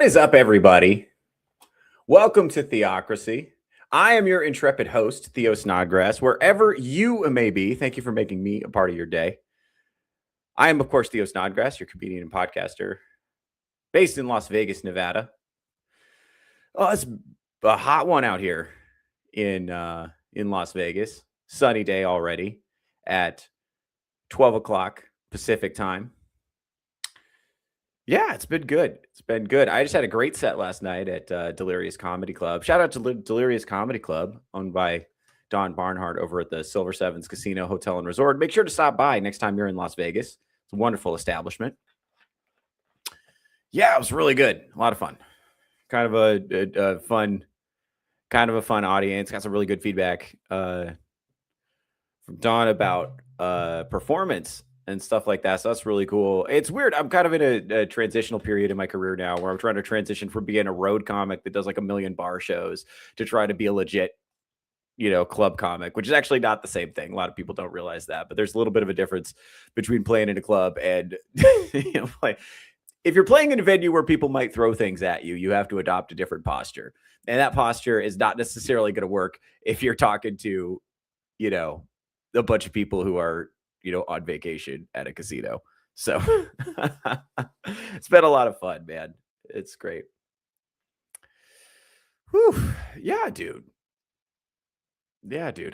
What is up, everybody? Welcome to Theocracy. I am your intrepid host, Theo Snodgrass, wherever you may be. Thank you for making me a part of your day. I am, of course, Theo Snodgrass, your comedian and podcaster, based in Las Vegas, Nevada. Oh, it's a hot one out here in Las Vegas. Sunny day already at 12 o'clock Pacific time. Yeah, it's been good. It's been good. I just had a great set last night at Delirious Comedy Club. Shout out to Delirious Comedy Club, owned by Don Barnhart over at the Silver Sevens Casino, Hotel, and Resort. Make sure to stop by next time you're in Las Vegas. It's a wonderful establishment. Yeah, it was really good. A lot of fun. Kind of a fun audience. Got some really good feedback from Don about performance and stuff like that. So that's really cool. It's weird. I'm kind of in a transitional period in my career now where I'm trying to transition from being a road comic that does like 1 million bar shows to try to be a legit, club comic, which is actually not the same thing. A lot of people don't realize that, but there's a little bit of a difference between playing in a club and, like if you're playing in a venue where people might throw things at you, you have to adopt a different posture. And that posture is not necessarily going to work if you're talking to, a bunch of people who are, on vacation at a casino. So it's been a lot of fun, man. It's great. Whew. Yeah, dude.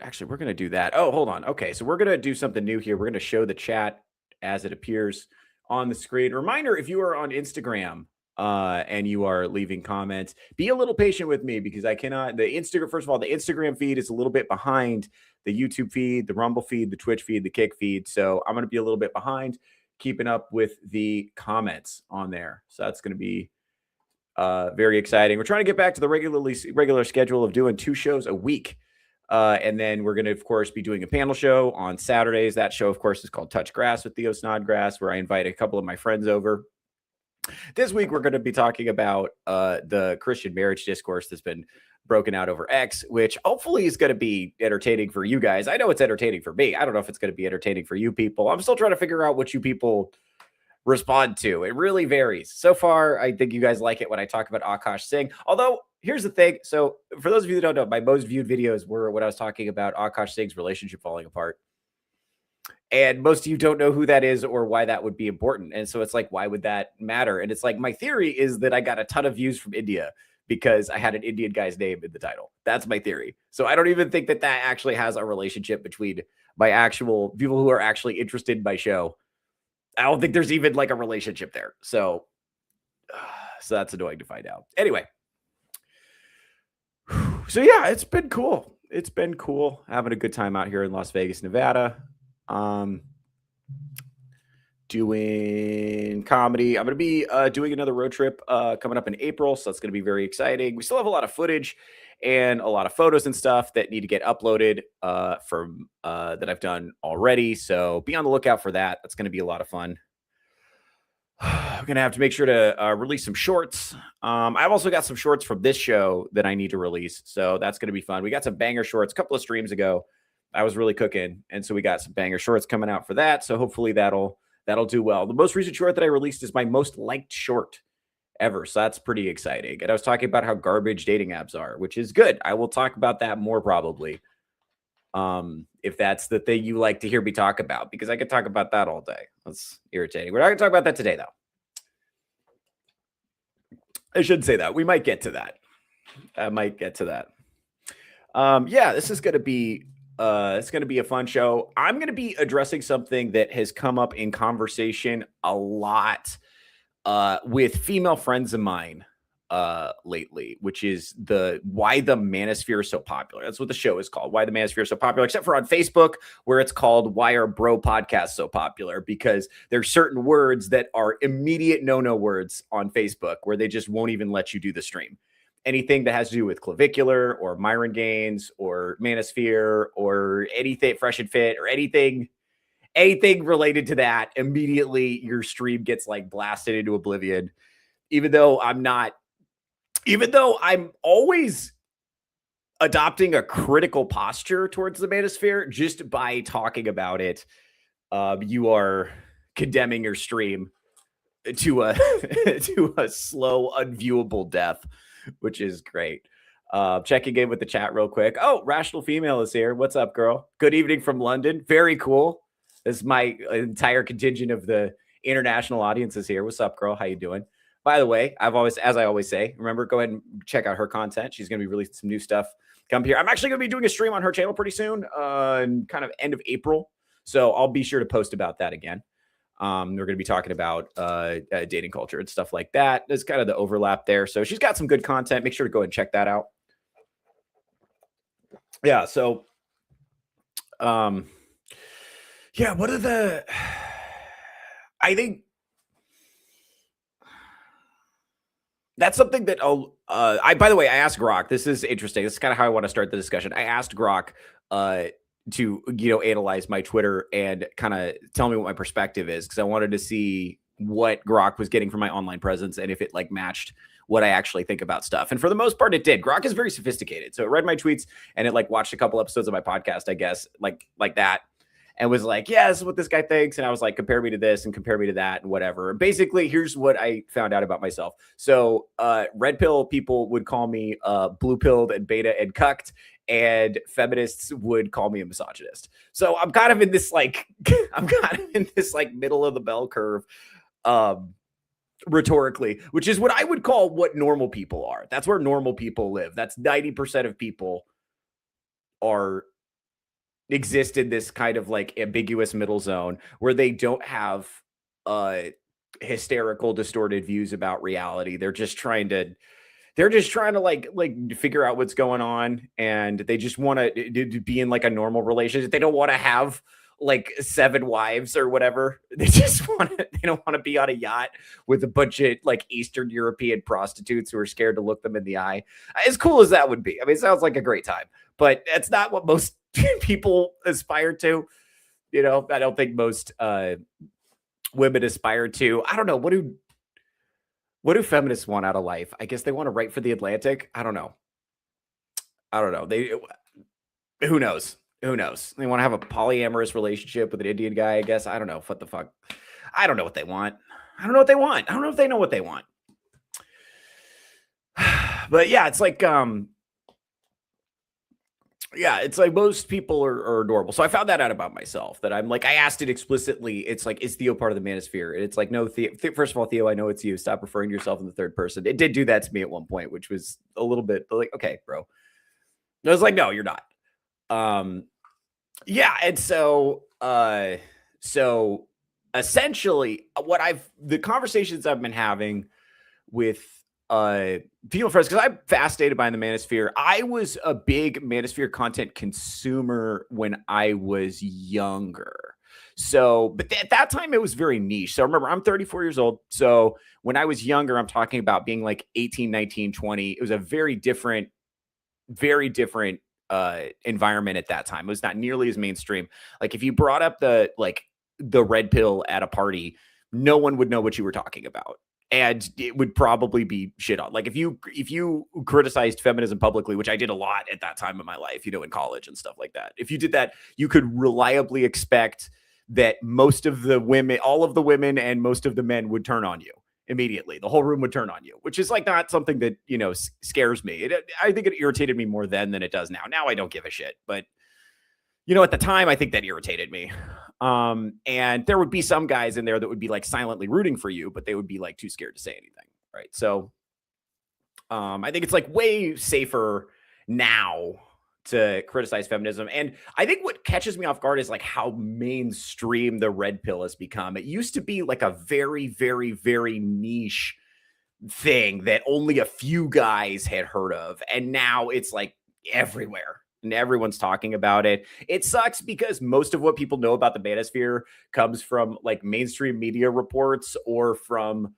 Actually, we're going to do that. Oh, hold on. Okay. So we're going to do something new here. We're going to show the chat as it appears on the screen. Reminder, if you are on Instagram and you are leaving comments, be a little patient with me because I cannot, first of all, the Instagram feed is a little bit behind the YouTube feed, the Rumble feed, the Twitch feed, the Kick feed. So I'm going to be a little bit behind keeping up with the comments on there. So that's going to be very exciting. We're trying to get back to the regular schedule of doing 2 shows a week. And then we're going to, of course, be doing a panel show on Saturdays. That show, of course, is called Touch Grass with Theo Snodgrass, where I invite a couple of my friends over. This week, we're going to be talking about the Christian marriage discourse that's been broken out over X, which hopefully is going to be entertaining for you guys. I know it's entertaining for me. I don't know if it's going to be entertaining for you people. I'm still trying to figure out what you people respond to. It really varies. So far, I think you guys like it when I talk about Akash Singh. Although, here's the thing. So for those of you that don't know, my most viewed videos were when I was talking about Akash Singh's relationship falling apart. And most of you don't know who that is or why that would be important. And so it's like, why would that matter? And it's like, my theory is that I got a ton of views from India because I had an Indian guy's name in the title. That's my theory. So I don't even think that actually has a relationship between my actual people who are actually interested in my show. I don't think there's even like a relationship there. So that's annoying to find out. Anyway. So yeah, it's been cool. It's been cool having a good time out here in Las Vegas, Nevada. Doing comedy. I'm going to be doing another road trip coming up in April. So that's going to be very exciting. We still have a lot of footage and a lot of photos and stuff that need to get uploaded from that I've done already. So be on the lookout for that. That's going to be a lot of fun. I'm going to have to make sure to release some shorts. I've also got some shorts from this show that I need to release. So that's going to be fun. We got some banger shorts a couple of streams ago. I was really cooking. And so we got some banger shorts coming out for that. So hopefully that'll do well. The most recent short that I released is my most liked short ever. So that's pretty exciting. And I was talking about how garbage dating apps are, which is good. I will talk about that more probably. If that's the thing you like to hear me talk about, because I could talk about that all day. That's irritating. We're not going to talk about that today, though. I shouldn't say that. We might get to that. I might get to that. Yeah, this is going to be it's going to be a fun show. I'm going to be addressing something that has come up in conversation a lot with female friends of mine lately, which is why the Manosphere is so popular. That's what the show is called, Why the Manosphere is so popular, except for on Facebook, where it's called Why Are Bro Podcasts So Popular, because there's certain words that are immediate no-no words on Facebook where they just won't even let you do the stream. Anything that has to do with clavicular or Myron Gaines or Manosphere or anything Fresh and Fit or anything related to that, immediately your stream gets like blasted into oblivion. Even though I'm always adopting a critical posture towards the Manosphere, just by talking about it, you are condemning your stream to a to a slow, unviewable death, which is great. Checking in with the chat real quick. Oh, Rational Female is here. What's up, girl? Good evening from London. Very cool. This is my entire contingent of the international audience is here. What's up, girl? How you doing? By the way, as I always say, remember, go ahead and check out her content. She's going to be releasing some new stuff. Come here. I'm actually going to be doing a stream on her channel pretty soon, kind of end of April. So I'll be sure to post about that again. We're going to be talking about dating culture and stuff like that. There's kind of the overlap there. So she's got some good content. Make sure to go and check that out. Yeah. So, yeah, what are the, I think that's something that by the way, I asked Grok, this is interesting. This is kind of how I want to start the discussion. I asked Grok, to, analyze my Twitter and kind of tell me what my perspective is. Cause I wanted to see what Grok was getting from my online presence and if it like matched what I actually think about stuff. And for the most part, it did. Grok is very sophisticated. So it read my tweets and it like watched a couple episodes of my podcast, I guess, like that. And was like, yeah, this is what this guy thinks. And I was like, compare me to this and compare me to that and whatever. Basically, here's what I found out about myself. So red pill people would call me blue pilled and beta and cucked. And feminists would call me a misogynist. So I'm kind of in this like, middle of the bell curve. Rhetorically, which is what I would call what normal people are. That's where normal people live. That's 90% of people exist in this kind of like ambiguous middle zone where they don't have hysterical, distorted views about reality. They're just trying to like figure out what's going on, and they just want to be in like a normal relationship. They don't want to have like 7 wives or whatever. They don't want to be on a yacht with a bunch of like Eastern European prostitutes who are scared to look them in the eye. As cool as that would be. I mean, it sounds like a great time, but that's not what most people aspire to. I don't think most women aspire to. I don't know. What do feminists want out of life? I guess they want to write for The Atlantic. I don't know. Who knows? They want to have a polyamorous relationship with an Indian guy, I guess. I don't know. What the fuck? I don't know what they want. I don't know if they know what they want. But yeah, it's like, it's like most people are normal. So I found that out about myself, that I'm like, I asked it explicitly. It's like, is Theo part of the Manosphere? And it's like, no, first of all, Theo, I know it's you. Stop referring to yourself in the third person. It did do that to me at one point, which was a little bit like, okay, bro. I was like, no, you're not. Yeah. And so essentially the conversations I've been having with female friends, because I'm fascinated by the Manosphere. I was a big Manosphere content consumer when I was younger. So, but at that time it was very niche. So remember, I'm 34 years old. So when I was younger, I'm talking about being like 18, 19, 20. It was a very different environment at that time. It was not nearly as mainstream. Like if you brought up the red pill at a party, no one would know what you were talking about. And it would probably be shit on. Like if you criticized feminism publicly, which I did a lot at that time of my life, in college and stuff like that. If you did that, you could reliably expect that most of the women, all of the women and most of the men would turn on you immediately. The whole room would turn on you, which is like not something that, scares me. I think it irritated me more then than it does now. Now I don't give a shit. But, at the time, I think that irritated me. And there would be some guys in there that would be like silently rooting for you, but they would be like too scared to say anything. Right. So I think it's like way safer now to criticize feminism. And I think what catches me off guard is like how mainstream the red pill has become. It used to be like a very, very, very niche thing that only a few guys had heard of. And now it's like everywhere. And everyone's talking about it. It sucks because most of what people know about the Manosphere comes from like mainstream media reports or from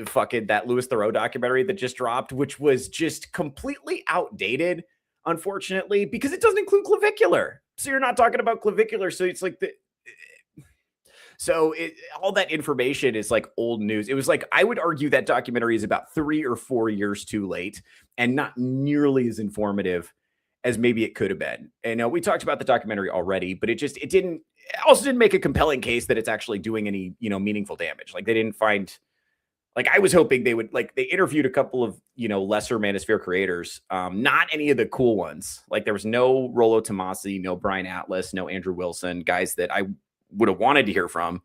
fucking that Louis Theroux documentary that just dropped, which was just completely outdated, unfortunately, because it doesn't include clavicular. So you're not talking about clavicular. So it's like all that information is like old news. It was like, I would argue that documentary is about 3 or 4 years too late and not nearly as informative as maybe it could have been. And we talked about the documentary already, but it also didn't make a compelling case that it's actually doing any, meaningful damage. Like they didn't find Like I was hoping they would they interviewed a couple of, lesser Manosphere creators, not any of the cool ones. Like there was no Rollo Tomasi, no Brian Atlas, no Andrew Wilson, guys that I would have wanted to hear from.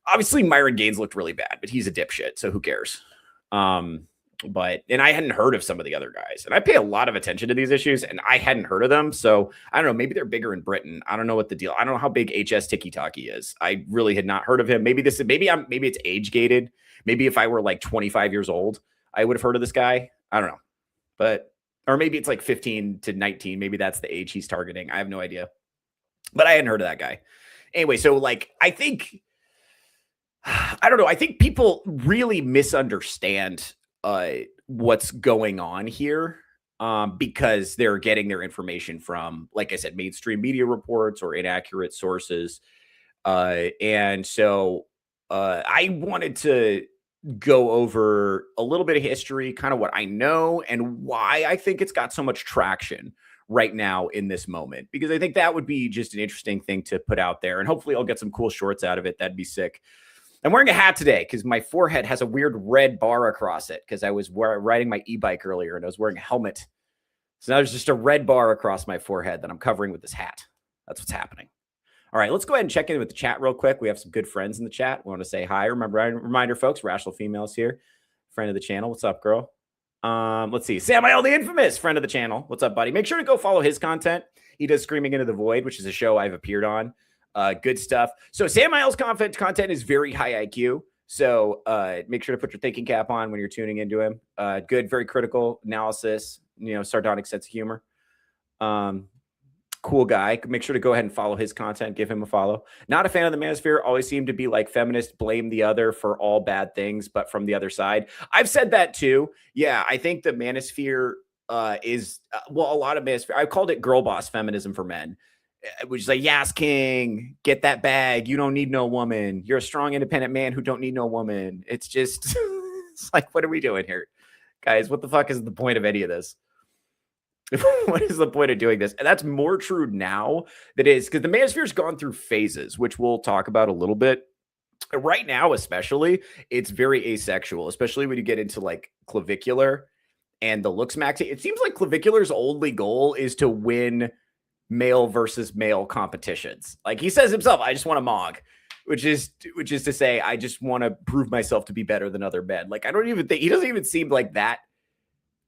Obviously Myron Gaines looked really bad, but he's a dipshit, so who cares? And I hadn't heard of some of the other guys, and I pay a lot of attention to these issues, and I hadn't heard of them. So I don't know, maybe they're bigger in Britain. I don't know what the deal. I don't know how big HS Tiki Taki is. I really had not heard of him. Maybe it's age gated. Maybe if I were like 25 years old, I would have heard of this guy. I don't know, or maybe it's like 15 to 19. Maybe that's the age he's targeting. I have no idea, but I hadn't heard of that guy. Anyway, so I think people really misunderstand what's going on here, because they're getting their information from, like I said, mainstream media reports or inaccurate sources. And so I wanted to go over a little bit of history, kind of what I know and why I think it's got so much traction right now in this moment, because I think that would be just an interesting thing to put out there. And hopefully I'll get some cool shorts out of it. That'd be sick. I'm wearing a hat today because my forehead has a weird red bar across it because I was riding my e-bike earlier and I was wearing a helmet. So now there's just a red bar across my forehead that I'm covering with this hat. That's what's happening. All right, let's go ahead and check in with the chat real quick. We have some good friends in the chat. We want to say hi. Reminder, folks, Rational Females here, friend of the channel. What's up, girl? Let's see. Samael the Infamous, friend of the channel. What's up, buddy? Make sure to go follow his content. He does Screaming Into the Void, which is a show I've appeared on. Good stuff. So Samael's content is very high IQ. So make sure to put your thinking cap on when you're tuning into him. Good, very critical analysis, sardonic sense of humor. Cool guy. Make sure to go ahead and follow his content. Give him a follow. Not a fan of the Manosphere. Always seem to be like feminist, blame the other for all bad things, but from the other side. I've said that too. Yeah, I think the Manosphere is, a lot of Manosphere. I called it girl boss feminism for men, which is like, yes, king, get that bag. You don't need no woman. You're a strong, independent man who don't need no woman. It's just, it's like, what are we doing here? Guys, what the fuck is the point of any of this? What is the point of doing this? And that's more true now than it is, because the Manosphere's gone through phases, which we'll talk about a little bit. Right now, especially, it's very asexual, especially when you get into like clavicular and the looks max. It seems like clavicular's only goal is to win male versus male competitions. Like he says himself, I just want to mog, which is to say, I just want to prove myself to be better than other men. Like, I don't even think he doesn't even seem like that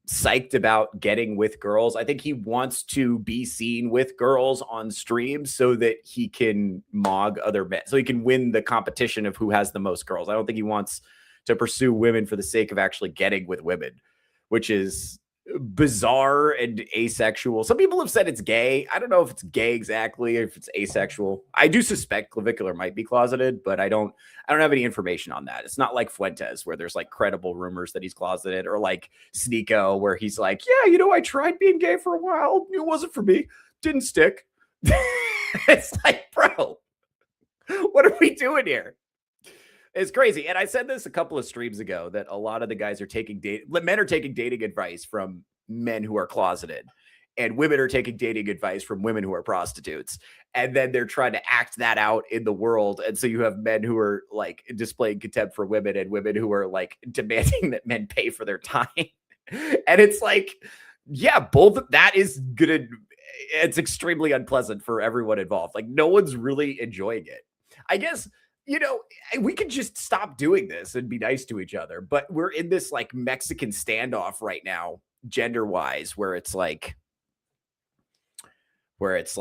psyched about getting with girls. I think he wants to be seen with girls on streams so that he can mog other men, so he can win the competition of who has the most girls. I don't think he wants to pursue women for the sake of actually getting with women, which is bizarre and asexual. Some people have said it's gay. I don't know if it's gay exactly, if it's asexual. I do suspect clavicular might be closeted, but I don't have any information on that. It's not like Fuentes, where there's like credible rumors that he's closeted, or like Sneeko, where he's like, yeah, I tried being gay for a while. It wasn't for me. Didn't stick. It's like, bro, what are we doing here? It's crazy. And I said this a couple of streams ago, that a lot of the guys are men are taking dating advice from men who are closeted, and women are taking dating advice from women who are prostitutes. And then they're trying to act that out in the world. And so you have men who are like displaying contempt for women, and women who are like demanding that men pay for their time. And it's like, yeah, both that is good. It's extremely unpleasant for everyone involved. Like, no one's really enjoying it. I guess, we could just stop doing this and be nice to each other. But we're in this like Mexican standoff right now, gender wise, where it's like, it's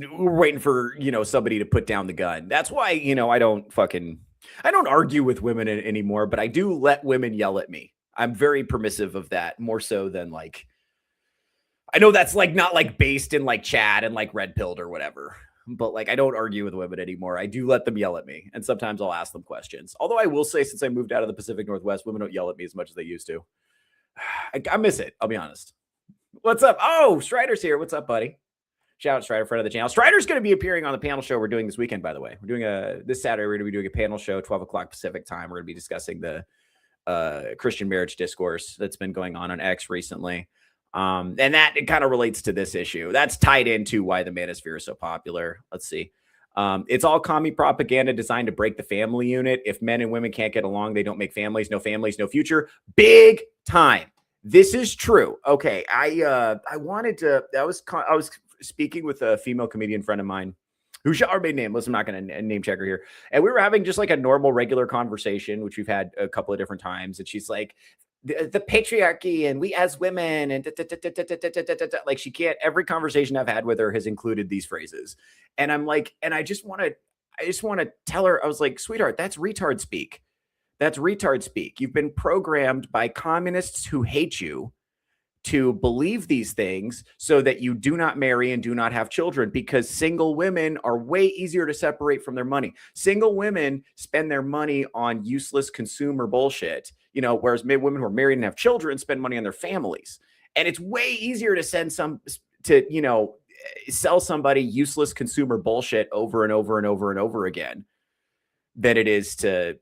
we're waiting for, somebody to put down the gun. That's why, I don't argue with women anymore, but I do let women yell at me. I'm very permissive of that, more so than like, I know that's like not like based in like Chad and like red pilled or whatever. But like, I don't argue with women anymore. I do let them yell at me. And sometimes I'll ask them questions. Although I will say, since I moved out of the Pacific Northwest, women don't yell at me as much as they used to. I miss it. I'll be honest. What's up? Oh, Strider's here. What's up, buddy? Shout out Strider, friend of the channel. Strider's going to be appearing on the panel show we're doing this weekend, by the way. We're doing this Saturday, we're going to be doing a panel show, 12 o'clock Pacific time. We're going to be discussing the Christian marriage discourse that's been going on X recently. And that it kind of relates to this issue. That's tied into why the Manosphere is so popular. Let's see. It's all commie propaganda designed to break the family unit. If men and women can't get along, they don't make families, no future. Big time. This is true. Okay, I wanted to. I was speaking with a female comedian friend of mine who shall remain nameless. I'm not going to name check her here. And we were having just like a normal, regular conversation, which we've had a couple of different times. And she's like, the patriarchy and we as women and like she can't. Every conversation I've had with her has included these phrases, and I'm like, and I just want to tell her, I was like, sweetheart, that's retard speak. That's retard speak. You've been programmed by communists who hate you to believe these things so that you do not marry and do not have children, because single women are way easier to separate from their money. Single women spend their money on useless consumer bullshit, whereas women who are married and have children spend money on their families. And it's way easier to sell somebody useless consumer bullshit over and over and over and over again than it is to,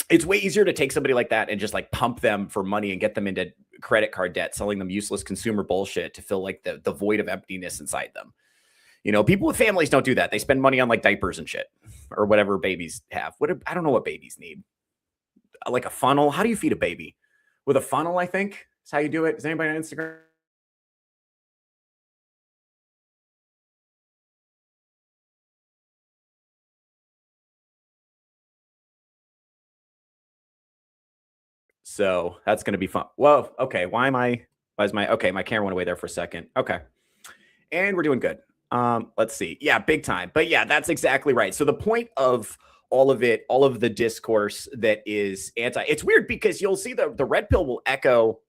it's way easier to take somebody like that and just like pump them for money and get them into credit card debt, selling them useless consumer bullshit to fill like the void of emptiness inside them. People with families don't do that. They spend money on like diapers and shit or whatever babies have. I don't know what babies need. Like a funnel. How do you feed a baby? With a funnel, I think is how you do it. Is anybody on Instagram? So that's going to be fun. Whoa. Okay. My camera went away there for a second. Okay. And we're doing good. Let's see. Yeah, big time. But yeah, that's exactly right. So the point of all of it, all of the discourse that is it's weird because you'll see the red pill will echo.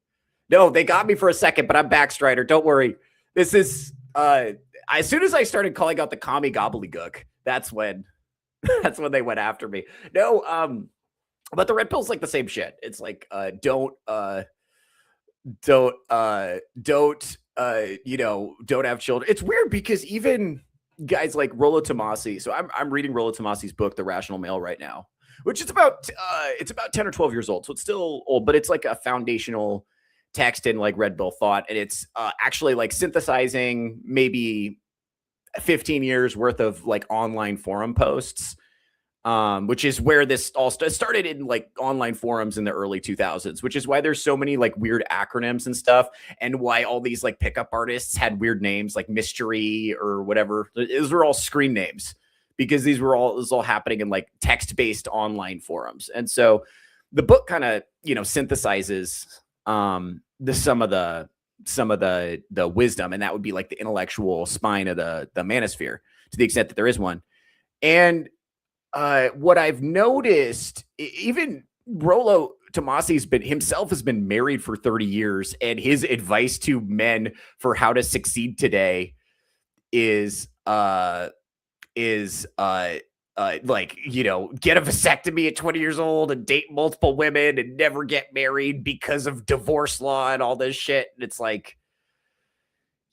No, they got me for a second, but I'm back, Strider. Don't worry. This is as soon as I started calling out the commie gobbledygook, that's when they went after me. No, but the red pill's like the same shit. It's like don't have children. It's weird because even guys like Rollo Tomassi. So I'm reading Rollo Tomassi's book, The Rational Male, right now, which is about 10 or 12 years old. So it's still old, but it's like a foundational text in like red pill thought, and it's actually like synthesizing maybe 15 years worth of like online forum posts. Which is where this all started in like online forums in the early 2000s, which is why there's so many like weird acronyms and stuff, and why all these like pickup artists had weird names like Mystery or whatever. Those were all screen names because this was all happening in like text-based online forums. And so the book kind of, synthesizes some of the wisdom, and that would be like the intellectual spine of the manosphere to the extent that there is one. And what I've noticed, even Rollo Tomassi has been married for 30 years, and his advice to men for how to succeed today is like, get a vasectomy at 20 years old and date multiple women and never get married because of divorce law and all this shit. And it's like,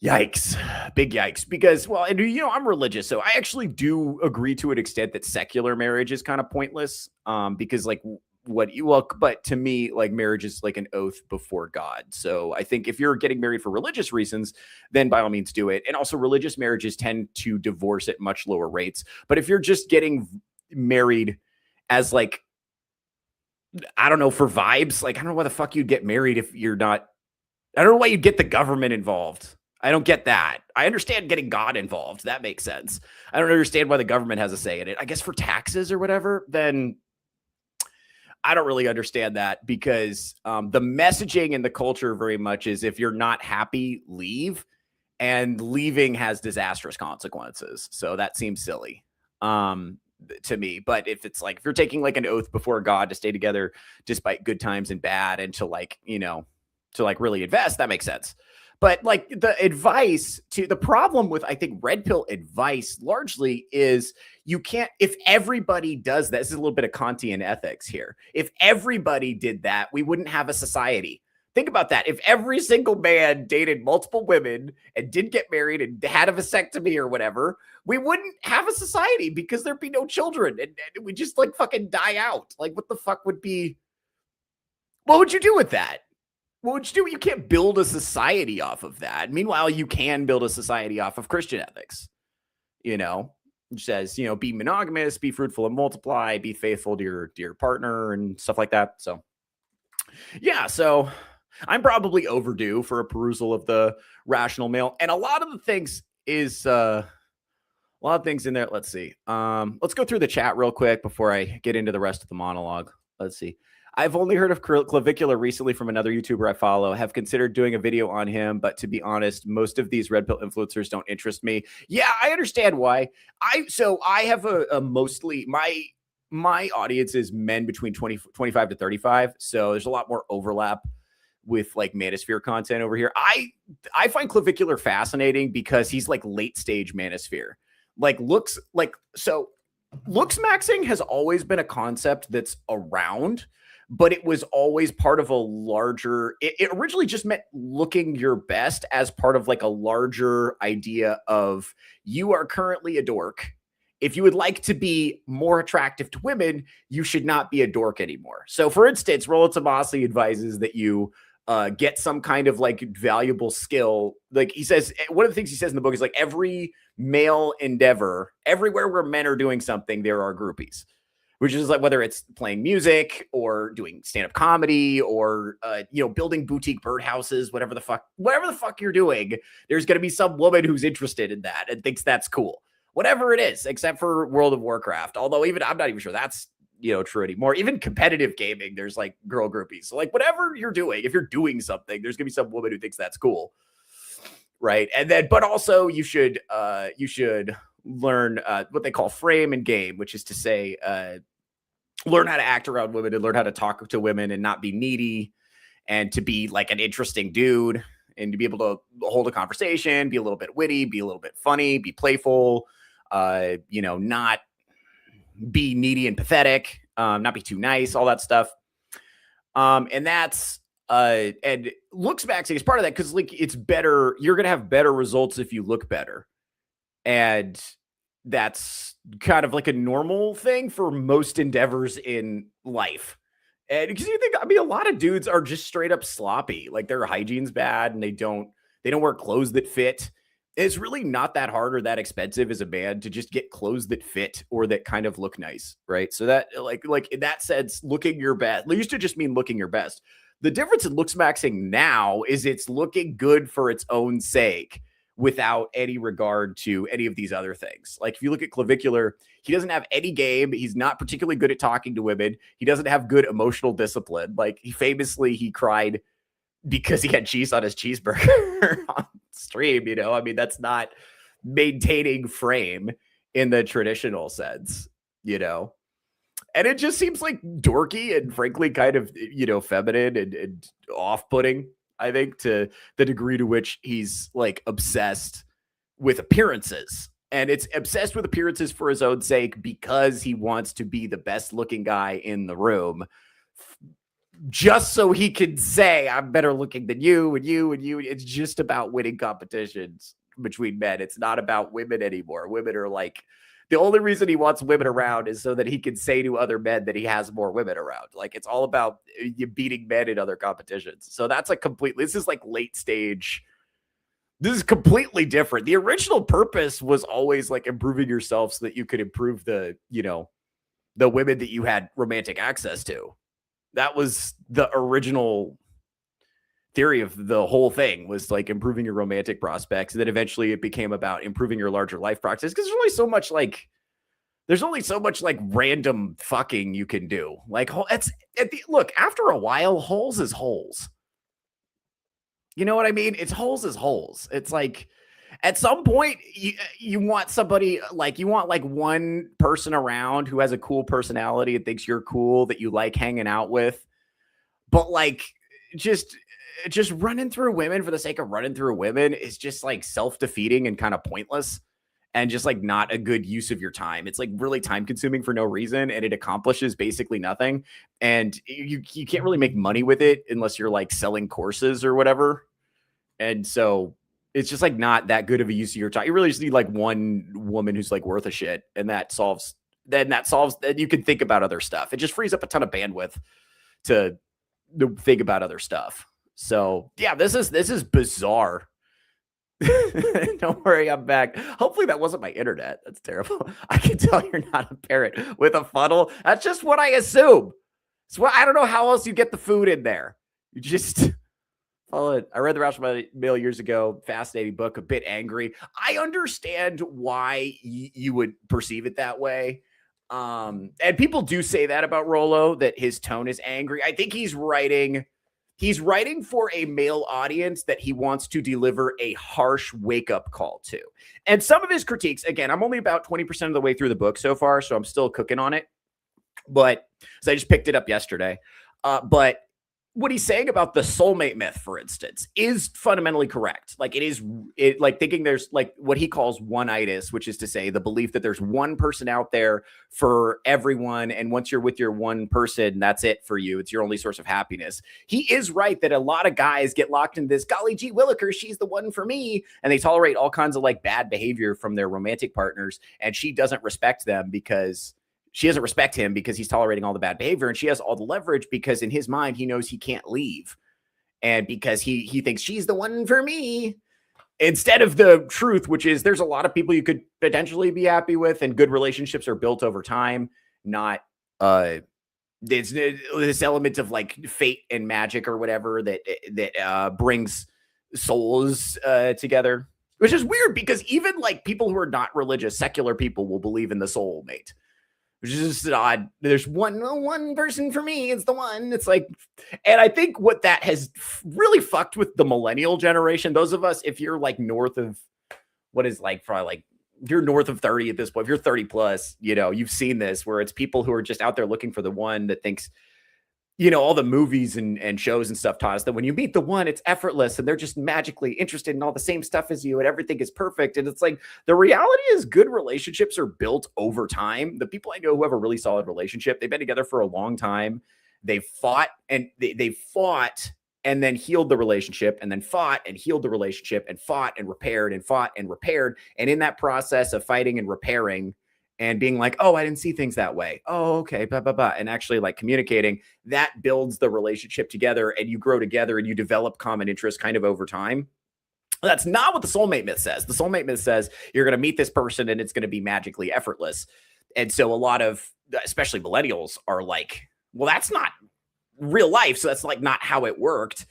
yikes, big yikes. Because, well, and I'm religious, so I actually do agree to an extent that secular marriage is kind of pointless. Because like but to me, like marriage is like an oath before God. So I think if you're getting married for religious reasons, then by all means do it. And also religious marriages tend to divorce at much lower rates. But if you're just getting married as like, I don't know, for vibes, like I don't know why the fuck you'd get married if you're not, I don't know why you'd get the government involved. I don't get that. I understand getting God involved. That makes sense. I don't understand why the government has a say in it. I guess for taxes or whatever, then I don't really understand that, because the messaging and the culture very much is if you're not happy, leave. And leaving has disastrous consequences. So that seems silly to me. But if it's like, if you're taking like an oath before God to stay together despite good times and bad, and to like, to like really invest, that makes sense. But like the problem with, I think, red pill advice largely is you can't, if everybody does that, this is a little bit of Kantian ethics here. If everybody did that, we wouldn't have a society. Think about that. If every single man dated multiple women and did get married and had a vasectomy or whatever, we wouldn't have a society because there'd be no children, and we just like fucking die out. Like what the fuck what would you do with that? What would you do? You can't build a society off of that. Meanwhile, you can build a society off of Christian ethics, Which says, be monogamous, be fruitful and multiply, be faithful to your partner and stuff like that. So yeah, so I'm probably overdue for a perusal of the Rational Male, and a lot of the things is a lot of things in there. Let's see. Let's go through the chat real quick before I get into the rest of the monologue. Let's see. I've only heard of clavicular recently from another YouTuber I follow. Have considered doing a video on him, but to be honest, most of these red pill influencers don't interest me. Yeah, I understand why. I have a mostly my audience is men between 25 to 35. So there's a lot more overlap with like Manosphere content over here. I find clavicular fascinating because he's like late stage Manosphere. Looks maxing has always been a concept that's around, but it was always part of a larger, it originally just meant looking your best as part of like a larger idea of you are currently a dork. If you would like to be more attractive to women, you should not be a dork anymore. So for instance, Roland Tomasi advises that you get some kind of like valuable skill. Like he says, one of the things he says in the book is like every male endeavor, everywhere where men are doing something, there are groupies, which is like whether it's playing music or doing stand-up comedy or building boutique birdhouses, whatever the fuck you're doing, there's going to be some woman who's interested in that and thinks that's cool. Whatever it is, except for World of Warcraft. Although even I'm not even sure that's true anymore. Even competitive gaming, there's like girl groupies. So like whatever you're doing, if you're doing something, there's gonna be some woman who thinks that's cool, right? And then, but also you should learn what they call frame and game, which is to say, learn how to act around women and learn how to talk to women and not be needy, and to be like an interesting dude and to be able to hold a conversation, be a little bit witty, be a little bit funny, be playful. Not be needy and pathetic, not be too nice, all that stuff. And that's and looks maxing is part of that because like it's better. You're gonna have better results if you look better, and that's kind of like a normal thing for most endeavors in life. And because you think, I mean, a lot of dudes are just straight up sloppy, like their hygiene's bad and they don't wear clothes that fit. It's really not that hard or that expensive as a man to just get clothes that fit or that kind of look nice, right? So that like in that sense, looking your best. It used to just mean looking your best. The difference in looks maxing now is it's looking good for its own sake without any regard to any of these other things. Like if you look at clavicular, he doesn't have any game. He's not particularly good at talking to women. He doesn't have good emotional discipline. Like he cried because he had cheese on his cheeseburger on stream, I mean, that's not maintaining frame in the traditional sense, and it just seems like dorky and frankly kind of, feminine and off-putting, I think, to the degree to which he's like obsessed with appearances. And it's obsessed with appearances for his own sake because he wants to be the best looking guy in the room, just so he can say, I'm better looking than you and you and you. It's just about winning competitions between men. It's not about women anymore. Women are like, the only reason he wants women around is so that he can say to other men that he has more women around. Like it's all about you beating men in other competitions. So that's this is like late stage. This is completely different. The original purpose was always like improving yourself so that you could improve the women that you had romantic access to. That was the original theory of the whole thing, was like improving your romantic prospects. And then eventually it became about improving your larger life practice. Because there's only so much like random fucking you can do. Like look, after a while, holes is holes. You know what I mean? It's holes is holes. It's like at some point you want somebody, like you want like one person around who has a cool personality and thinks you're cool, that you like hanging out with. But like just running through women for the sake of running through women is just like self-defeating and kind of pointless and just like not a good use of your time. It's like really time consuming for no reason, and it accomplishes basically nothing. And you can't really make money with it unless you're like selling courses or whatever. And so it's just like not that good of a use of your time. You really just need like one woman who's like worth a shit. And then you can think about other stuff. It just frees up a ton of bandwidth to think about other stuff. So yeah, this is bizarre. Don't worry, I'm back. Hopefully that wasn't my internet. That's terrible. I can tell you're not a parrot with a funnel. That's just what I assume. So I don't know how else you get the food in there. You just follow it. I read The Rational Male years ago. Fascinating book. A bit angry. I understand why you would perceive it that way. And people do say that about Rollo, that his tone is angry. I think he's writing for a male audience that he wants to deliver a harsh wake-up call to. And some of his critiques, again, I'm only about 20% of the way through the book so far, so I'm still cooking on it. But so I just picked it up yesterday. But what he's saying about the soulmate myth, for instance, is fundamentally correct. Like like thinking there's like what he calls one-itis, which is to say the belief that there's one person out there for everyone. And once you're with your one person, that's it for you. It's your only source of happiness. He is right that a lot of guys get locked in this, golly gee willikers, she's the one for me. And they tolerate all kinds of like bad behavior from their romantic partners. And she doesn't respect them because she doesn't respect him because he's tolerating all the bad behavior, and she has all the leverage because in his mind, he knows he can't leave. And because he thinks she's the one for me, instead of the truth, which is there's a lot of people you could potentially be happy with, and good relationships are built over time, not this element of like fate and magic or whatever that brings souls together, which is weird because even like people who are not religious, secular people will believe in the soulmate. Which is just odd. There's one person for me. It's the one. It's like, and I think what that has really fucked with the millennial generation, those of us, if you're like north of what is like probably like, if you're north of 30 at this point, if you're 30 plus, you know, you've seen this where it's people who are just out there looking for the one that thinks, you know, all the movies and shows and stuff taught us that when you meet the one, it's effortless and they're just magically interested in all the same stuff as you and everything is perfect. And it's like, the reality is good relationships are built over time. The people I know who have a really solid relationship, they've been together for a long time. They fought and they fought and then healed the relationship and then fought and healed the relationship and fought and repaired and fought and repaired. And in that process of fighting and repairing, and being like, oh, I didn't see things that way. Oh, okay, blah, blah, blah. And actually like communicating, that builds the relationship together and you grow together and you develop common interests kind of over time. That's not what the soulmate myth says. The soulmate myth says you're going to meet this person and it's going to be magically effortless. And so a lot of, especially millennials, are like, well, that's not real life. So that's like not how it worked.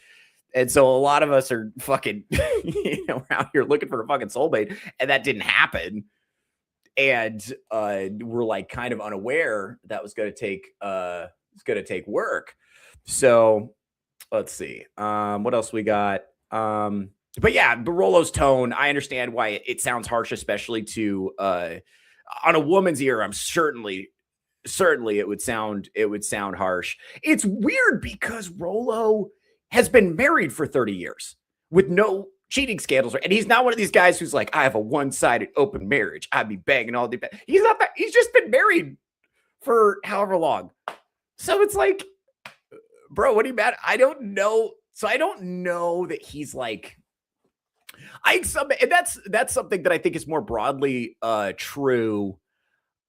And so a lot of us are fucking, you know, out here looking for a fucking soulmate, and that didn't happen. And we're like kind of unaware that was going to take work. So let's see what else we got. But yeah, Barolo's tone, I understand why it sounds harsh, especially to on a woman's ear. I'm certainly it would sound harsh. It's weird because Rollo has been married for 30 years with no cheating scandals, and he's not one of these guys who's like, I have a one-sided open marriage, I'd be banging all day. He's not that. He's just been married for however long. So it's like, bro, what are you mad? I don't know. So I don't know that he's like, and that's something that I think is more broadly true.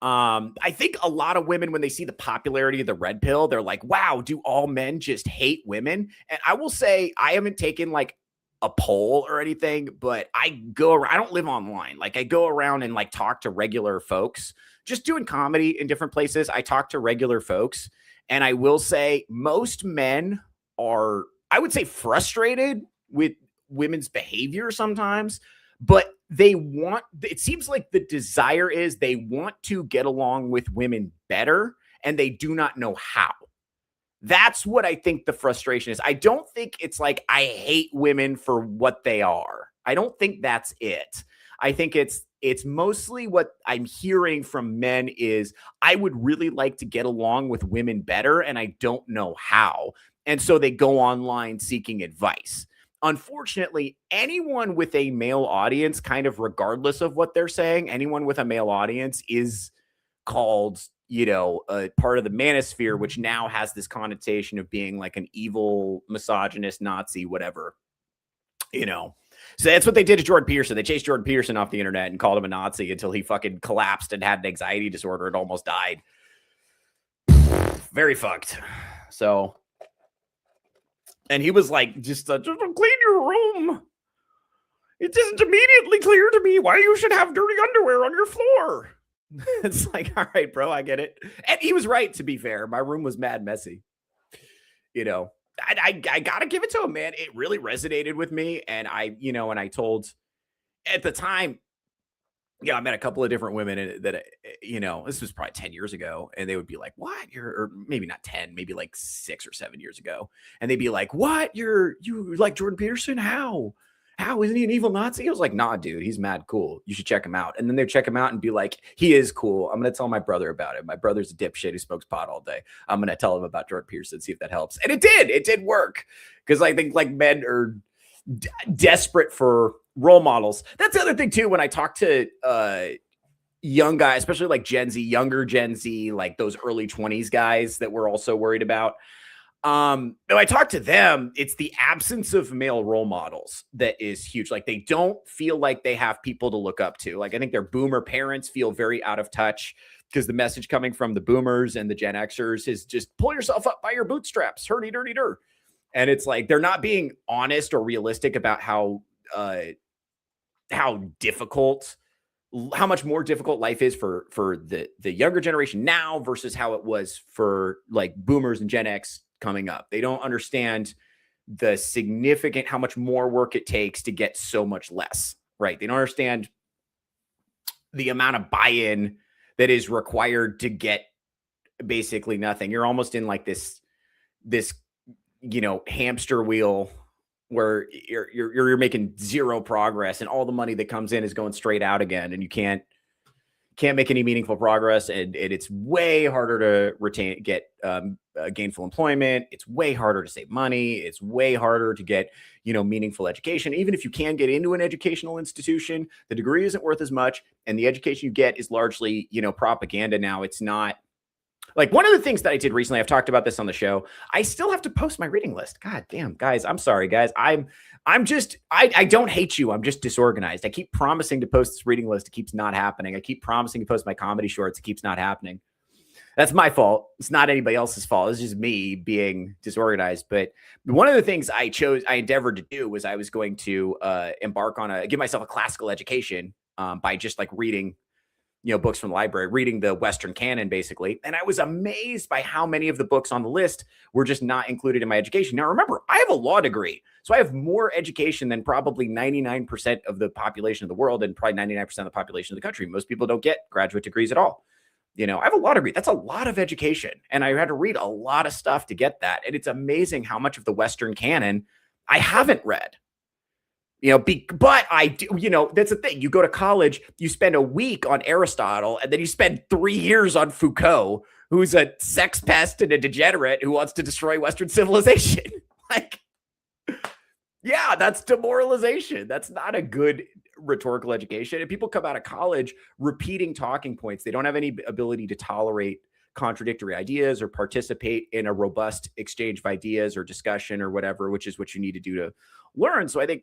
I think a lot of women, when they see the popularity of the red pill, they're like, wow, do all men just hate women? And I will say, I haven't taken like a poll or anything, but I don't live online. Like I go around and like talk to regular folks, just doing comedy in different places. I talk to regular folks, and I will say most men are, I would say, frustrated with women's behavior sometimes, but it seems like the desire is they want to get along with women better, and they do not know how. That's what I think the frustration is. I don't think it's like, I hate women for what they are. I don't think that's it. I think it's mostly what I'm hearing from men is, I would really like to get along with women better, and I don't know how. And so they go online seeking advice. Unfortunately, anyone with a male audience, kind of regardless of what they're saying, anyone with a male audience is called, you know, a part of the Manosphere, which now has this connotation of being like an evil, misogynist, Nazi, whatever, you know. So that's what they did to Jordan Peterson. They chased Jordan Peterson off the internet and called him a Nazi until he fucking collapsed and had an anxiety disorder and almost died. Very fucked. So, and he was like, just clean your room. It isn't immediately clear to me why you should have dirty underwear on your floor. It's like, all right, bro, I get it. And he was right, to be fair. My room was mad messy. You know, I gotta give it to him, man. It really resonated with me. And and I told at the time, yeah, I met a couple of different women that, this was probably 10 years ago. And they would be like, what? Or maybe not 10, maybe like 6 or 7 years ago. And they'd be like, what? You like Jordan Peterson? How? How isn't he an evil Nazi? I was like, nah, dude, he's mad cool. You should check him out. And then they'd check him out and be like, he is cool. I'm going to tell my brother about it. My brother's a dipshit who smokes pot all day. I'm going to tell him about Jordan Peterson, see if that helps. And it did. It did work. Because I think like men are desperate for role models. That's the other thing too. When I talk to young guys, especially like Gen Z, younger Gen Z, like those early 20s guys that we're also worried about. When I talk to them, it's the absence of male role models that is huge. Like they don't feel like they have people to look up to. Like I think their boomer parents feel very out of touch because the message coming from the boomers and the Gen Xers is just pull yourself up by your bootstraps, hurdy dirty dur. And it's like they're not being honest or realistic about how difficult, how much more difficult life is for the younger generation now versus how it was for like boomers and Gen X coming up. They don't understand the significant, how much more work it takes to get so much less, right? They don't understand the amount of buy-in that is required to get basically nothing. You're almost in like this hamster wheel where you're making zero progress and all the money that comes in is going straight out again. And you can't make any meaningful progress. And it's way harder to get gainful employment. It's way harder to save money. It's way harder to get, meaningful education. Even if you can get into an educational institution, the degree isn't worth as much. And the education you get is largely, propaganda now. It's not like one of the things that I did recently. I've talked about this on the show. I still have to post my reading list. God damn, guys. I'm sorry, guys. I don't hate you. I'm just disorganized. I keep promising to post this reading list. It keeps not happening. I keep promising to post my comedy shorts. It keeps not happening. That's my fault. It's not anybody else's fault. It's just me being disorganized. But one of the things I endeavored to do was I was going to give myself a classical education by just like reading, books from the library, reading the Western canon, basically. And I was amazed by how many of the books on the list were just not included in my education. Now, remember, I have a law degree, so I have more education than probably 99% of the population of the world and probably 99% of the population of the country. Most people don't get graduate degrees at all. I have a law degree. That's a lot of education. And I had to read a lot of stuff to get that. And it's amazing how much of the Western canon I haven't read. But I do, that's the thing. You go to college, you spend a week on Aristotle, and then you spend 3 years on Foucault, who's a sex pest and a degenerate who wants to destroy Western civilization. Like, yeah, that's demoralization. That's not a good rhetorical education. And people come out of college repeating talking points. They don't have any ability to tolerate contradictory ideas or participate in a robust exchange of ideas or discussion or whatever, which is what you need to do to learn. So I think,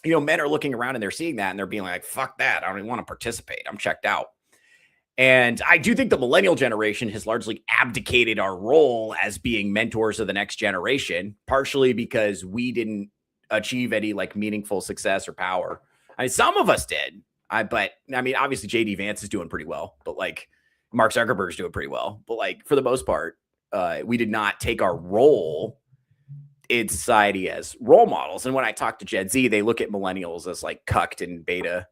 men are looking around and they're seeing that and they're being like, fuck that. I don't even want to participate. I'm checked out. And I do think the millennial generation has largely abdicated our role as being mentors of the next generation, partially because we didn't achieve any like meaningful success or power. I mean, some of us did. But obviously JD Vance is doing pretty well, but like Mark Zuckerberg's doing pretty well. But like for the most part, we did not take our role in society as role models. And when I talk to Gen Z, they look at millennials as like cucked and beta,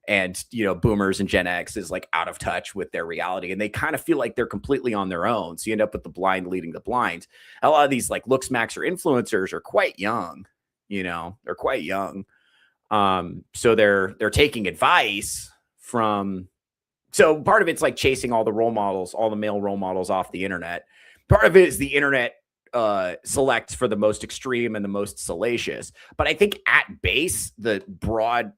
and boomers and Gen X is like out of touch with their reality, and they kind of feel like they're completely on their own. So you end up with the blind leading the blind. A lot of these like look smacks or influencers are quite young, they're quite young. So they're taking advice from, so part of it's like chasing all the role models, all the male role models off the internet. Part of it is the internet selects for the most extreme and the most salacious. But I think at base, the broad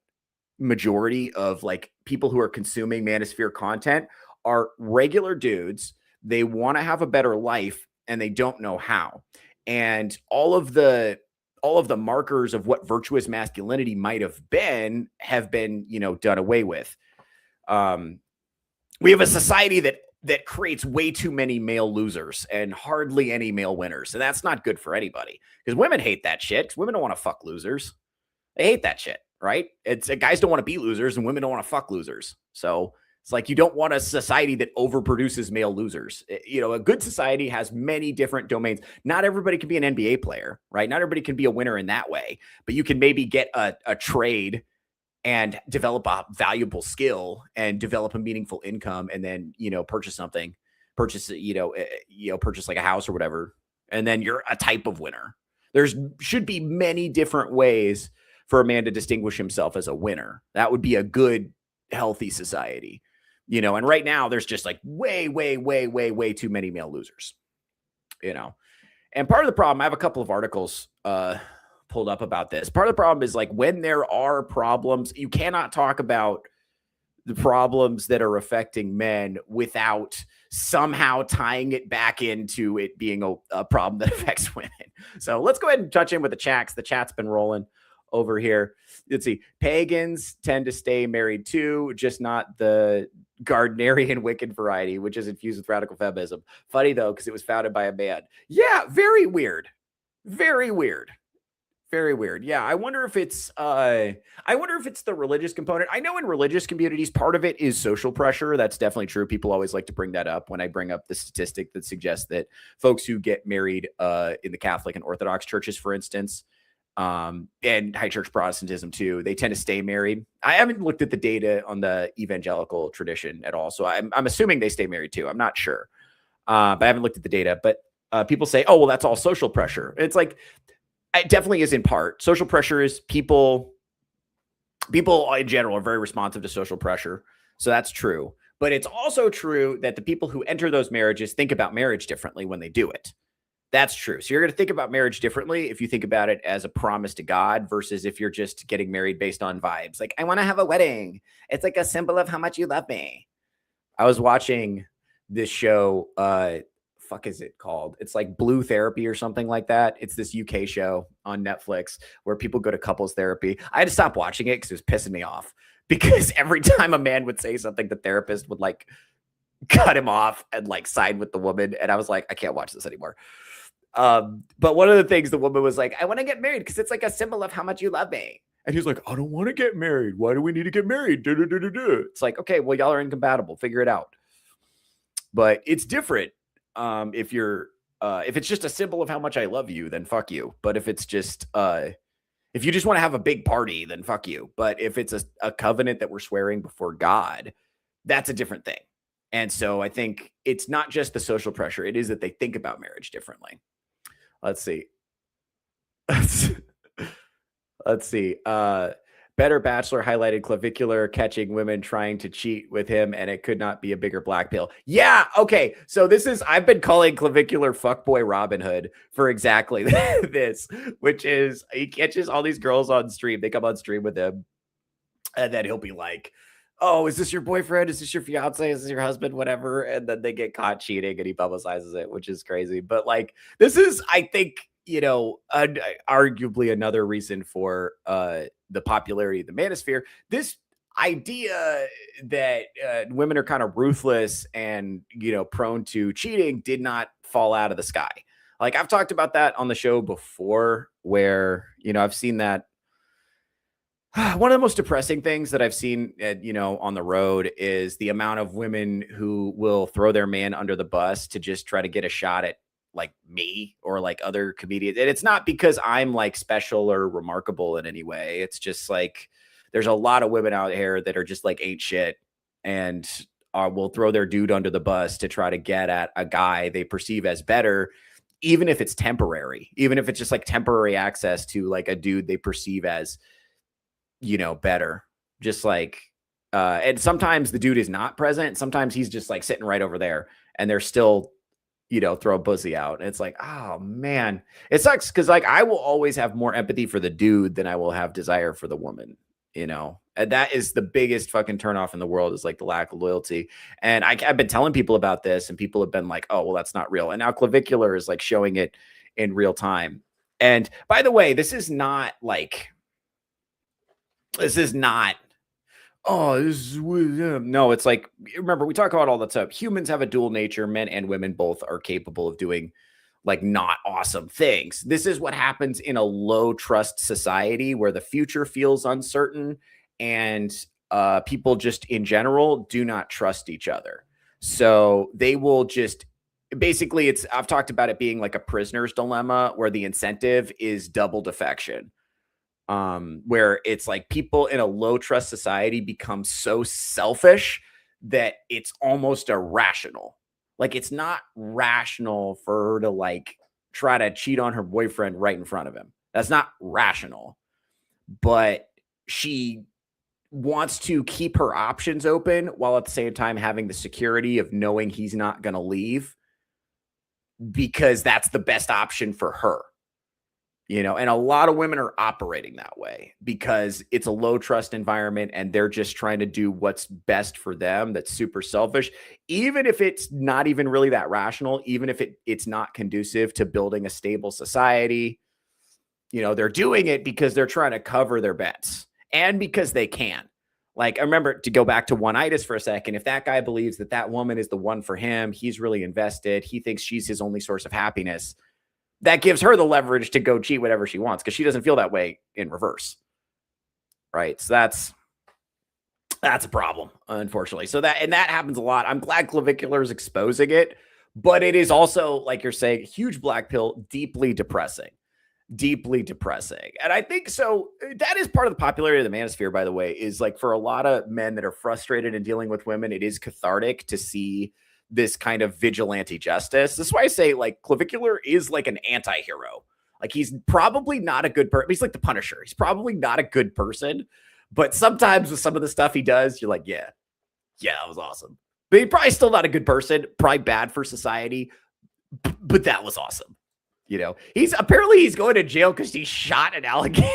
majority of like people who are consuming Manosphere content are regular dudes. They want to have a better life and they don't know how. And all of the markers of what virtuous masculinity might have been done away with. We have a society that creates way too many male losers and hardly any male winners. And that's not good for anybody, because women hate that shit. Women don't want to fuck losers. They hate that shit. right? It's guys don't want to be losers and women don't want to fuck losers. So it's like you don't want a society that overproduces male losers. A good society has many different domains. Not everybody can be an NBA player, right? Not everybody can be a winner in that way, but you can maybe get a trade and develop a valuable skill and develop a meaningful income, and then purchase something, purchase like a house or whatever, and then you're a type of winner. There's should be many different ways for a man to distinguish himself as a winner. That would be a good, healthy society. And right now there's just like way too many male losers. And part of the problem, I have a couple of articles pulled up about this. Part of the problem is like when there are problems, you cannot talk about the problems that are affecting men without somehow tying it back into it being a problem that affects women. So let's go ahead and touch in with the chats. The chat's been rolling over here. Let's see. Pagans tend to stay married too, just not the Gardnerian Wiccan variety, which is infused with radical feminism. Funny though, because it was founded by a man. Yeah, very weird. Very weird. Very weird. Yeah, I wonder if it's the religious component. I know in religious communities, part of it is social pressure. That's definitely true. People always like to bring that up when I bring up the statistic that suggests that folks who get married in the Catholic and Orthodox churches, for instance, and high church Protestantism too, they tend to stay married. I haven't looked at the data on the evangelical tradition at all, so I'm assuming they stay married too. I'm not sure, but I haven't looked at the data. But people say, "Oh, well, that's all social pressure." It's like it definitely is in part. Social pressure is people in general are very responsive to social pressure, so that's true. But it's also true that the people who enter those marriages think about marriage differently when they do it. That's true. So you're going to think about marriage differently if you think about it as a promise to God versus if you're just getting married based on vibes. Like, I want to have a wedding. It's like a symbol of how much you love me. I was watching this show. Fuck is it called? It's like Blue Therapy or something like that. It's this UK show on Netflix where people go to couples therapy. I had to stop watching it because it was pissing me off. Because every time a man would say something, the therapist would like cut him off and like side with the woman. And I was like, I can't watch this anymore. But one of the things the woman was like, I want to get married because it's like a symbol of how much you love me. And he's like, I don't want to get married. Why do we need to get married? It's like, okay, well, y'all are incompatible. Figure it out. But it's different. If it's just a symbol of how much I love you, then fuck you. But if it's just, if you just want to have a big party, then fuck you. But if it's a covenant that we're swearing before God, that's a different thing. And so I think it's not just the social pressure. It is that they think about marriage differently. Let's see. Let's see. Better Bachelor highlighted clavicular catching women trying to cheat with him, and it could not be a bigger black pill. Yeah, okay. So I've been calling clavicular fuckboy Robin Hood for exactly this, which is he catches all these girls on stream. They come on stream with him, and then he'll be like, oh, is this your boyfriend? Is this your fiance? Is this your husband? Whatever. And then they get caught cheating and he publicizes it, which is crazy. But like, this is, I think, arguably another reason for the popularity of the Manosphere. This idea that women are kind of ruthless and, prone to cheating did not fall out of the sky. Like I've talked about that on the show before where, I've seen that. One of the most depressing things that I've seen, on the road is the amount of women who will throw their man under the bus to just try to get a shot at like me or like other comedians. And it's not because I'm like special or remarkable in any way. It's just like, there's a lot of women out here that are just like ain't shit and will throw their dude under the bus to try to get at a guy they perceive as better, even if it's temporary, even if it's just like temporary access to like a dude they perceive as, better. Just like, and sometimes the dude is not present. Sometimes he's just like sitting right over there and they're still, throw pussy out. And it's like, oh man, it sucks. Cause like, I will always have more empathy for the dude than I will have desire for the woman, and that is the biggest fucking turnoff in the world is like the lack of loyalty. And I've been telling people about this and people have been like, oh, well, that's not real. And now clavicular is like showing it in real time. And by the way, this is not, no, it's like, remember, we talk about all the time. Humans have a dual nature. Men and women both are capable of doing like not awesome things. This is what happens in a low trust society where the future feels uncertain and people just in general do not trust each other. So they will just basically, I've talked about it being like a prisoner's dilemma where the incentive is double defection. Where it's like people in a low trust society become so selfish that it's almost irrational. Like it's not rational for her to like try to cheat on her boyfriend right in front of him. That's not rational. But she wants to keep her options open while at the same time having the security of knowing he's not going to leave because that's the best option for her. You know, and a lot of women are operating that way because it's a low trust environment and they're just trying to do what's best for them. That's super selfish, even if it's not even really that rational, even if it's not conducive to building a stable society. You know, they're doing it because they're trying to cover their bets and because they can. Like, I remember, to go back to one-itis for a second, if that guy believes that that woman is the one for him, he's really invested, he thinks she's his only source of happiness, that gives her the leverage to go cheat whatever she wants because she doesn't feel that way in reverse. Right. So that's a problem, unfortunately. So that happens a lot. I'm glad Clavicular is exposing it, but it is also, like you're saying, huge black pill, deeply depressing. And I think so. That is part of the popularity of the Manosphere, by the way, is like for a lot of men that are frustrated in dealing with women, it is cathartic to see this kind of vigilante justice. This is why I say like Clavicular is like an anti-hero. Like he's probably not a good person. He's like the Punisher. He's probably not a good person, but sometimes with some of the stuff he does, you're like, yeah, that was awesome. But he's probably still not a good person, probably bad for society, but that was awesome. You know, he's going to jail because he shot an alligator.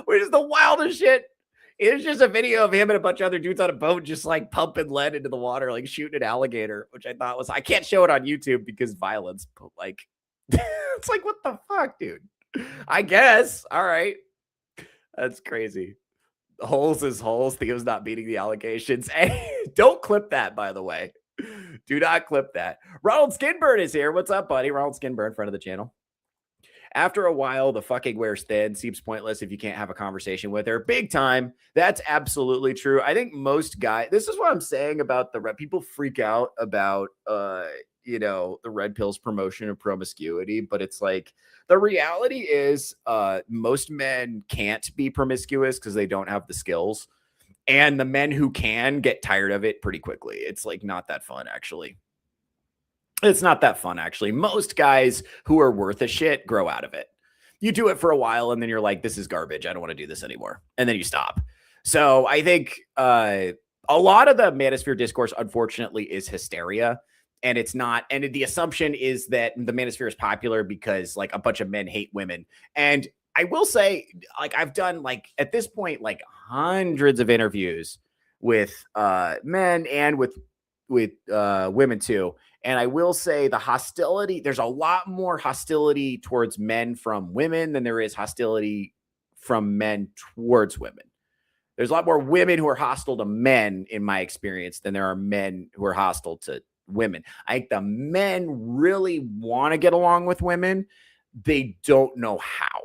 Which is the wildest shit. It's just a video of him and a bunch of other dudes on a boat just like pumping lead into the water, like shooting an alligator, which I thought was, I can't show it on YouTube because violence, but like, it's like, what the fuck, dude? I guess. All right. That's crazy. Holes is holes. Theo's not beating the allegations. Hey, don't clip that, by the way. Do not clip that. Ronald Skinburn is here. What's up, buddy? Ronald Skinburn, friend of the channel. After a while, the fucking wears thin, seems pointless if you can't have a conversation with her. Big time. That's absolutely true. I think most guys, this is what I'm saying about the red. People freak out about, you know, the red pill's promotion of promiscuity, but it's like, the reality is most men can't be promiscuous because they don't have the skills. And the men who can get tired of it pretty quickly. It's like not that fun, actually. It's not that fun, actually. Most guys who are worth a shit grow out of it. You do it for a while and then you're like, this is garbage. I don't want to do this anymore. And then you stop. So I think a lot of the Manosphere discourse, unfortunately, is hysteria. And it's not. And the assumption is that the Manosphere is popular because like a bunch of men hate women. And I will say, like, I've done like at this point, like hundreds of interviews with men and with women too. And I will say the hostility, there's a lot more hostility towards men from women than there is hostility from men towards women. There's a lot more women who are hostile to men, in my experience, than there are men who are hostile to women. I think the men really want to get along with women. They don't know how.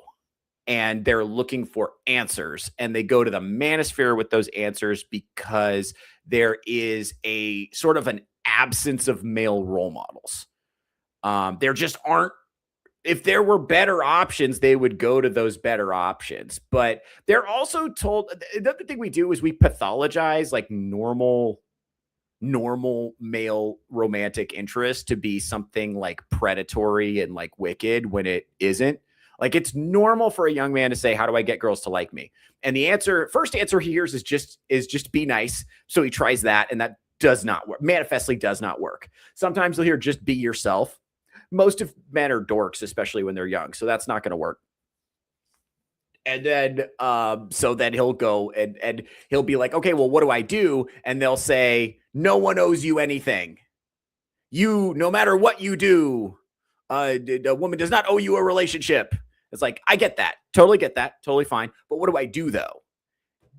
And they're looking for answers. And they go to the Manosphere with those answers because there is a sort of an absence of male role models. There just aren't. If there were better options, they would go to those better options. But they're also told, the other thing we do is we pathologize like normal male romantic interest to be something like predatory and like wicked when it isn't. Like it's normal for a young man to say, how do I get girls to like me? And the first answer he hears is just be nice. So he tries that, and that does not work. Manifestly does not work. Sometimes he'll hear just be yourself. Most of men are dorks, especially when they're young. So that's not going to work. And then, so then he'll go and he'll be like, okay, well, what do I do? And they'll say, no one owes you anything. No matter what you do, a woman does not owe you a relationship. It's like, I get that. Totally get that. Totally fine. But what do I do though?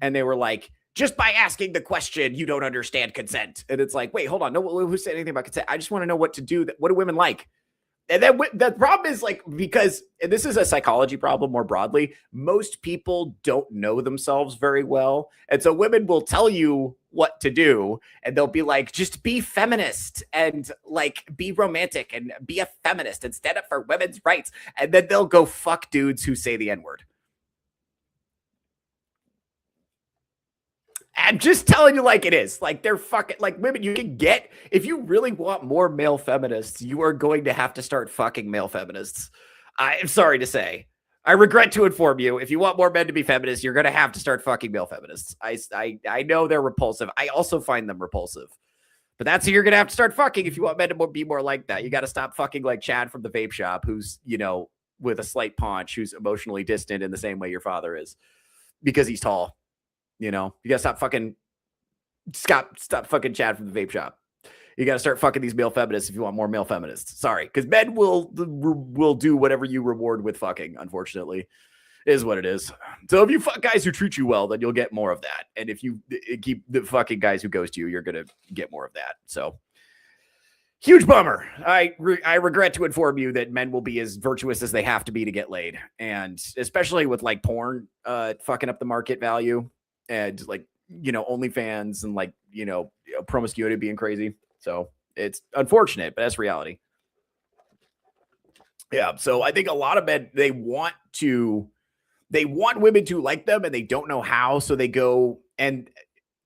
And they were like, just by asking the question, you don't understand consent. And it's like, wait, hold on. No, who said anything about consent? I just want to know what to do. What do women like? And then the problem is like, because this is a psychology problem more broadly, most people don't know themselves very well. And so women will tell you what to do, and they'll be like, just be feminist and like be romantic and be a feminist and stand up for women's rights. And then they'll go fuck dudes who say the N-word. I'm just telling you like it is. Like they're fucking like women. You can get, if you really want more male feminists, you are going to have to start fucking male feminists. I'm sorry to say. I regret to inform you. If you want more men to be feminists, you're going to have to start fucking male feminists. I know they're repulsive. I also find them repulsive. But that's who you're going to have to start fucking if you want men to be more like that. You got to stop fucking like Chad from the vape shop, who's, you know, with a slight paunch, who's emotionally distant in the same way your father is because he's tall. You know, you gotta stop fucking Chad from the vape shop. You gotta start fucking these male feminists if you want more male feminists. Sorry, because men will do whatever you reward with fucking. Unfortunately, is what it is. So if you fuck guys who treat you well, then you'll get more of that. And if you keep the fucking guys who ghost you, you're gonna get more of that. So huge bummer. I regret to inform you that men will be as virtuous as they have to be to get laid, and especially with like porn fucking up the market value. And like, you know, OnlyFans and like, you know, promiscuity being crazy. So it's unfortunate, but that's reality. Yeah. So I think a lot of men, they want women to like them and they don't know how. So they go and,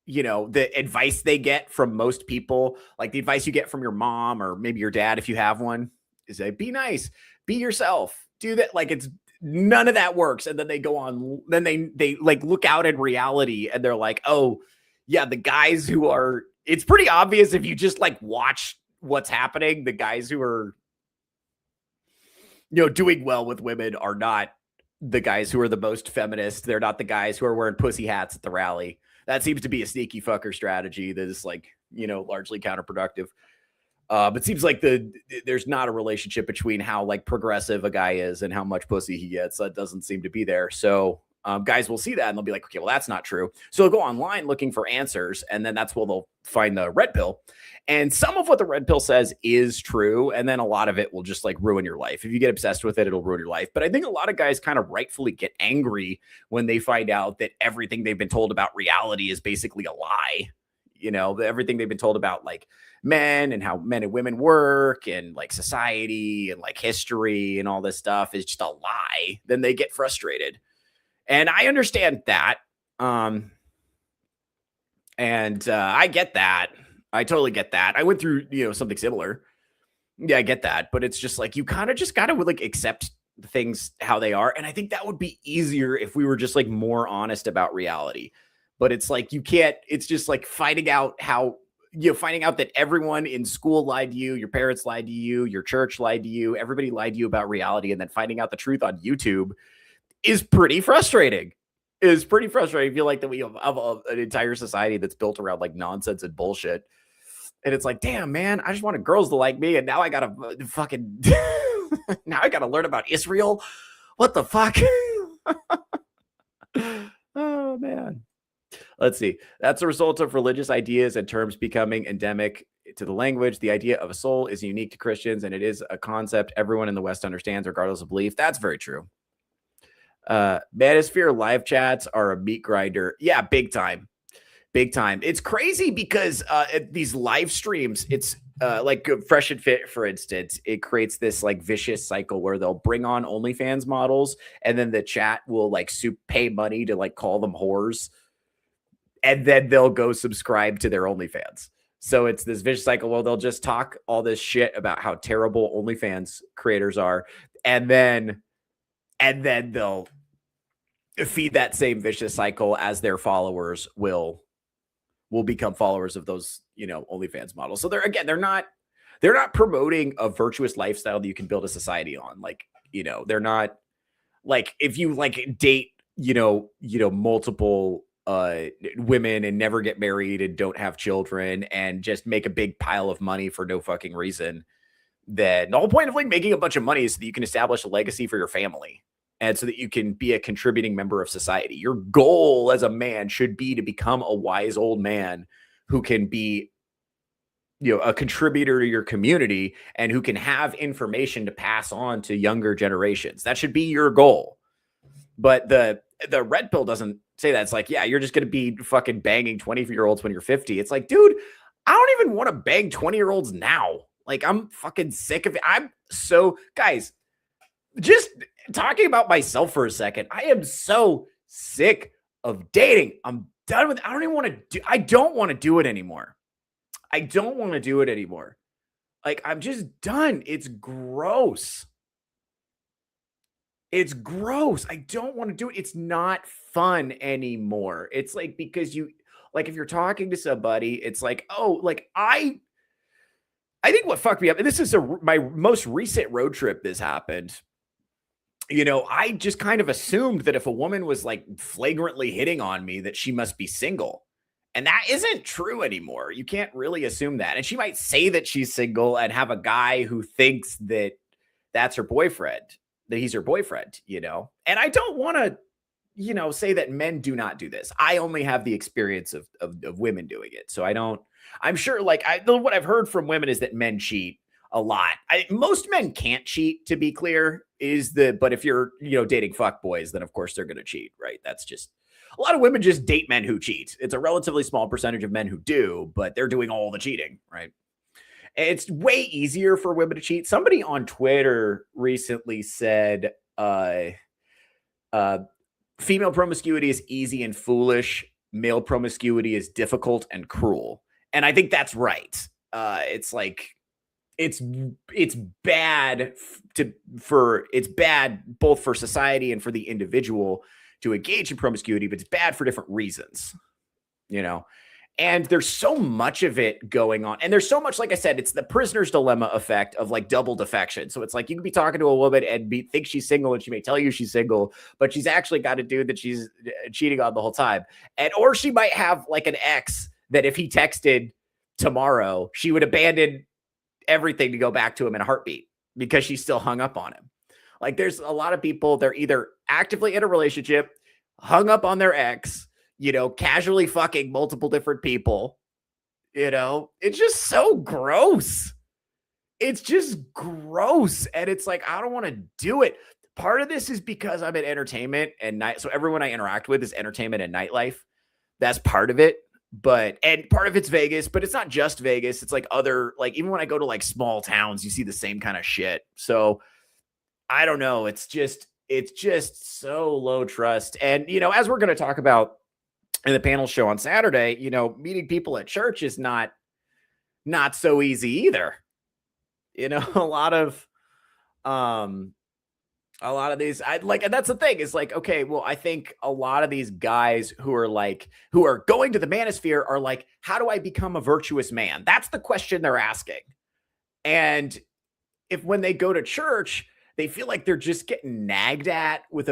you know, the advice they get from most people, like the advice you get from your mom or maybe your dad, if you have one, is that be nice, be yourself, do that. Like it's, none of that works. And then they go on, then they like look out in reality and they're like, oh yeah, the guys who are, it's pretty obvious if you just like watch what's happening. The guys who are, you know, doing well with women are not the guys who are the most feminist. They're not the guys who are wearing pussy hats at the rally. That seems to be a sneaky fucker strategy that is like, you know, largely counterproductive. But it seems like there's not a relationship between how like progressive a guy is and how much pussy he gets. That doesn't seem to be there. So guys will see that and they'll be like, okay, well, that's not true. So they'll go online looking for answers. And then that's where they'll find the red pill. And some of what the red pill says is true. And then a lot of it will just like ruin your life. If you get obsessed with it, it'll ruin your life. But I think a lot of guys kind of rightfully get angry when they find out that everything they've been told about reality is basically a lie. You know, everything they've been told about like men and how men and women work and like society and like history and all this stuff is just a lie. Then they get frustrated. And I understand that. I get that. I totally get that. I went through, you know, something similar. Yeah, I get that. But it's just like, you kind of just got to like accept things how they are. And I think that would be easier if we were just like more honest about reality. But it's like, you can't, it's just like finding out how, you know, finding out that everyone in school lied to you, your parents lied to you, your church lied to you, everybody lied to you about reality. And then finding out the truth on YouTube is pretty frustrating. It's pretty frustrating. I feel like that we have an entire society that's built around like nonsense and bullshit. And it's like, damn, man, I just wanted girls to like me. And now I got to fucking, now I got to learn about Israel. What the fuck? Oh, man. Let's see. That's a result of religious ideas and terms becoming endemic to the language. The idea of a soul is unique to Christians, and it is a concept everyone in the West understands, regardless of belief. That's very true. Manosphere live chats are a meat grinder. Yeah, big time. Big time. It's crazy because these live streams, it's like Fresh and Fit, for instance, it creates this like vicious cycle where they'll bring on OnlyFans models, and then the chat will like pay money to like call them whores. And then they'll go subscribe to their OnlyFans. So it's this vicious cycle where they'll just talk all this shit about how terrible OnlyFans creators are. And then they'll feed that same vicious cycle as their followers will become followers of those, you know, OnlyFans models. So they're not promoting a virtuous lifestyle that you can build a society on. Like, you know, they're not like, if you like date, you know, multiple women and never get married and don't have children and just make a big pile of money for no fucking reason, then the whole point of like making a bunch of money is so that you can establish a legacy for your family. and so that you can be a contributing member of society. Your goal as a man should be to become a wise old man who can be, a contributor to your community and who can have information to pass on to younger generations. That should be your goal. But the red pill doesn't say that. It's like, yeah, you're just going to be fucking banging 20-year-olds when you're 50. It's like, dude, I don't even want to bang 20-year-olds now. Like, I'm fucking sick of it. Guys, just talking about myself for a second, I am so sick of dating. I'm done with it. I don't want to do it anymore. I don't want to do it anymore. Like, I'm just done. It's gross. It's gross. I don't want to do it. It's not fun anymore. It's like, because if you're talking to somebody, it's like, oh, like I think what fucked me up, and this is my most recent road trip this happened. I just kind of assumed that if a woman was like flagrantly hitting on me, that she must be single. And that isn't true anymore. You can't really assume that. And she might say that she's single and have a guy who thinks that that's her boyfriend, that he's her boyfriend, And I don't want to, say that men do not do this. I only have the experience of women doing it. So I'm sure what I've heard from women is that men cheat a lot. Most men can't cheat, to be clear, but if you're, dating fuck boys, then of course they're going to cheat, right? That's just, a lot of women just date men who cheat. It's a relatively small percentage of men who do, but they're doing all the cheating, right? It's way easier for women to cheat. Somebody on Twitter recently said, female promiscuity is easy and foolish. Male promiscuity is difficult and cruel. And I think that's right. It's like, it's bad it's bad both for society and for the individual to engage in promiscuity, but it's bad for different reasons, and there's so much of it going on. And there's so much, like I said, it's the prisoner's dilemma effect of like double defection. So it's like, you can be talking to a woman and think she's single, and she may tell you she's single, but she's actually got a dude that she's cheating on the whole time. Or she might have like an ex that if he texted tomorrow, she would abandon everything to go back to him in a heartbeat because she's still hung up on him. Like, there's a lot of people, they're either actively in a relationship, hung up on their ex, casually fucking multiple different people. It's just so gross. It's just gross. And it's like, I don't want to do it. Part of this is because I'm in entertainment and night. So everyone I interact with is entertainment and nightlife. That's part of it. And part of it's Vegas, but it's not just Vegas. It's like even when I go to like small towns, you see the same kind of shit. So I don't know. It's just so low trust. And, as we're going to talk about in the panel show on Saturday, meeting people at church is not so easy either. A lot of these, and that's the thing, is like, okay, well, I think a lot of these guys who are going to the Manosphere are like, how do I become a virtuous man? That's the question they're asking. And when they go to church, they feel like they're just getting nagged at with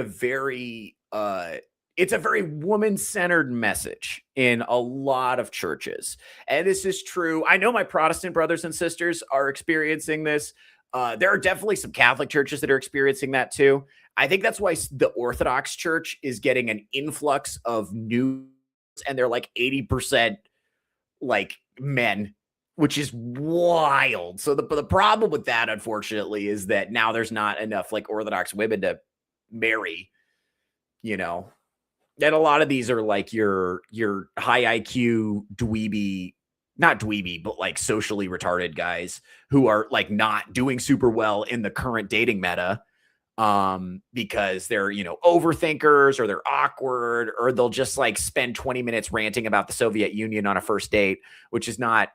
it's a very woman-centered message in a lot of churches. And this is true. I know my Protestant brothers and sisters are experiencing this. There are definitely some Catholic churches that are experiencing that too. I think that's why the Orthodox Church is getting an influx of new, and they're like 80% like men, which is wild. So the problem with that, unfortunately, is that now there's not enough like Orthodox women to marry, And a lot of these are like your high IQ dweeby, not dweeby, but like socially retarded guys who are like not doing super well in the current dating meta, because they're, overthinkers, or they're awkward, or they'll just like spend 20 minutes ranting about the Soviet Union on a first date, which is not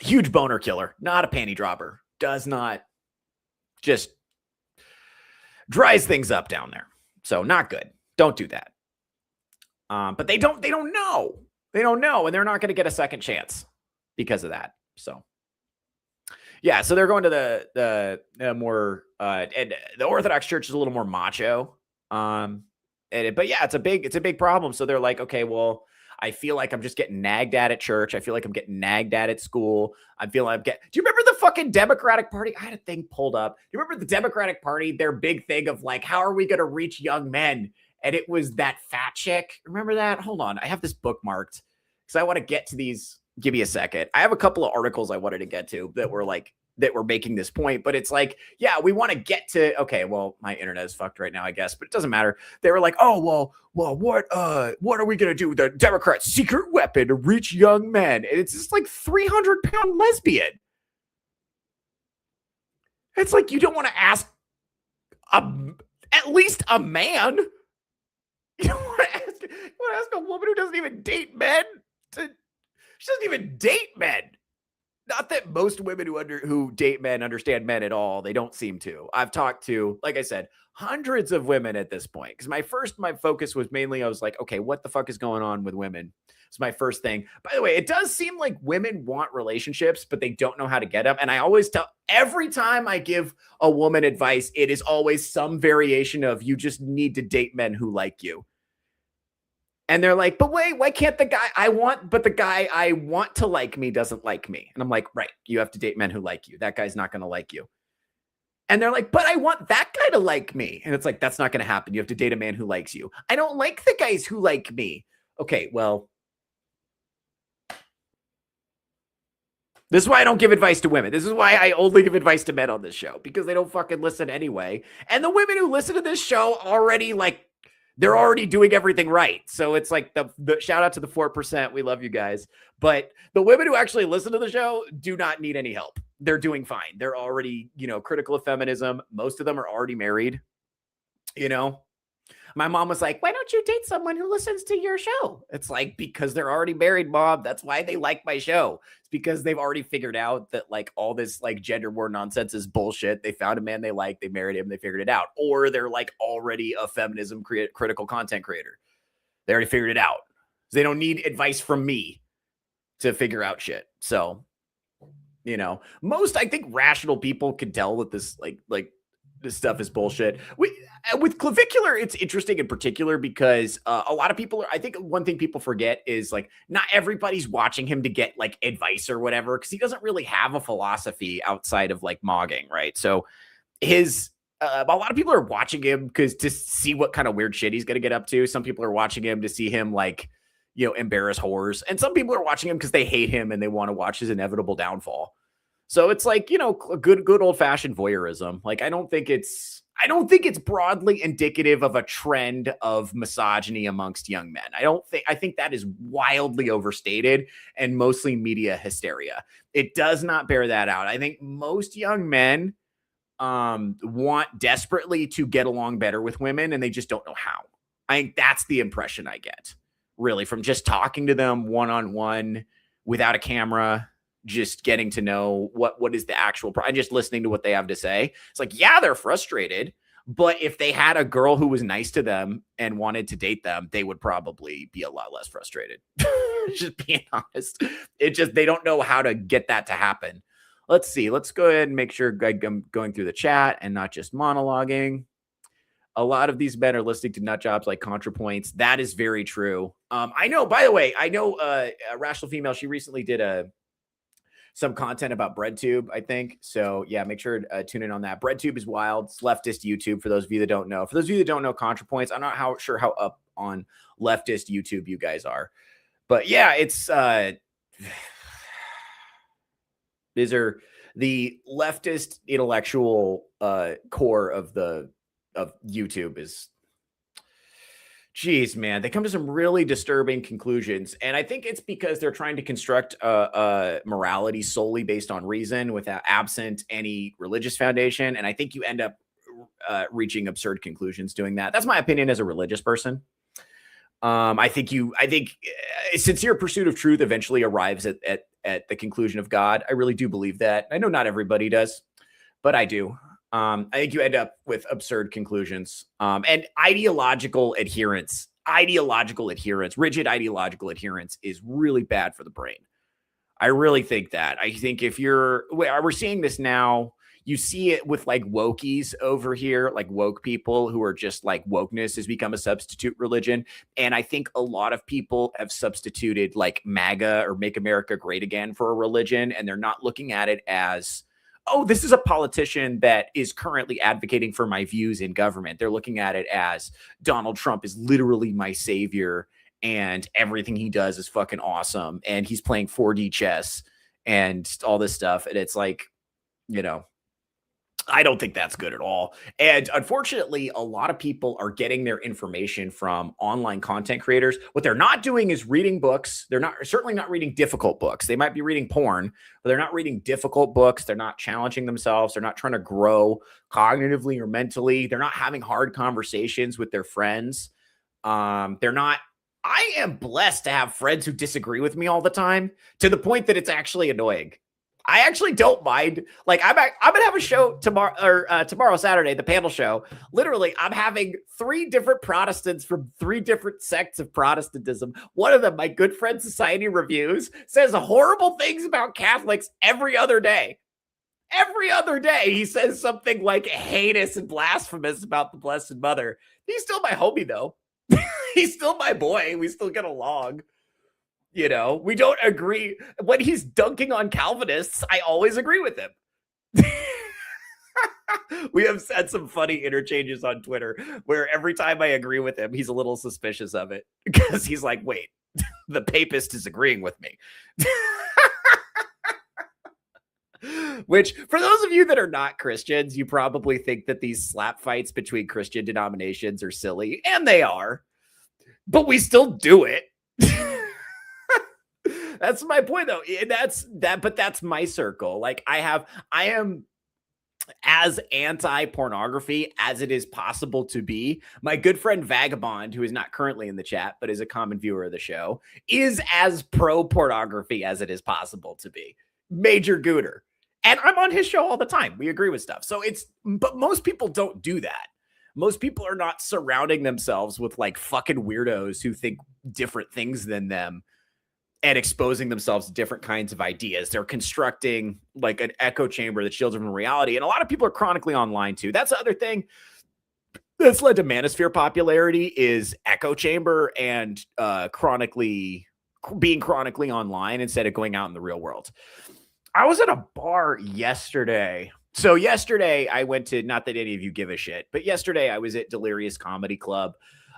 huge boner killer, not a panty dropper, does not, just dries things up down there. So not good. Don't do that. But they don't know. They don't know, and they're not going to get a second chance because of that. So, yeah. So they're going to the more, and the Orthodox Church is a little more macho. But yeah, it's a big problem. So they're like, okay, well, I feel like I'm just getting nagged at church. I feel like I'm getting nagged at school. I feel like do you remember the fucking Democratic Party? I had a thing pulled up. Do you remember the Democratic Party? Their big thing of like, how are we going to reach young men? And it was that fat chick. Remember that? Hold on. I have this bookmarked because I want to get to these. Give me a second. I have a couple of articles I wanted to get to that were making this point, but it's like, yeah, we want to get to, okay, well, my internet is fucked right now, I guess, but it doesn't matter. They were like, oh, well, what are we going to do with the Democrats' secret weapon to reach young men? And it's just like 300-pound lesbian. It's like, you don't want to ask at least a man. You don't want to ask a woman who doesn't even date men she doesn't even date men. Not that most women who date men understand men at all. They don't seem to. I've talked to, like I said, hundreds of women at this point. Because my focus was mainly, I was like, okay, what the fuck is going on with women? It's my first thing. By the way, it does seem like women want relationships, but they don't know how to get them. And I always tell, every time I give a woman advice, it is always some variation of, you just need to date men who like you. And they're like, but wait, why can't the guy I want to like me doesn't like me? And I'm like, right, you have to date men who like you. That guy's not going to like you. And they're like, but I want that guy to like me. And it's like, that's not going to happen. You have to date a man who likes you. I don't like the guys who like me. Okay, well, this is why I don't give advice to women. This is why I only give advice to men on this show, because they don't fucking listen anyway. And the women who listen to this show already they're already doing everything right. So it's like the shout out to the 4%. We love you guys. But the women who actually listen to the show do not need any help. They're doing fine. They're already, critical of feminism. Most of them are already married. My mom was like, why don't you date someone who listens to your show? It's like, because they're already married, Mom. That's why they like my show. It's because they've already figured out that all this gender war nonsense is bullshit. They found a man they like, they married him, they figured it out. Or they're already a feminism critical content creator. They already figured it out. They don't need advice from me to figure out shit. So, most, I think, rational people can tell that this this stuff is bullshit. With Clavicular, it's interesting in particular because a lot of people I think one thing people forget is not everybody's watching him to get advice or whatever, because he doesn't really have a philosophy outside of mogging, right? So a lot of people are watching him because to see what kind of weird shit he's going to get up to. Some people are watching him to see him embarrass whores, and some people are watching him because they hate him and they want to watch his inevitable downfall. So it's good old fashioned voyeurism. I don't think it's broadly indicative of a trend of misogyny amongst young men. I think that is wildly overstated and mostly media hysteria. It does not bear that out. I think most young men want desperately to get along better with women, and they just don't know how. I think that's the impression I get, really, from just talking to them one-on-one without a camera, just getting to know what is the actual and just listening to what they have to say. It's yeah, they're frustrated, but if they had a girl who was nice to them and wanted to date them, they would probably be a lot less frustrated. Just being honest. They don't know how to get that to happen. Let's see. Let's go ahead and make sure I'm going through the chat and not just monologuing. A lot of these men are listening to nut jobs like ContraPoints. That is very true. I know, by the way, a Rational Female, she recently did some content about BreadTube, I think. So yeah, make sure to tune in on that. BreadTube is wild. It's leftist YouTube, for those of you that don't know. For those of you that don't know ContraPoints, I'm not sure how up on leftist YouTube you guys are. But yeah, it's these are the leftist intellectual core of YouTube is, geez, man, they come to some really disturbing conclusions. And I think it's because they're trying to construct morality solely based on reason without absent any religious foundation. And I think you end up reaching absurd conclusions doing that. That's my opinion as a religious person. I think sincere pursuit of truth eventually arrives at the conclusion of God. I really do believe that. I know not everybody does, but I do. I think you end up with absurd conclusions and ideological adherence, rigid ideological adherence is really bad for the brain. I really think that. I think we're seeing this now. You see it with like wokies over here, like woke people who are just like wokeness has become a substitute religion. And I think a lot of people have substituted like MAGA or Make America Great Again for a religion. And they're not looking at it as, oh, this is a politician that is currently advocating for my views in government. They're looking at it as Donald Trump is literally my savior and everything he does is fucking awesome. And he's playing 4D chess and all this stuff. And it's like, you know, I don't think that's good at all. And unfortunately, a lot of people are getting their information from online content creators. What they're not doing is reading books. They're not certainly not reading difficult books. They might be reading porn, but they're not reading difficult books. They're not challenging themselves. They're not trying to grow cognitively or mentally. They're not having hard conversations with their friends. They're not. I am blessed to have friends who disagree with me all the time to the point that it's actually annoying. I actually don't mind. Like I'm gonna have a show tomorrow or tomorrow Saturday, the panel show. Literally, I'm having 3 different Protestants from 3 different sects of Protestantism. One of them, my good friend Society Reviews, says horrible things about Catholics every other day. Every other day, he says something like heinous and blasphemous about the Blessed Mother. He's still my homie, though. He's still my boy. We still get along. You know, we don't agree. When he's dunking on Calvinists, I always agree with him. We have had some funny interchanges on Twitter where every time I agree with him, he's a little suspicious of it because he's like, wait, the papist is agreeing with me. Which, for those of you that are not Christians, you probably think that these slap fights between Christian denominations are silly, and they are, but we still do it. That's my point, though. But that's my circle. Like I am as anti-pornography as it is possible to be. My good friend Vagabond, who is not currently in the chat, but is a common viewer of the show, is as pro-pornography as it is possible to be. Major Gooter. And I'm on his show all the time. We agree with stuff. But most people don't do that. Most people are not surrounding themselves with like fucking weirdos who think different things than them and exposing themselves to different kinds of ideas. They're constructing like an echo chamber that shields them from reality. And a lot of people are chronically online too. That's the other thing that's led to Manosphere popularity is echo chamber and being chronically online instead of going out in the real world. I was at a bar yesterday. So yesterday I went to, not that any of you give a shit, but yesterday I was at Delirious Comedy Club.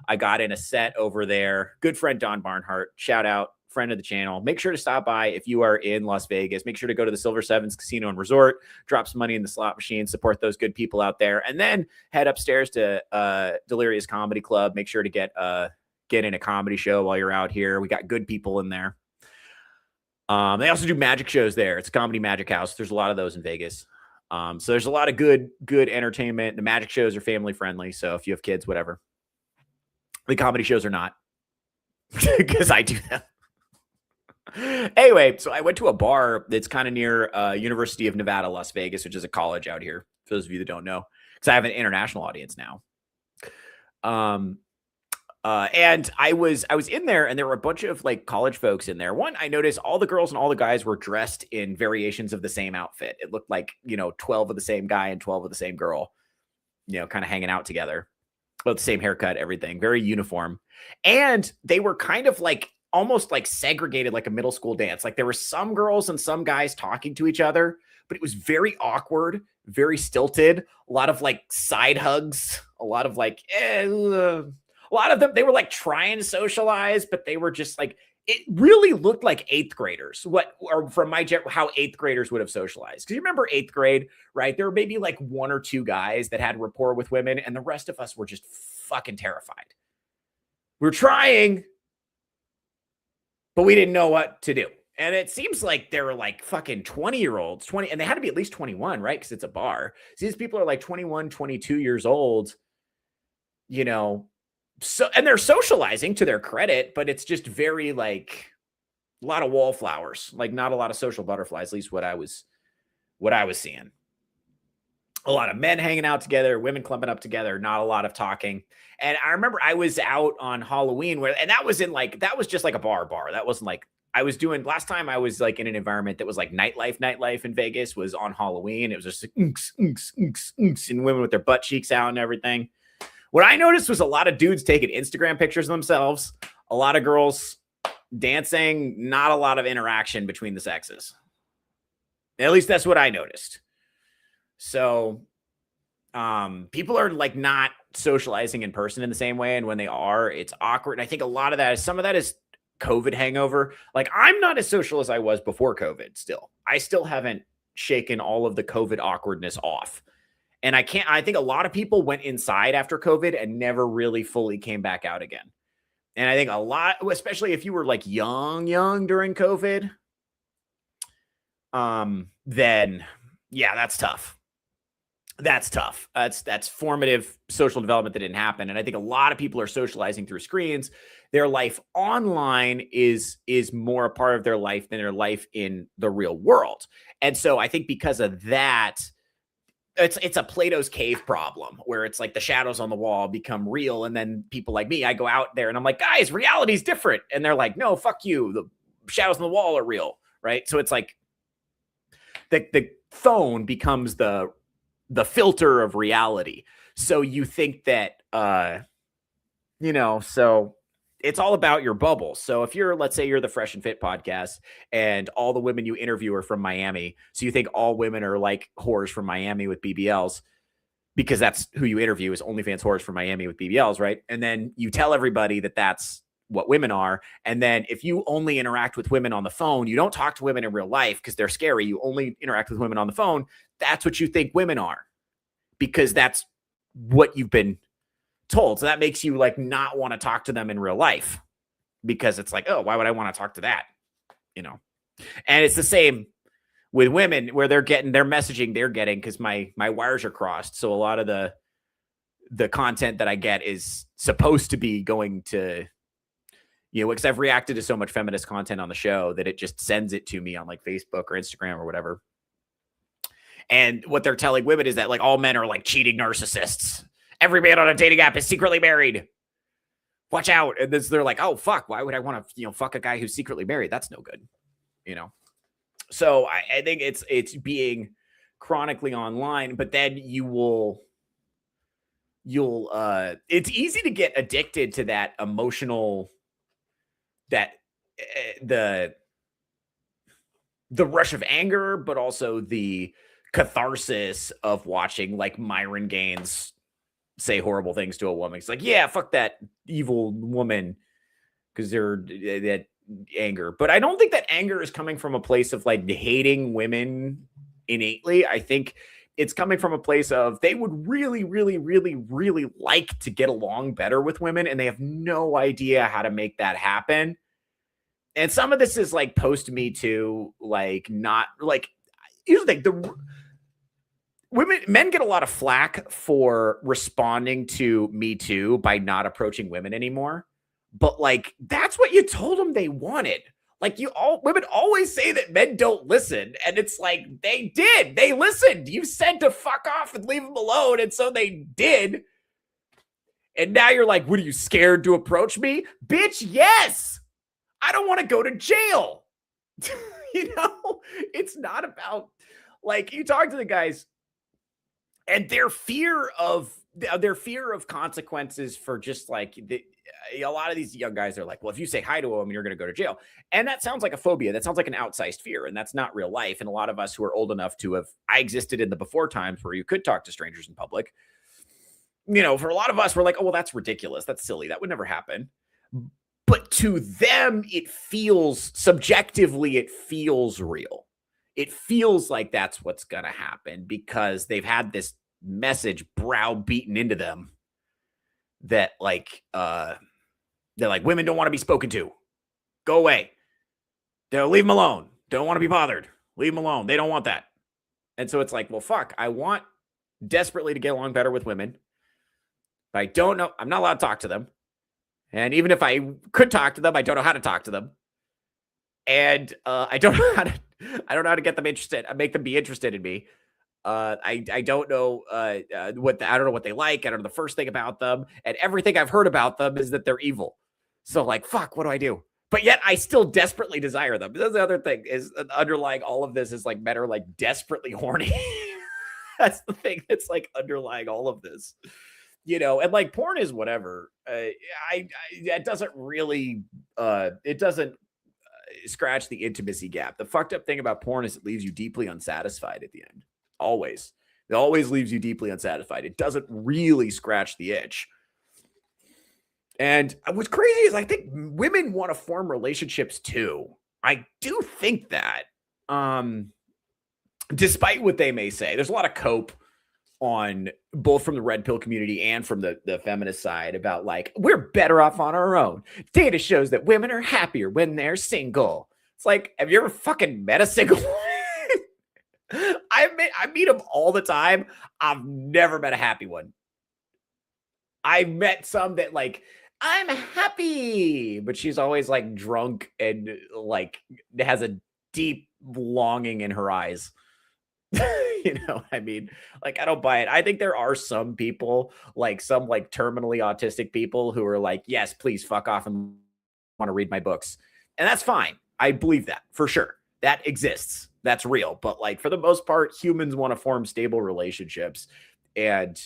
I got in a set over there. Good friend Don Barnhart, shout out, friend of the channel. Make sure to stop by if you are in Las Vegas. Make sure to go to the Silver Sevens Casino and Resort, drop some money in the slot machine, support those good people out there, and then head upstairs to Delirious Comedy Club. Make sure to get in a comedy show while you're out here. We got good people in there. They also do magic shows there. It's a comedy magic house. There's a lot of those in Vegas. So there's a lot of good entertainment. The magic shows are family friendly. So if you have kids, whatever. The comedy shows are not, because I do them. Anyway, so I went to a bar that's kind of near University of Nevada, Las Vegas, which is a college out here, for those of you that don't know, because I have an international audience now. And I was in there, and there were a bunch of like college folks in there. One, I noticed all the girls and all the guys were dressed in variations of the same outfit. It looked like, 12 of the same guy and 12 of the same girl, kind of hanging out together. Both the same haircut, everything, very uniform. And they were kind of like almost like segregated, like a middle school dance. Like there were some girls and some guys talking to each other, but it was very awkward, very stilted, a lot of like side hugs, a lot of like, a lot of them, they were like trying to socialize, but they were just like, it really looked like 8th graders, how 8th graders would have socialized. Because you remember 8th grade, right? There were maybe like 1 or 2 guys that had rapport with women, and the rest of us were just fucking terrified. We're trying, but we didn't know what to do. And it seems like they were like fucking 20-year-olds, and they had to be at least 21, right? Because it's a bar. So these people are like 21, 22 years old, So, and they're socializing to their credit, but it's just very like a lot of wallflowers, like not a lot of social butterflies, at least what I was seeing. A lot of men hanging out together, women clumping up together, not a lot of talking. And I remember I was out on Halloween that was just like a bar. That wasn't like, I was doing last time I was like in an environment that was like nightlife in Vegas was on Halloween. It was just like, unks, unks, unks, unks, and women with their butt cheeks out and everything. What I noticed was a lot of dudes taking Instagram pictures of themselves, a lot of girls dancing, not a lot of interaction between the sexes. At least that's what I noticed. So people are like not socializing in person in the same way. And when they are, it's awkward. And I think a lot of that is some of that is COVID hangover. Like I'm not as social as I was before COVID still. I still haven't shaken all of the COVID awkwardness off. And I think a lot of people went inside after COVID and never really fully came back out again. And I think a lot, especially if you were like young during COVID, then yeah, that's tough. That's tough. That's formative social development that didn't happen. And I think a lot of people are socializing through screens. Their life online is more a part of their life than their life in the real world. And so I think because of that, it's a Plato's cave problem where it's like the shadows on the wall become real. And then people like me, I go out there and I'm like, guys, reality's different. And they're like, no, fuck you. The shadows on the wall are real. Right. So it's like the phone becomes the filter of reality. So you think that, so it's all about your bubble. So if let's say you're the Fresh and Fit podcast and all the women you interview are from Miami. So you think all women are like whores from Miami with BBLs because that's who you interview is OnlyFans whores from Miami with BBLs. Right. And then you tell everybody that that's what women are. And then if you only interact with women on the phone, you don't talk to women in real life because they're scary. You only interact with women on the phone. That's what you think women are because that's what you've been told. So that makes you like not want to talk to them in real life because it's like, oh, why would I want to talk to that? And it's the same with women where they're getting their messaging they're getting because my wires are crossed. So a lot of the content that I get is supposed to be going to, because I've reacted to so much feminist content on the show that it just sends it to me on like Facebook or Instagram or whatever. And what they're telling women is that like all men are like cheating narcissists. Every man on a dating app is secretly married. Watch out. And they're like, oh, fuck. Why would I want to, fuck a guy who's secretly married? That's no good. So I think it's being chronically online, but then you'll it's easy to get addicted to that emotional, that the rush of anger, but also the catharsis of watching like Myron Gaines say horrible things to a woman. It's like, yeah, fuck that evil woman because they're that anger. But I don't think that anger is coming from a place of like hating women innately. I think it's coming from a place of they would really, really, really, really like to get along better with women, and they have no idea how to make that happen. And some of this is like post Me Too, like not like here's the thing, men get a lot of flack for responding to Me Too by not approaching women anymore. But like that's what you told them they wanted. Like women always say that men don't listen. And it's like, they did. They listened. You said to fuck off and leave them alone. And so they did. And now you're like, what are you scared to approach me? Bitch, yes. I don't want to go to jail. It's not about like you talk to the guys and their fear of consequences for just like a lot of these young guys are like, well, if you say hi to them, you're going to go to jail. And that sounds like a phobia. That sounds like an outsized fear. And that's not real life. And a lot of us who are old enough to have, I existed in the before times where you could talk to strangers in public. For a lot of us, we're like, oh, well, that's ridiculous. That's silly. That would never happen. But to them, it feels subjectively, it feels real. It feels like that's what's going to happen because they've had this message browbeaten into them that like, they're like, women don't want to be spoken to. Go away. They'll leave them alone. Don't want to be bothered. Leave them alone. They don't want that. And so it's like, well, fuck, I want desperately to get along better with women. But I don't know. I'm not allowed to talk to them. And even if I could talk to them, I don't know how to talk to them. And I don't know how to get them interested. I make them be interested in me. I don't know I don't know what they like. I don't know the first thing about them. And everything I've heard about them is that they're evil. So like, fuck, what do I do? but yet I still desperately desire them. That's the other thing, is underlying all of this is like men are like desperately horny. That's the thing that's like underlying all of this, and like porn is whatever. That doesn't really, it doesn't scratch the intimacy gap. The fucked up thing about porn is it leaves you deeply unsatisfied at the end. Always. It always leaves you deeply unsatisfied. It doesn't really scratch the itch. And what's crazy is I think women want to form relationships too. I do think that. Despite what they may say, there's a lot of cope on both from the red pill community and from the feminist side about like, we're better off on our own. Data shows that women are happier when they're single. It's like, have you ever fucking met a single one? I meet them all the time. I've never met a happy one. I met some that like, I'm happy, but she's always like drunk and like has a deep longing in her eyes. I mean, like, I don't buy it. I think there are some people, like some like terminally autistic people who are like, yes, please fuck off and want to read my books. And that's fine. I believe that for sure. That exists. That's real. But like for the most part, humans want to form stable relationships and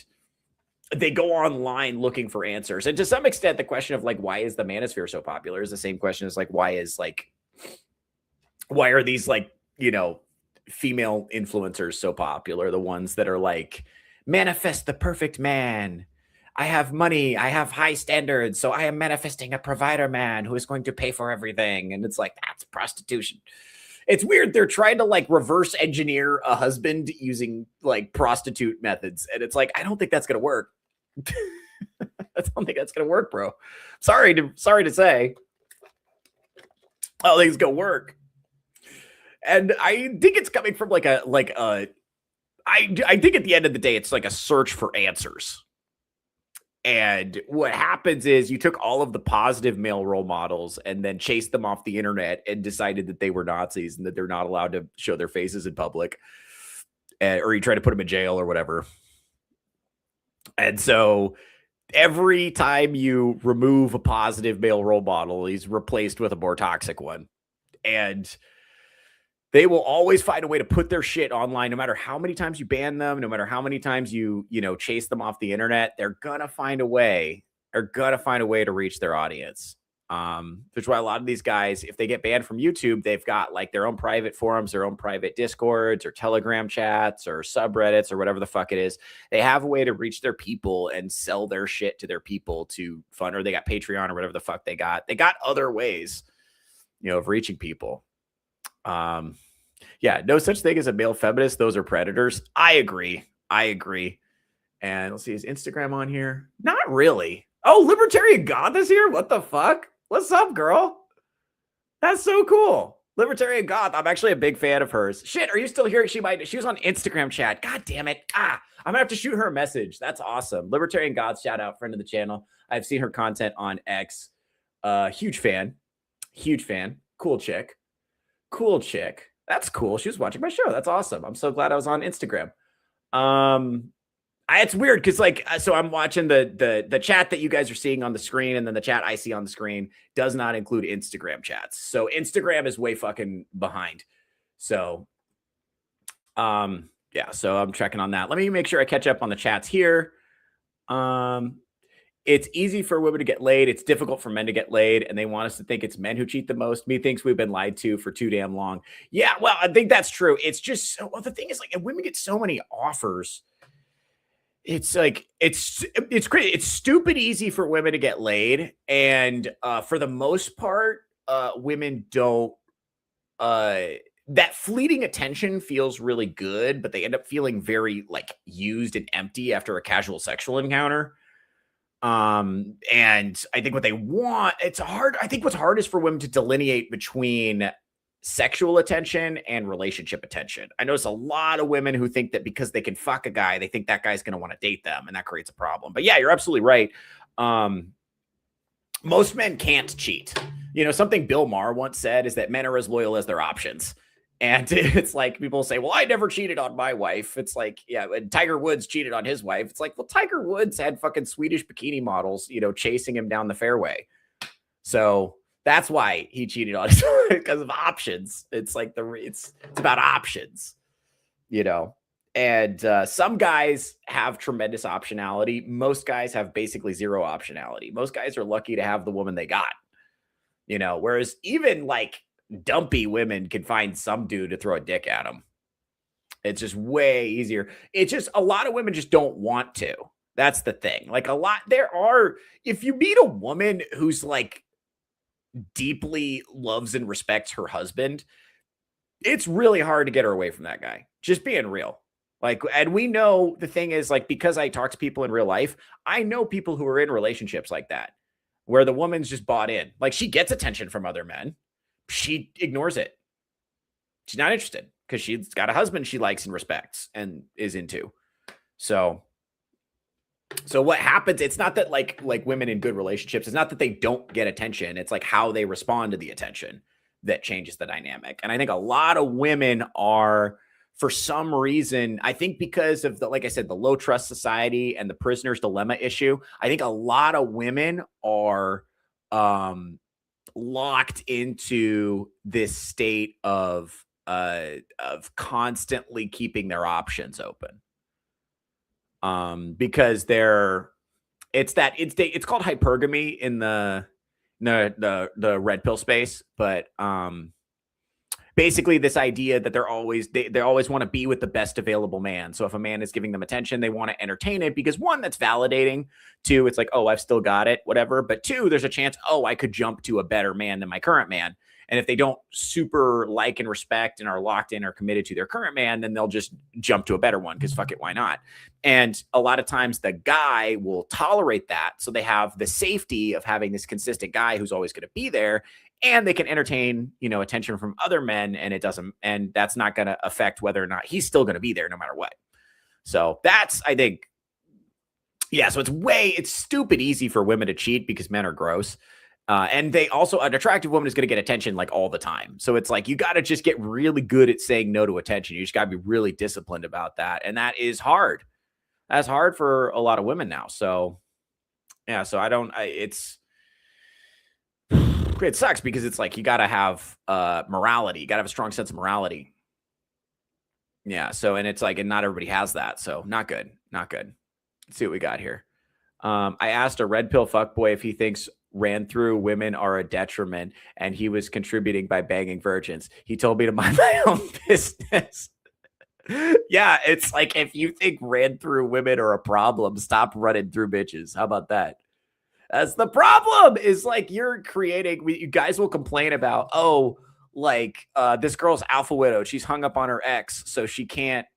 they go online looking for answers. And to some extent, the question of like, why is the manosphere so popular is the same question as like, why are these like, female influencers so popular? The ones that are like, manifest the perfect man. I have money. I have high standards. So I am manifesting a provider man who is going to pay for everything. And it's like, that's prostitution. It's weird. They're trying to like reverse engineer a husband using like prostitute methods. And it's like, I don't think that's going to work. I don't think that's going to work, bro. Sorry to say. I don't think it's going to work. And I think it's coming from I think at the end of the day, it's like a search for answers. And what happens is you took all of the positive male role models and then chased them off the internet and decided that they were Nazis and that they're not allowed to show their faces in public, or you try to put them in jail or whatever. And so every time you remove a positive male role model, he's replaced with a more toxic one. And they will always find a way to put their shit online, no matter how many times you ban them, no matter how many times you chase them off the internet. They're gonna find a way. They're gonna find a way to reach their audience. Which is why a lot of these guys, if they get banned from YouTube, they've got like their own private forums, their own private Discords or Telegram chats or subreddits or whatever the fuck it is. They have a way to reach their people and sell their shit to their people to fund, or they got Patreon or whatever the fuck they got. They got other ways, of reaching people. Yeah, no such thing as a male feminist. Those are predators. I agree. And let's see, is Instagram on here? Not really. Oh, Libertarian Goth is here? What the fuck? What's up, girl? That's so cool. Libertarian Goth. I'm actually a big fan of hers. Shit, are you still here? She was on Instagram chat. God damn it. I'm gonna have to shoot her a message. That's awesome. Libertarian Goth, shout out, friend of the channel. I've seen her content on X. Huge fan. Cool chick. That's cool. She was watching my show. That's awesome. I'm so glad I was on Instagram. It's weird because so I'm watching the chat that you guys are seeing on the screen, and then the chat I see on the screen does not include Instagram chats. So Instagram is way fucking behind. So, yeah. So I'm checking on that. Let me make sure I catch up on the chats here. It's easy for women to get laid. It's difficult for men to get laid. And they want us to think it's men who cheat the most. Me thinks we've been lied to for too damn long. Yeah, well, I think that's true. It's just, the thing is like, women get so many offers. It's like, it's crazy. It's stupid easy for women to get laid. And for the most part, women don't, that fleeting attention feels really good, but they end up feeling very like used and empty after a casual sexual encounter. And I think what they want, it's hard. I think what's hard is for women to delineate between sexual attention and relationship attention. I notice a lot of women who think that because they can fuck a guy, they think that guy's going to want to date them, and that creates a problem. But yeah, you're absolutely right. Most men can't cheat. Something Bill Maher once said is that men are as loyal as their options. And it's like people say, well, I never cheated on my wife. It's like, yeah, and Tiger Woods cheated on his wife. It's like, well, Tiger Woods had fucking Swedish bikini models, chasing him down the fairway. So That's why he cheated on his wife, because of options. It's like it's about options, you know. And some guys have tremendous optionality. Most guys have basically zero optionality. Most guys are lucky to have the woman they got, you know. Whereas even like dumpy women can find some dude to throw a dick at them. It's just way easier. It's just a lot of women just don't want to. That's the thing. Like if you meet a woman who's like deeply loves and respects her husband, it's really hard to get her away from that guy. Just being real. Like, and we know the thing is, like, because I talk to people in real life, I know people who are in relationships like that, where the woman's just bought in. Like, she gets attention from other men. She ignores it. She's not interested because she's got a husband she likes and respects and is into. So what happens, it's not that like women in good relationships, it's not that they don't get attention. It's like how they respond to the attention that changes the dynamic. And I think a lot of women are, for some reason, I think because of like I said, the low trust society and the prisoner's dilemma issue, I think a lot of women are locked into this state of constantly keeping their options open. Because it's called hypergamy in the red pill space, but basically this idea that they always want to be with the best available man. So if a man is giving them attention, they want to entertain it because one, that's validating. Two, it's like, oh, I've still got it, whatever. But two, there's a chance, oh, I could jump to a better man than my current man. And if they don't super like and respect and are locked in or committed to their current man, then they'll just jump to a better one because fuck it, why not? And a lot of times the guy will tolerate that. So they have the safety of having this consistent guy who's always going to be there, and they can entertain, attention from other men, and that's not going to affect whether or not he's still going to be there no matter what. So that's, I think, yeah. So it's stupid easy for women to cheat because men are gross. And they also, an attractive woman is going to get attention like all the time. So it's like, you got to just get really good at saying no to attention. You just got to be really disciplined about that. And that is hard. That's hard for a lot of women now. So yeah, so it sucks because it's like, you got to have morality. You got to have a strong sense of morality. Yeah. So, and it's like, and not everybody has that. So not good. Let's see what we got here. I asked a red pill fuckboy if he thinks ran through women are a detriment and he was contributing by banging virgins. He told me to mind my own business. Yeah, it's like, if you think ran through women are a problem, stop running through bitches. How about that? That's the problem, is like, you guys will complain about, this girl's alpha widowed. She's hung up on her ex, so she can't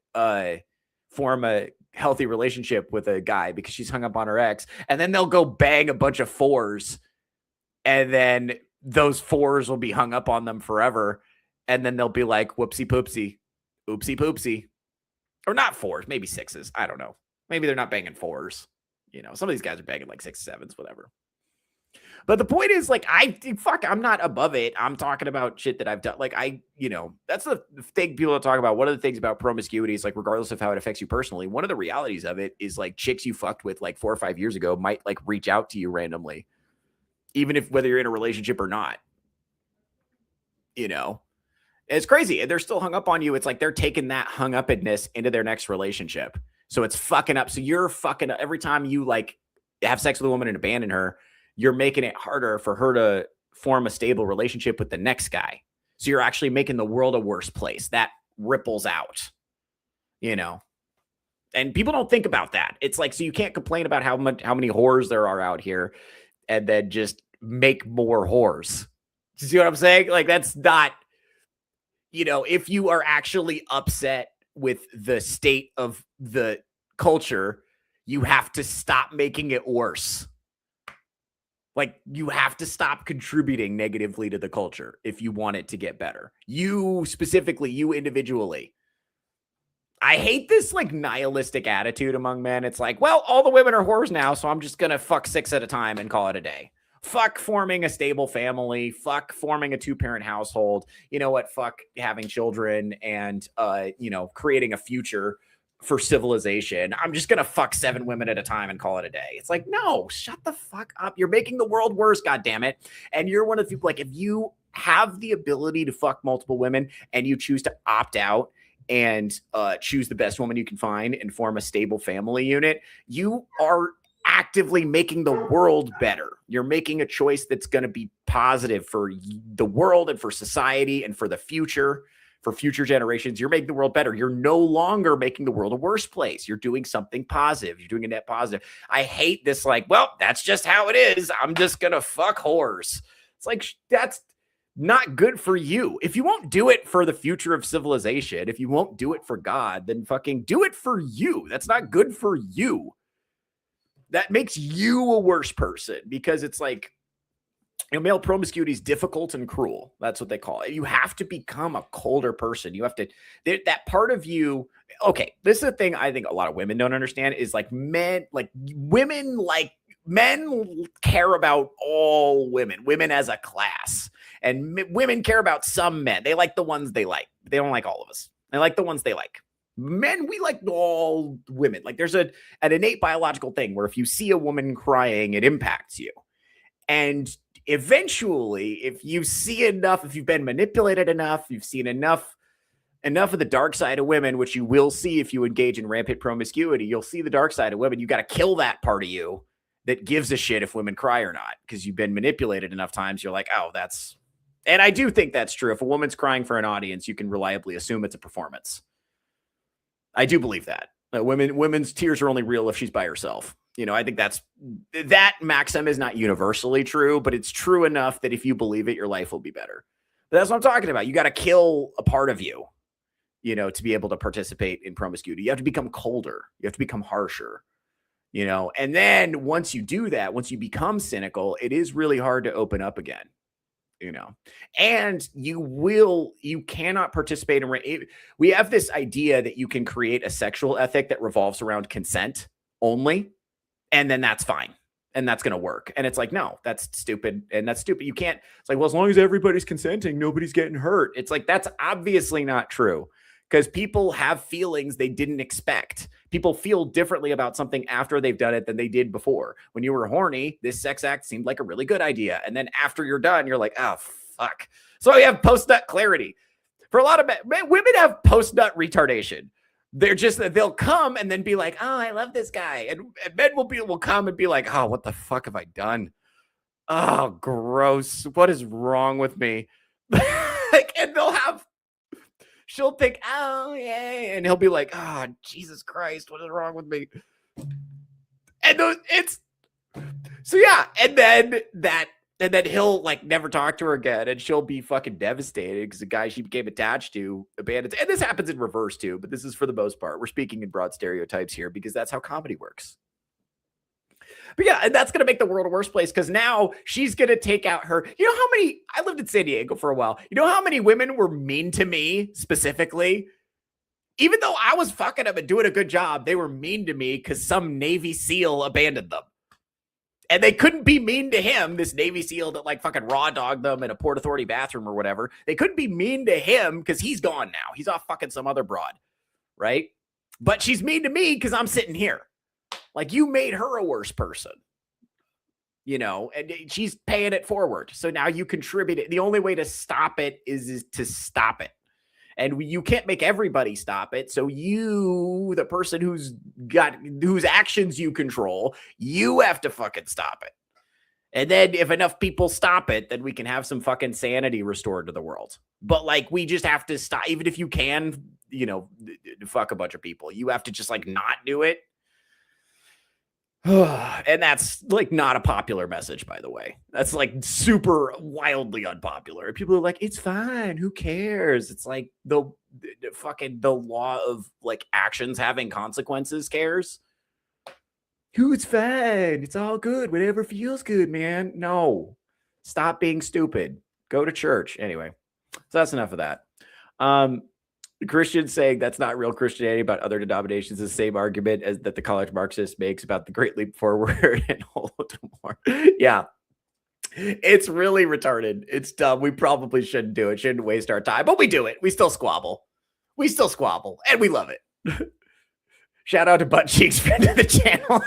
form a healthy relationship with a guy because she's hung up on her ex. And then they'll go bang a bunch of fours, and then those fours will be hung up on them forever. And then they'll be like, whoopsie poopsie, oopsie poopsie. Or not fours, maybe sixes. I don't know. Maybe they're not banging fours. Some of these guys are banging like 6, 7s, whatever. But the point is, like, I'm not above it. I'm talking about shit that I've done. Like, that's the thing people don't talk about. One of the things about promiscuity is, like, regardless of how it affects you personally, one of the realities of it is, like, chicks you fucked with like 4 or 5 years ago might like reach out to you randomly, even if whether you're in a relationship or not. It's crazy. And they're still hung up on you. It's like they're taking that hung upness into their next relationship. So it's fucking up. So you're fucking up every time you like have sex with a woman and abandon her. You're making it harder for her to form a stable relationship with the next guy. So you're actually making the world a worse place. That ripples out, and people don't think about that. It's like, so you can't complain about how many whores there are out here and then just make more whores. You see what I'm saying? Like, that's not, if you are actually upset with the state of the culture, you have to stop making it worse. Like, you have to stop contributing negatively to the culture if you want it to get better. You specifically, you individually. I hate this like nihilistic attitude among men. It's like, well, all the women are whores now, so I'm just going to fuck 6 at a time and call it a day. Fuck forming a stable family. Fuck forming a 2-parent household. You know what? Fuck having children and, creating a future for civilization. I'm just going to fuck 7 women at a time and call it a day. It's like, no, shut the fuck up. You're making the world worse, goddammit. And you're one of the people, like, if you have the ability to fuck multiple women and you choose to opt out and choose the best woman you can find and form a stable family unit, you are actively making the world better. You're making a choice that's going to be positive for the world and for society and for the future, for future generations. You're making the world better. You're no longer making the world a worse place. You're doing something positive. You're doing a net positive. I hate this, like, well, that's just how it is. I'm just going to fuck whores. It's like, that's not good for you. If you won't do it for the future of civilization, if you won't do it for God, then fucking do it for you. That's not good for you. That makes you a worse person, because it's like, you know, male promiscuity is difficult and cruel. That's what they call it. You have to become a colder person. You have to, that part of you. Okay, this is the thing I think a lot of women don't understand is, like, men, like women, like men care about all women as a class, and women care about some men. They like the ones they like. They don't like all of us. They like the ones they like. Men, we like all women. Like, there's an innate biological thing where if you see a woman crying, it impacts you. And eventually, if you see enough, if you've been manipulated enough, you've seen enough of the dark side of women, which you will see if you engage in rampant promiscuity, you'll see the dark side of women. You got to kill that part of you that gives a shit if women cry or not, because you've been manipulated enough times. You're like, oh, that's, and I do think that's true. If a woman's crying for an audience, you can reliably assume it's a performance. I do believe that. Women's tears are only real if she's by herself. You know, I think that maxim is not universally true, but it's true enough that if you believe it, your life will be better. But that's what I'm talking about. You got to kill a part of you, you know, to be able to participate in promiscuity. You have to become colder. You have to become harsher, you know, and then once you do that, once you become cynical, it is really hard to open up again, you know, and you cannot participate in, we have this idea that you can create a sexual ethic that revolves around consent only, and then that's fine. And that's going to work. And it's like, no, that's stupid. And that's stupid. You can't, it's like, well, as long as everybody's consenting, nobody's getting hurt. It's like, that's obviously not true, because people have feelings they didn't expect. People feel differently about something after they've done it than they did before. When you were horny, this sex act seemed like a really good idea. And then after you're done, you're like, oh, fuck. So we have post-nut clarity. For a lot of men, women have post-nut retardation. They're just, they'll come and then be like, oh, I love this guy. And men will come and be like, oh, what the fuck have I done? Oh, gross. What is wrong with me? Like, and she'll think, oh, yeah. And he'll be like, oh, Jesus Christ, what is wrong with me? And so yeah. And then he'll, like, never talk to her again, and she'll be fucking devastated because the guy she became attached to abandons. And this happens in reverse too, but this is for the most part. We're speaking in broad stereotypes here because that's how comedy works. But yeah, and that's going to make the world a worse place, because now she's going to take out her, you know how many, I lived in San Diego for a while. You know how many women were mean to me specifically? Even though I was fucking them and doing a good job, they were mean to me because some Navy SEAL abandoned them. And they couldn't be mean to him, this Navy SEAL that, like, fucking raw dogged them in a Port Authority bathroom or whatever. They couldn't be mean to him because he's gone now. He's off fucking some other broad, right? But she's mean to me because I'm sitting here. Like, you made her a worse person, you know, and she's paying it forward. So now you contribute it. The only way to stop it is to stop it. And you can't make everybody stop it. So you, the person whose actions you control, you have to fucking stop it. And then if enough people stop it, then we can have some fucking sanity restored to the world. But, like, we just have to stop. Even if you can, you know, fuck a bunch of people, you have to just, like, not do it. And that's, like, not a popular message, by the way. That's, like, super wildly unpopular. People are like, it's fine, who cares? It's like the law of, like, actions having consequences cares. It's fine, it's all good, whatever feels good, man. No, stop being stupid, go to church. Anyway, so that's enough of that. Christians saying that's not real Christianity about other denominations is the same argument as that the college Marxist makes about the Great Leap Forward and Holodomor. Yeah, it's really retarded. It's dumb. We probably shouldn't do it. Shouldn't waste our time, but we do it. We still squabble. And we love it. Shout out to Butt Cheeks, friend of the channel.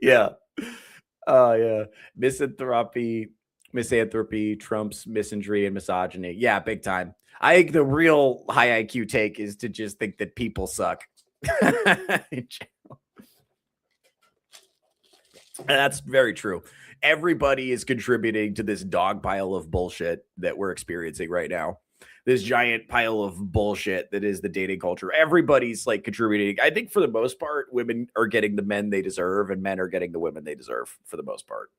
Yeah. Oh, yeah. Misanthropy trumps misandry and misogyny. Yeah, big time. I think the real high IQ take is to just think that people suck. That's very true. Everybody is contributing to this dog pile of bullshit that we're experiencing right now. This giant pile of bullshit that is the dating culture. Everybody's like contributing. I think for the most part, women are getting the men they deserve, and men are getting the women they deserve for the most part.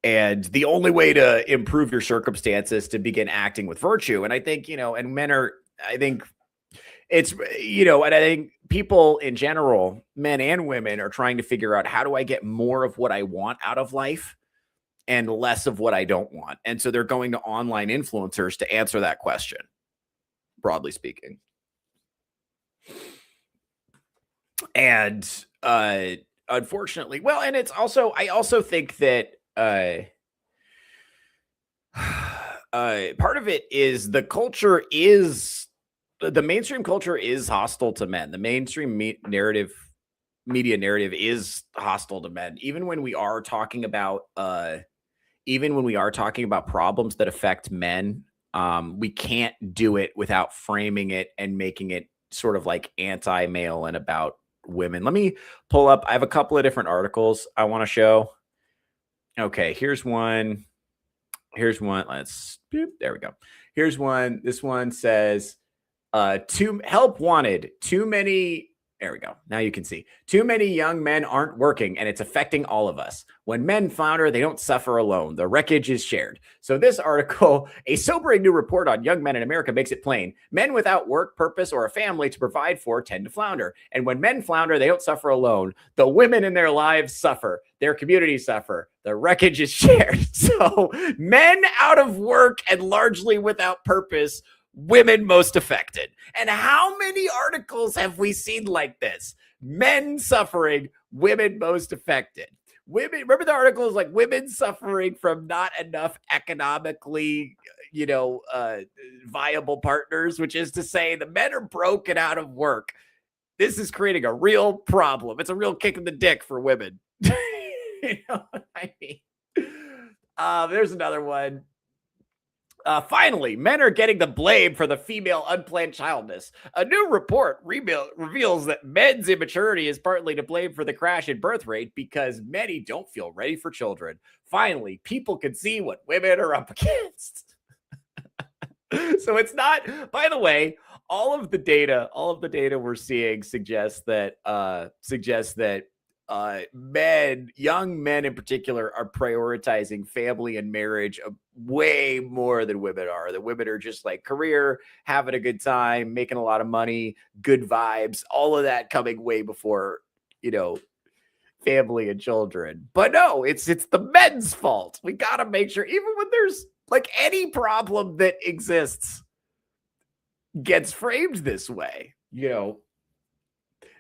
And the only way to improve your circumstances is to begin acting with virtue. And I think, and men are, I think it's, and I think people in general, men and women, are trying to figure out, how do I get more of what I want out of life and less of what I don't want? And so they're going to online influencers to answer that question, broadly speaking. And unfortunately, well, and it's also, I also think that part of it is the culture is, the mainstream culture is hostile to men. The mainstream media narrative is hostile to men. Even when we are talking about problems that affect men, we can't do it without framing it and making it sort of like anti-male and about women. Let me pull up. I have a couple of different articles I want to show. Okay, here's one. Let's, there we go. Here's one. This one says, help wanted. Too many. There we go. Now you can see. Too many young men aren't working, and it's affecting all of us. When men flounder, they don't suffer alone. The wreckage is shared. So this article, a sobering new report on young men in America, makes it plain. Men without work, purpose, or a family to provide for tend to flounder. And when men flounder, they don't suffer alone. The women in their lives suffer. Their communities suffer. The wreckage is shared. So men out of work and largely without purpose, women most affected. And how many articles have we seen like this? Men suffering, women most affected. Women, remember the articles like women suffering from not enough economically, viable partners, which is to say the men are broke and out of work. This is creating a real problem. It's a real kick in the dick for women. You know what I mean? There's another one. Finally, men are getting the blame for the female unplanned childness. A new report reveals that men's immaturity is partly to blame for the crash in birth rate because many don't feel ready for children. Finally, people can see what women are up against. So it's not, by the way, all of the data we're seeing suggests that young men in particular, are prioritizing family and marriage way more than women are. The women are just like career, having a good time, making a lot of money, good vibes, all of that coming way before, family and children. But no, it's the men's fault. We got to make sure, even when there's like any problem that exists gets framed this way,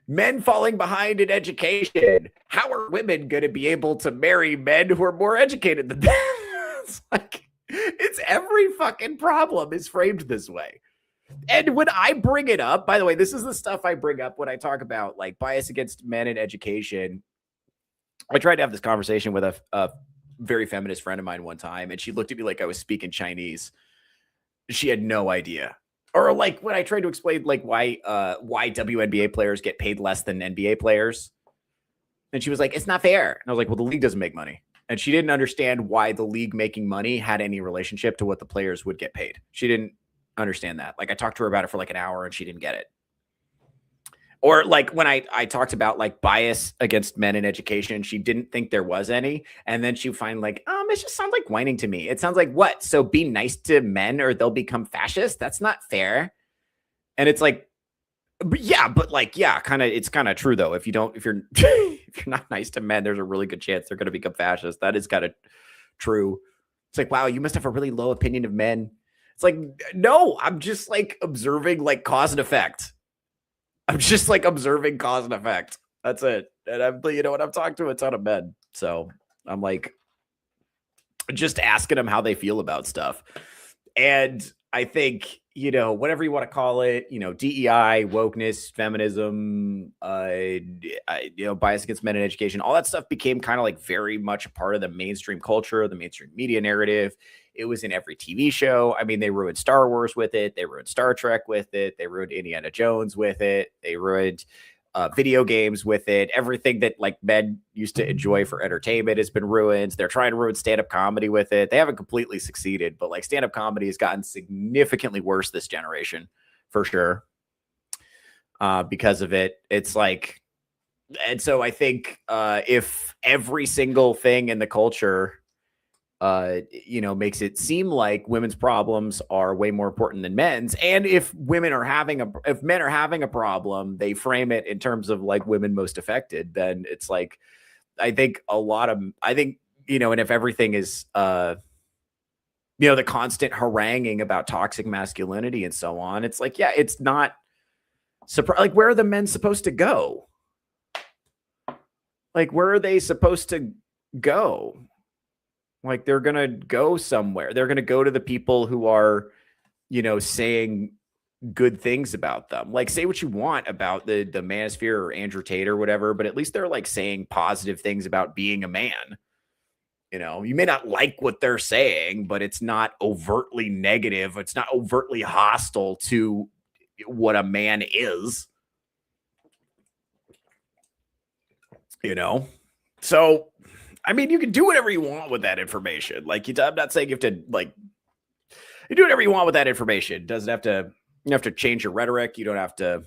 men falling behind in education. How are women going to be able to marry men who are more educated than them? It's every fucking problem is framed this way. And when I bring it up, by the way, this is the stuff I bring up when I talk about like bias against men in education. I tried to have this conversation with a very feminist friend of mine one time, and she looked at me like I was speaking Chinese. She had no idea. Or like when I tried to explain like why WNBA players get paid less than NBA players. And she was like, it's not fair. And I was like, well, the league doesn't make money. And she didn't understand why the league making money had any relationship to what the players would get paid. She didn't understand that. Like I talked to her about it for like an hour and she didn't get it. Or like when I talked about like bias against men in education, she didn't think there was any. And then she would find like, it just sounds like whining to me. It sounds like what? So be nice to men or they'll become fascist. That's not fair. And it's like, it's kind of true though. If you're if you're not nice to men, there's a really good chance they're going to become fascist. That is kind of true. It's like, wow, you must have a really low opinion of men. It's like, no, I'm just like observing like cause and effect. I'm just like observing cause and effect. That's it. And I'm talking to a ton of men. So I'm like just asking them how they feel about stuff. And I think, whatever you want to call it, DEI, wokeness, feminism, bias against men in education, all that stuff became kind of like very much a part of the mainstream culture, the mainstream media narrative. It was in every TV show. I mean, they ruined Star Wars with it. They ruined Star Trek with it. They ruined Indiana Jones with it. They ruined video games with it. Everything that like men used to enjoy for entertainment has been ruined. They're trying to ruin stand-up comedy with it. They haven't completely succeeded, but like stand-up comedy has gotten significantly worse this generation for sure. Because of it. It's like, and so I think if every single thing in the culture makes it seem like women's problems are way more important than men's. And if men are having a problem, they frame it in terms of like women most affected, then it's like, and if everything is, the constant haranguing about toxic masculinity and so on, it's like, yeah, it's not like, where are the men supposed to go? Like, where are they supposed to go? Like, they're going to go somewhere. They're going to go to the people who are, saying good things about them. Like, say what you want about the Manosphere or Andrew Tate or whatever, but at least they're like saying positive things about being a man. You may not like what they're saying, but it's not overtly negative. It's not overtly hostile to what a man is. So I mean, you can do whatever you want with that information. Like, I'm not saying you have to, like, you do whatever you want with that information. You don't have to change your rhetoric. You don't have to,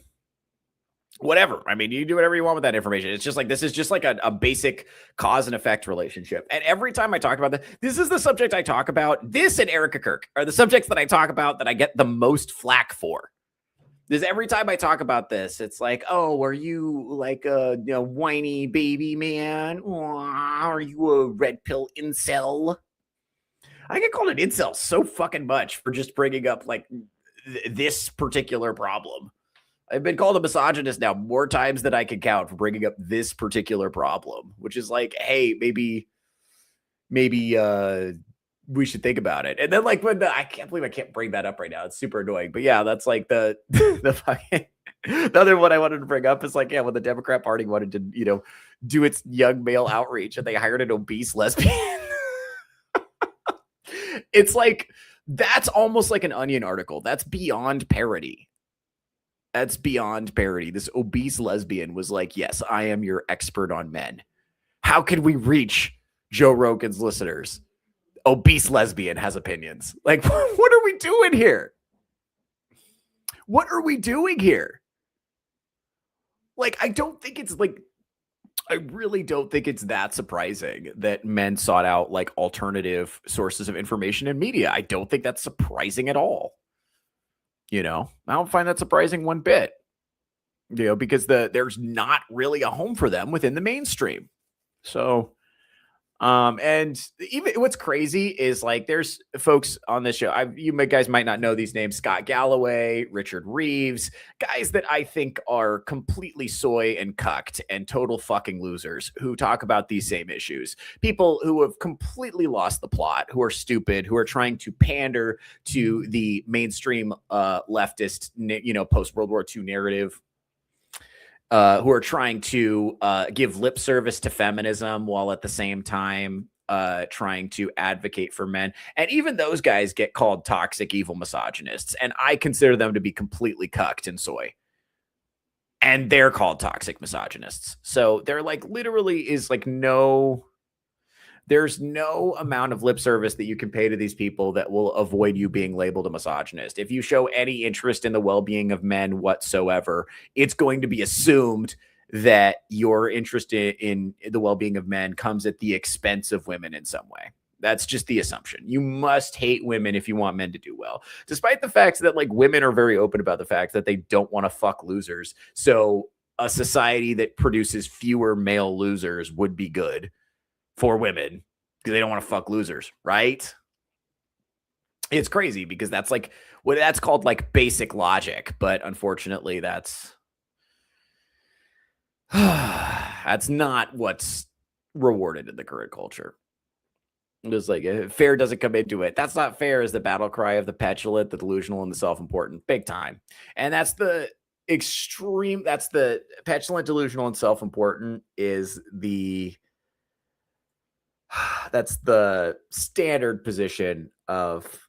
whatever. I mean, you do whatever you want with that information. It's just like, this is just like a basic cause and effect relationship. And every time I talk about this is the subject I talk about. This and Erica Kirk are the subjects that I talk about that I get the most flack for. Because every time I talk about this, it's like, oh, are you like a whiny baby man? Are you a red pill incel? I get called an incel so fucking much for just bringing up like this particular problem. I've been called a misogynist now more times than I can count for bringing up this particular problem, which is like, hey, maybe we should think about it. And then like I can't believe I can't bring that up right now. It's super annoying. But yeah, that's like the fucking the other one I wanted to bring up is like, yeah, when the Democrat Party wanted to, do its young male outreach and they hired an obese lesbian. It's like, that's almost like an Onion article. That's beyond parody. This obese lesbian was like, yes, I am your expert on men. How can we reach Joe Rogan's listeners? Obese lesbian has opinions. Like, what are we doing here? Like, I really don't think it's that surprising that men sought out like alternative sources of information and media. I don't think that's surprising at all. I don't find that surprising one bit. Because there's not really a home for them within the mainstream. So and even what's crazy is like, there's folks on this show. You guys might not know these names: Scott Galloway, Richard Reeves, guys that I think are completely soy and cucked and total fucking losers who talk about these same issues. People who have completely lost the plot, who are stupid, who are trying to pander to the mainstream leftist, post World War II narrative. Who are trying to give lip service to feminism while at the same time trying to advocate for men. And even those guys get called toxic, evil misogynists. And I consider them to be completely cucked and soy. And they're called toxic misogynists. So they're like, literally is like there's no amount of lip service that you can pay to these people that will avoid you being labeled a misogynist. If you show any interest in the well-being of men whatsoever, it's going to be assumed that your interest in the well-being of men comes at the expense of women in some way. That's just the assumption. You must hate women if you want men to do well, despite the fact that like women are very open about the fact that they don't want to fuck losers. So a society that produces fewer male losers would be good for women because they don't want to fuck losers, right? It's crazy because that's like what that's called like basic logic, but unfortunately that's not what's rewarded in the current culture. Just like fair doesn't come into it. That's not fair is the battle cry of the petulant, the delusional, and the self-important, big time. And that's the extreme. That's the petulant, delusional, and self-important is the that's the standard position of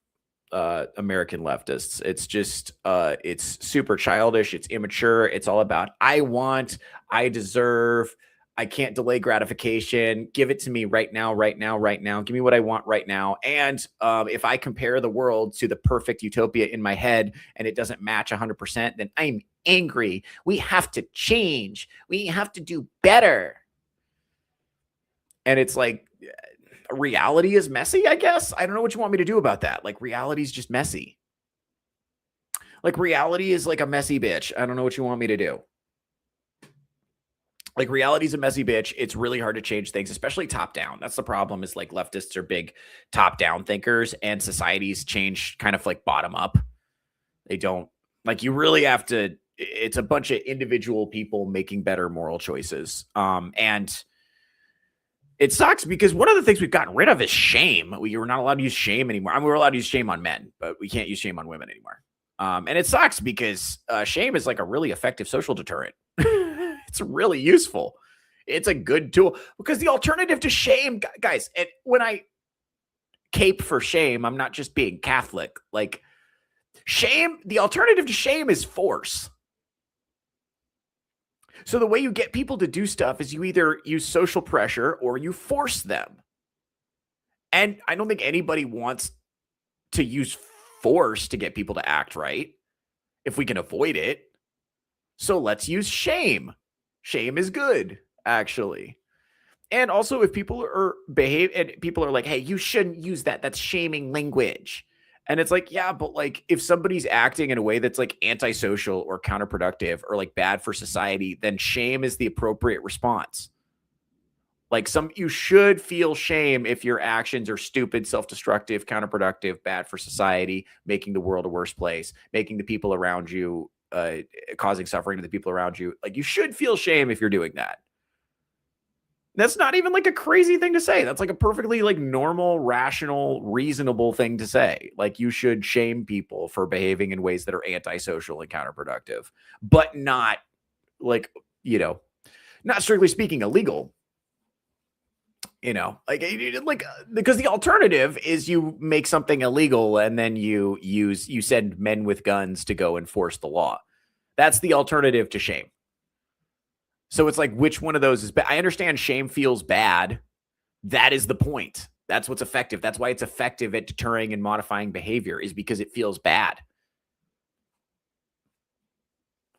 American leftists. It's just it's super childish, it's immature, it's all about I want, I deserve, I can't delay gratification. Give it to me right now, right now, right now. Give me what I want right now. And if I compare the world to the perfect utopia in my head and it doesn't match 100%, then I'm angry. We have to change. We have to do better. And it's like, reality is messy, I guess. I don't know what you want me to do about that. Like, reality is just messy. Like, reality is like a messy bitch. I don't know what you want me to do. Like, reality is a messy bitch. It's really hard to change things, especially top down. That's the problem is like leftists are big top down thinkers and societies change kind of like bottom up. They don't like you really have to. It's a bunch of individual people making better moral choices. And it sucks because one of the things we've gotten rid of is shame. We're not allowed to use shame anymore. I mean, we're allowed to use shame on men, but we can't use shame on women anymore. And it sucks because shame is like a really effective social deterrent. It's really useful. It's a good tool because the alternative to shame, guys, and when I cape for shame, I'm not just being Catholic. Like shame, the alternative to shame is force. So the way you get people to do stuff is you either use social pressure or you force them. And I don't think anybody wants to use force to get people to act right if we can avoid it. So let's use shame. Shame is good, actually. And also if people are and people are like, hey, you shouldn't use that. That's shaming language. And it's like, yeah, but like if somebody's acting in a way that's like antisocial or counterproductive or like bad for society, then shame is the appropriate response. Like you should feel shame if your actions are stupid, self-destructive, counterproductive, bad for society, making the world a worse place, making the people around you, causing suffering to the people around you. Like you should feel shame if you're doing that. That's not even like a crazy thing to say. That's like a perfectly like normal, rational, reasonable thing to say. Like you should shame people for behaving in ways that are antisocial and counterproductive, but not like, not strictly speaking illegal. Like because the alternative is you make something illegal and then you send men with guns to go enforce the law. That's the alternative to shame. So it's like, which one of those is bad? I understand shame feels bad. That is the point. That's what's effective. That's why it's effective at deterring and modifying behavior is because it feels bad.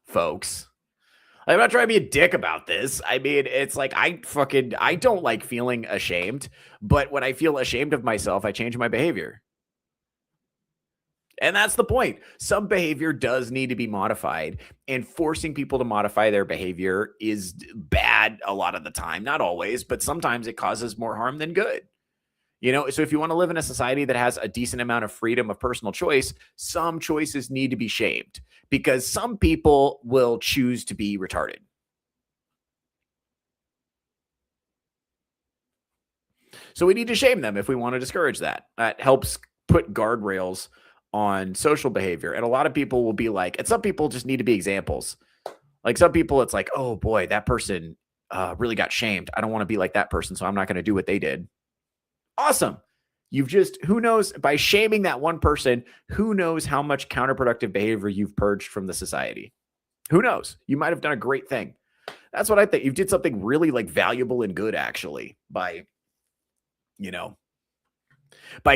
Folks. I'm not trying to be a dick about this. I mean, it's like, I don't like feeling ashamed, but when I feel ashamed of myself, I change my behavior. And that's the point. Some behavior does need to be modified, and forcing people to modify their behavior is bad a lot of the time. Not always, but sometimes it causes more harm than good. So if you want to live in a society that has a decent amount of freedom of personal choice, some choices need to be shamed because some people will choose to be retarded. So we need to shame them if we want to discourage that. That helps put guardrails on social behavior. And a lot of people will be like, and some people just need to be examples. Like some people, it's like, oh boy, that person really got shamed. I don't want to be like that person, so I'm not going to do what they did. Awesome. Who knows, by shaming that one person, who knows how much counterproductive behavior you've purged from the society? Who knows? You might have done a great thing. That's what I think. You did something really like valuable and good actually by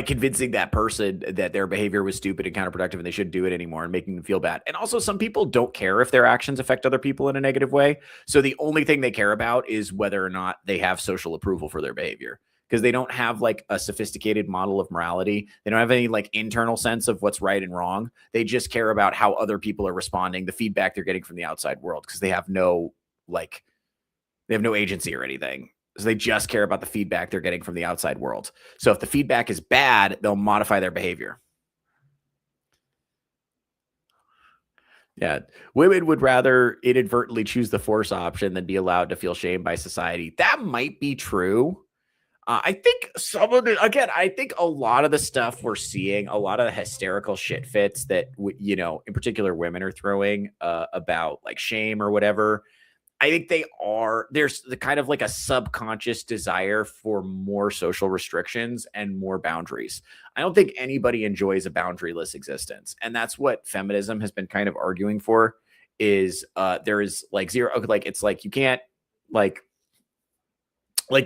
convincing that person that their behavior was stupid and counterproductive and they shouldn't do it anymore and making them feel bad. And also some people don't care if their actions affect other people in a negative way. So the only thing they care about is whether or not they have social approval for their behavior because they don't have like a sophisticated model of morality. They don't have any like internal sense of what's right and wrong. They just care about how other people are responding, the feedback they're getting from the outside world because they have no agency or anything. So they just care about the feedback they're getting from the outside world. So if the feedback is bad, they'll modify their behavior. Yeah. Women would rather inadvertently choose the force option than be allowed to feel shame by society. That might be true. I think some of the again, I think a lot of the stuff we're seeing, a lot of the hysterical shit fits that in particular women are throwing about like shame or whatever. I think there's the kind of like a subconscious desire for more social restrictions and more boundaries. I don't think anybody enjoys a boundaryless existence. And that's what feminism has been kind of arguing for is there is like zero, like it's like you can't like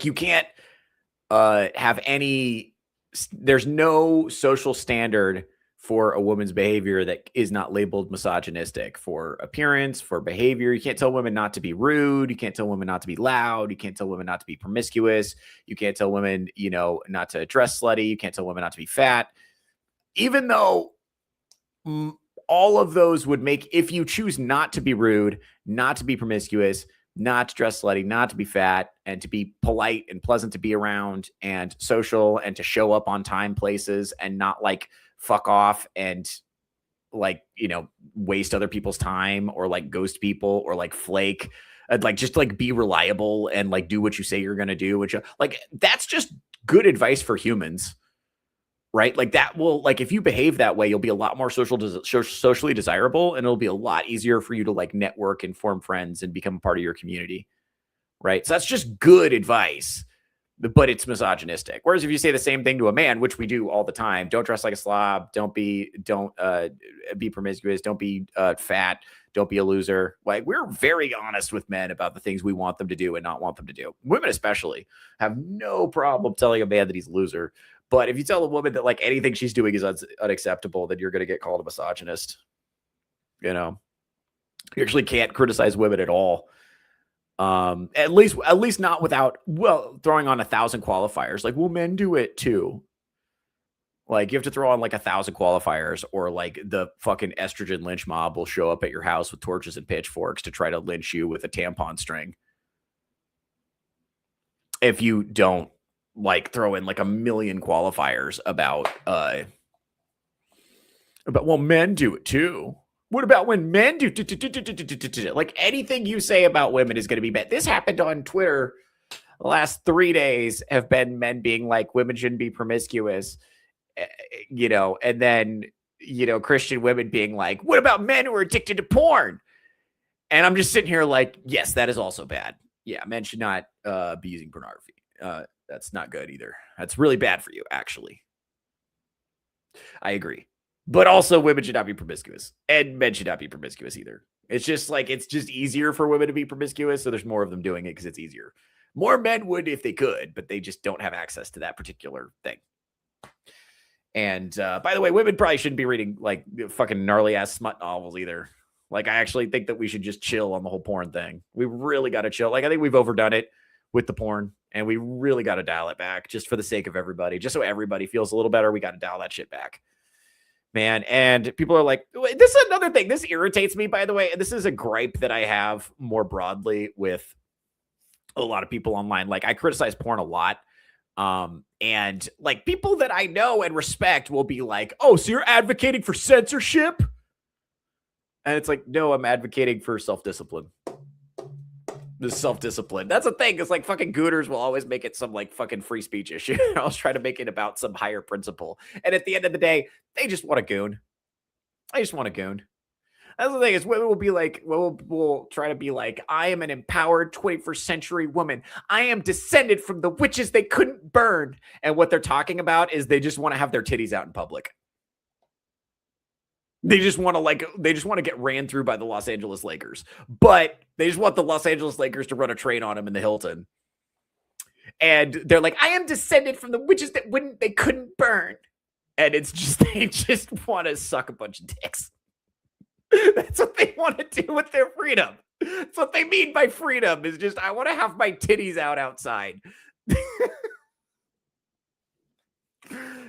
you can't have any there's no social standard for a woman's behavior that is not labeled misogynistic for appearance, for behavior. You can't tell women not to be rude. You can't tell women not to be loud. You can't tell women not to be promiscuous. You can't tell women, not to dress slutty. You can't tell women not to be fat. Even though all of those would make, if you choose not to be rude, not to be promiscuous, not to dress slutty, not to be fat, and to be polite and pleasant to be around and social and to show up on time places and not like fuck off and like, waste other people's time or like ghost people or like flake and like just like be reliable and like do what you say you're going to do, which like that's just good advice for humans. Right? Like that will like if you behave that way, you'll be a lot more socially desirable, and it'll be a lot easier for you to like network and form friends and become a part of your community. Right? So that's just good advice, but it's misogynistic. Whereas if you say the same thing to a man, which we do all the time, don't dress like a slob, don't be promiscuous, don't be fat, don't be a loser. Like we're very honest with men about the things we want them to do and not want them to do. Women especially have no problem telling a man that he's a loser. But if you tell a woman that like anything she's doing is unacceptable, then you're going to get called a misogynist. You actually can't criticize women at all. At least not without throwing on 1,000 qualifiers. Like, well, men do it too. Like you have to throw on like 1,000 qualifiers, or like the fucking estrogen lynch mob will show up at your house with torches and pitchforks to try to lynch you with a tampon string. If you don't like throw in like a million qualifiers about well, men do it too. What about when men do like anything you say about women is going to be bad. This happened on Twitter the last 3 days have been men being like women shouldn't be promiscuous, and then Christian women being like, what about men who are addicted to porn? And I'm just sitting here like, yes, that is also bad. Yeah, men should not be using pornography. That's not good either. That's really bad for you, actually. I agree. But also women should not be promiscuous, and men should not be promiscuous either. It's just like, it's just easier for women to be promiscuous. So there's more of them doing it because it's easier. More men would if they could, but they just don't have access to that particular thing. And by the way, women probably shouldn't be reading like fucking gnarly ass smut novels either. Like, I actually think that we should just chill on the whole porn thing. We really got to chill. Like, I think we've overdone it with the porn, and we really got to dial it back just for the sake of everybody. Just so everybody feels a little better, we got to dial that shit back, man. And people are like, this is another thing. This irritates me, by the way. And this is a gripe that I have more broadly with a lot of people online. Like, I criticize porn a lot. And like people that I know and respect will be like, oh, so you're advocating for censorship? And it's like, no, I'm advocating for self-discipline. This self-discipline. That's a thing. It's like fucking Gooners will always make it some like fucking free speech issue. I was trying to make it about some higher principle. And at the end of the day, they just want a goon. I just want a goon. That's the thing, is women will be like, we'll try to be like, I am an empowered 21st century woman. I am descended from the witches they couldn't burn. And what they're talking about is they just want to have their titties out in public. They just want to get ran through by the Los Angeles Lakers, but they just want the Los Angeles Lakers to run a train on them in the Hilton. And they're like, I am descended from the witches they couldn't burn. And it's just, they just want to suck a bunch of dicks. That's what they want to do with their freedom. That's what they mean by freedom, is just, I want to have my titties out outside.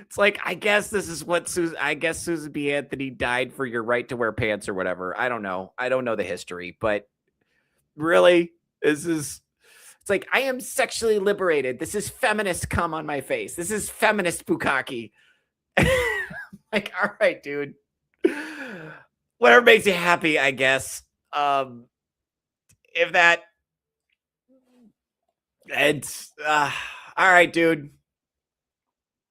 It's like, I guess this is what Susan B. Anthony died for, your right to wear pants or whatever. I don't know. I don't know the history, but really, it's like, I am sexually liberated. This is feminist cum on my face. This is feminist bukkake. Like, all right, dude. Whatever makes you happy, I guess. If that, it's, All right, dude.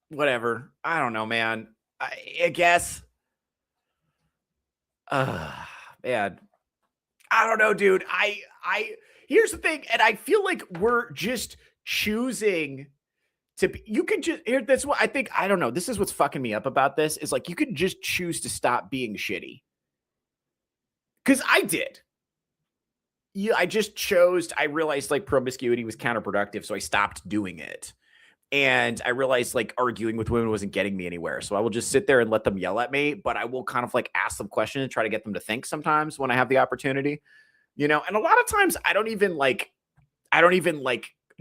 Whatever. I don't know, man. I guess. Man. I don't know, dude. Here's the thing, and I feel like we're just choosing to be, you can just here. That's what I think. I don't know. This is what's fucking me up about this is like you can just choose to stop being shitty. Cause I did. Yeah, I just chose. I realized like promiscuity was counterproductive, so I stopped doing it. And I realized like arguing with women wasn't getting me anywhere. So I will just sit there and let them yell at me, but I will kind of like ask them questions and try to get them to think sometimes when I have the opportunity, and a lot of times I don't even like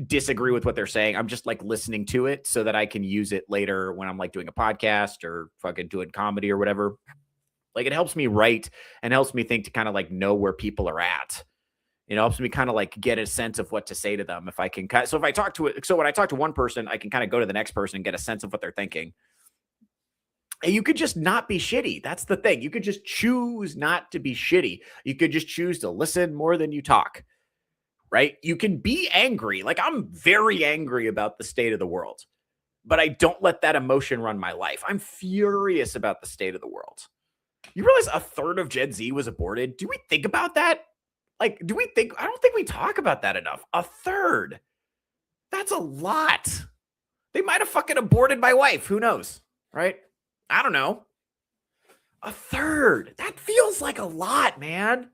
disagree with what they're saying. I'm just like listening to it so that I can use it later when I'm like doing a podcast or fucking doing comedy or whatever. Like it helps me write and helps me think to kind of like know where people are at. It helps me kind of like get a sense of what to say to them if I can. So if I talk to it, so when I talk to one person, I can kind of go to the next person and get a sense of what they're thinking. And you could just not be shitty. That's the thing. You could just choose not to be shitty. You could just choose to listen more than you talk, right? You can be angry. Like I'm very angry about the state of the world, but I don't let that emotion run my life. I'm furious about the state of the world. You realize a third of Gen Z was aborted? Do we think about that? Like, do we think, I don't think we talk about that enough. A third. That's a lot. They might have fucking aborted my wife. Who knows? Right? I don't know. A third. That feels like a lot, man.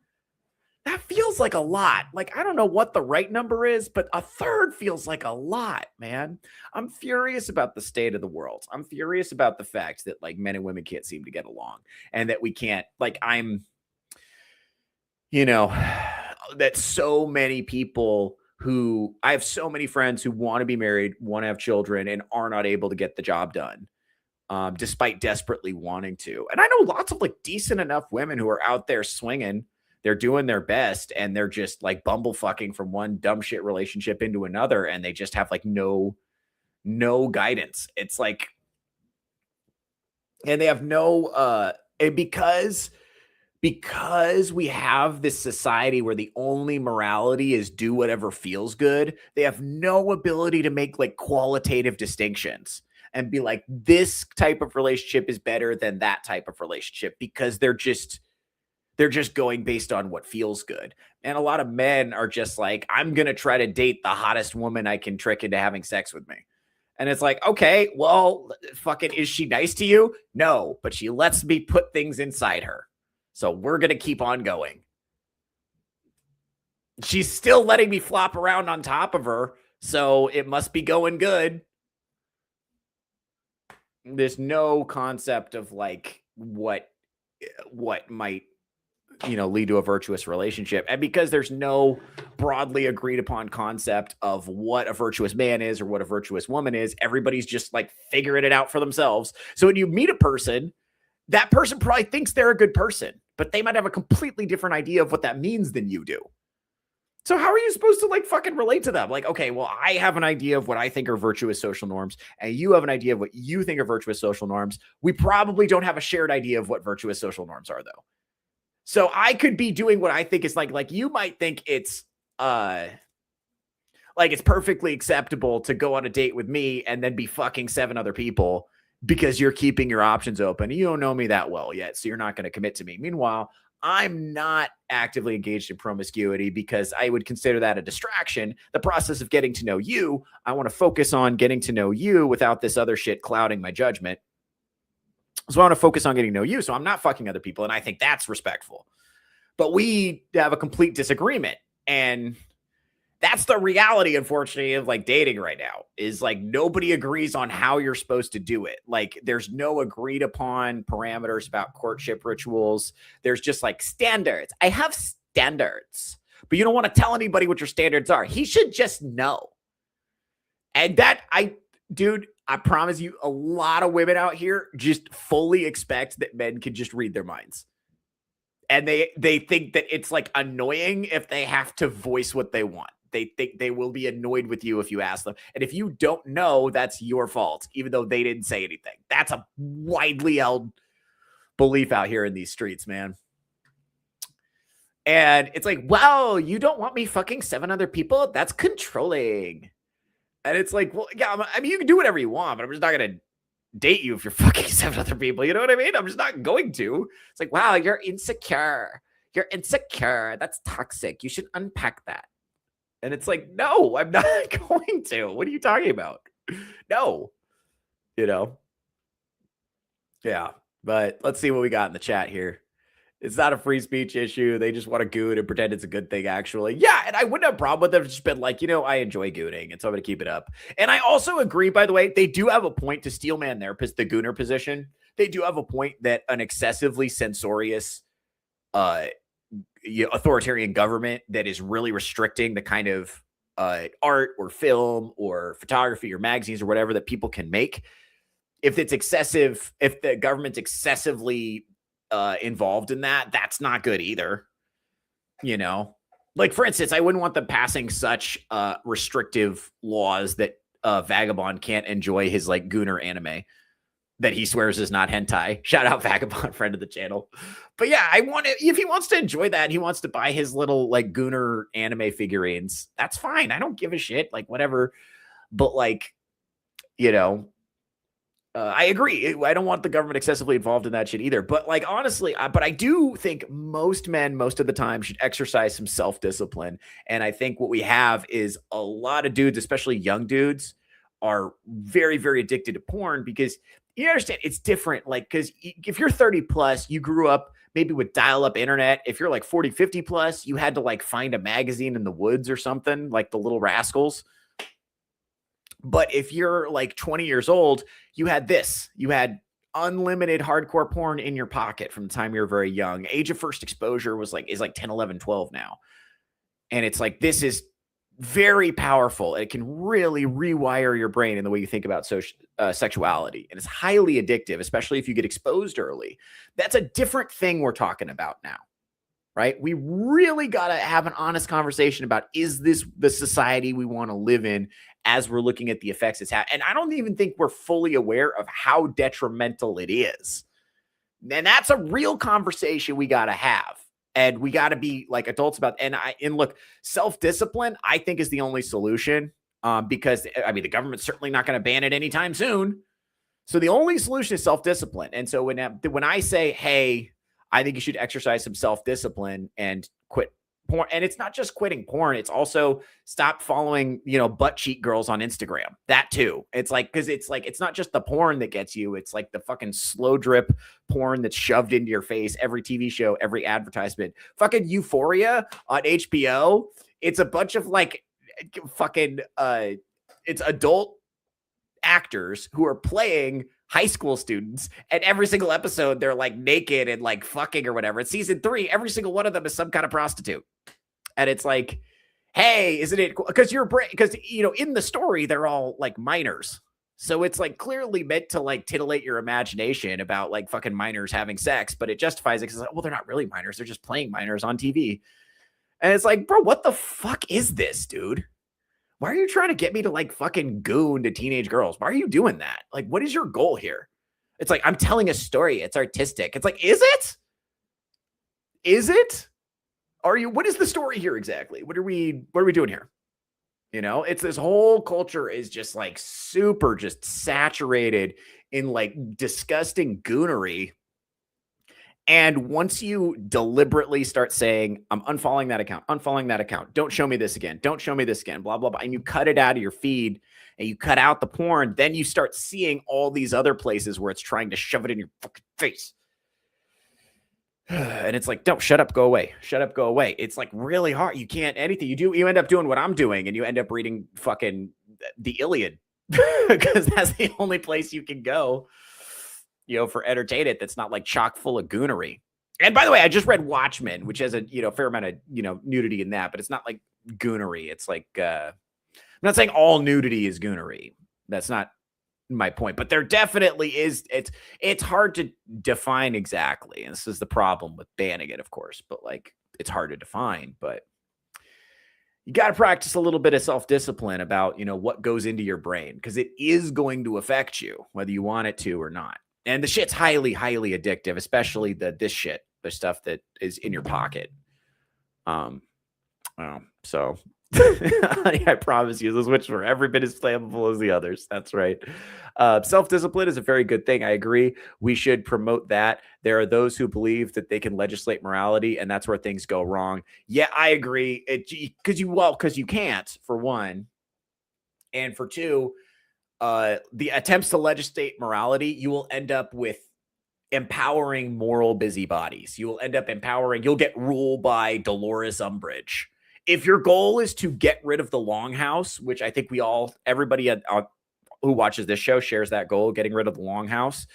That feels like a lot. Like, I don't know what the right number is, but a third feels like a lot, man. I'm furious about the state of the world. I'm furious about the fact that like men and women can't seem to get along and that we can't, like, that so many people who I have so many friends who want to be married, want to have children, and are not able to get the job done, despite desperately wanting to. And I know lots of like decent enough women who are out there swinging. They're doing their best, and they're just like bumblefucking from one dumb shit relationship into another, and they just have like no guidance. It's like, and they have no, and because we have this society where the only morality is do whatever feels good, they have no ability to make like qualitative distinctions and be like, this type of relationship is better than that type of relationship, because they're just going based on what feels good. And a lot of men are just like, I'm going to try to date the hottest woman I can trick into having sex with me. And it's like, okay, well, fucking, is she nice to you? No, but she lets me put things inside her. So we're going to keep on going. She's still letting me flop around on top of her, so it must be going good. There's no concept of like what might, lead to a virtuous relationship. And because there's no broadly agreed upon concept of what a virtuous man is or what a virtuous woman is, everybody's just like figuring it out for themselves. So when you meet a person, that person probably thinks they're a good person, but they might have a completely different idea of what that means than you do. So how are you supposed to like fucking relate to them? Like, okay, well, I have an idea of what I think are virtuous social norms, and you have an idea of what you think are virtuous social norms. We probably don't have a shared idea of what virtuous social norms are, though. So I could be doing what I think is like you might think it's like it's perfectly acceptable to go on a date with me and then be fucking 7 other people because you're keeping your options open. You don't know me that well yet, so you're not going to commit to me. Meanwhile, I'm not actively engaged in promiscuity because I would consider that a distraction. The process of getting to know you, I want to focus on getting to know you without this other shit clouding my judgment. So I want to focus on getting to know you. So I'm not fucking other people. And I think that's respectful. But we have a complete disagreement. And that's the reality, unfortunately, of like dating right now, is like nobody agrees on how you're supposed to do it. Like there's no agreed upon parameters about courtship rituals. There's just like standards. I have standards, but you don't want to tell anybody what your standards are. He should just know. And dude, I promise you, a lot of women out here just fully expect that men can just read their minds. And they think that it's like annoying if they have to voice what they want. They think they will be annoyed with you if you ask them. And if you don't know, that's your fault, even though they didn't say anything. That's a widely held belief out here in these streets, man. And it's like, wow, you don't want me fucking 7 other people? That's controlling. And it's like, well, yeah, I mean, you can do whatever you want, but I'm just not going to date you if you're fucking 7 other people. You know what I mean? I'm just not going to. It's like, wow, you're insecure. You're insecure. That's toxic. You should unpack that. And it's like, no, I'm not going to. What are you talking about? No, you know? Yeah. But let's see what we got in the chat here. It's not a free speech issue. They just want to goon and pretend it's a good thing, actually. Yeah, and I wouldn't have a problem with them. It's just been like, I enjoy gooning, and so I'm going to keep it up. And I also agree, by the way, they do have a point to Steelman there, the gooner position. They do have a point that an excessively censorious authoritarian government that is really restricting the kind of art or film or photography or magazines or whatever that people can make, if it's excessive, if the government's excessively involved in that, that's not good either. Like, for instance, I wouldn't want them passing such restrictive laws that Vagabond can't enjoy his like gooner anime that he swears is not hentai. Shout out Vagabond, friend of the channel. But yeah, if he wants to enjoy that, he wants to buy his little like gooner anime figurines, that's fine. I don't give a shit, like whatever. But like, I agree. I don't want the government excessively involved in that shit either. But like, honestly, but I do think most men, most of the time, should exercise some self-discipline. And I think what we have is a lot of dudes, especially young dudes, are very, very addicted to porn because you understand it's different. Like, because if you're 30 plus, you grew up maybe with dial-up internet. If you're like 40, 50 plus, you had to like find a magazine in the woods or something, like the Little Rascals. But if you're like 20 years old, you had unlimited hardcore porn in your pocket from the time you were very young. Age of first exposure is like 10, 11, 12 now. And it's like, this is very powerful. It can really rewire your brain in the way you think about sexuality. And it's highly addictive, especially if you get exposed early. That's a different thing we're talking about now, right? We really got to have an honest conversation about, is this the society we want to live in as we're looking at the effects it's having? And I don't even think we're fully aware of how detrimental it is. And that's a real conversation we got to have. And we got to be like adults about, and look, self-discipline, I think, is the only solution, because I mean, the government's certainly not going to ban it anytime soon. So the only solution is self-discipline. And so when I say, hey, I think you should exercise some self-discipline and quit porn. And it's not just quitting porn. It's also stop following, butt cheek girls on Instagram. That too. It's like, because it's like, it's not just the porn that gets you. It's like the fucking slow drip porn that's shoved into your face. Every TV show, every advertisement, fucking Euphoria on HBO. It's a bunch of like fucking, it's adult actors who are playing high school students, and every single episode they're like naked and like fucking or whatever. It's season 3. Every single one of them is some kind of prostitute. And it's like, hey, isn't it cool? Because in the story, they're all like minors. So it's like clearly meant to like titillate your imagination about like fucking minors having sex, but it justifies it because like, well, they're not really minors. They're just playing minors on TV. And it's like, bro, what the fuck is this, dude? Why are you trying to get me to like fucking goon to teenage girls? Why are you doing that? Like, what is your goal here? It's like, I'm telling a story. It's artistic. It's like, is it? Is it? What is the story here exactly? What are we doing here? It's this whole culture is just like super just saturated in like disgusting goonery. And once you deliberately start saying, I'm unfollowing that account, don't show me this again, don't show me this again, blah, blah, blah, and you cut it out of your feed and you cut out the porn, then you start seeing all these other places where it's trying to shove it in your fucking face. And it's like, don't, shut up, go away. Shut up, go away. It's like really hard. You can't, anything you end up doing what I'm doing, and you end up reading fucking the Iliad because that's the only place you can go, for entertainment that's not like chock full of goonery. And by the way, I just read Watchmen, which has a, fair amount of, nudity in that, but it's not like goonery. It's like, I'm not saying all nudity is goonery. That's not my point, but there definitely is. It's hard to define exactly. And this is the problem with banning it, of course, but like, it's hard to define, but you got to practice a little bit of self-discipline about, what goes into your brain, because it is going to affect you whether you want it to or not. And the shit's highly, highly addictive, especially the stuff that is in your pocket. So I promise you, those which are every bit as flammable as the others. That's right. Self-discipline is a very good thing. I agree. We should promote that. There are those who believe that they can legislate morality, and that's where things go wrong. Yeah, I agree. Because you can't, for one, and for two, the attempts to legislate morality, you will end up with empowering moral busybodies. You will end up empowering. You'll get ruled by Dolores Umbridge. If your goal is to get rid of the Longhouse, which I think everybody who watches this show shares that goal, getting rid of the Longhouse,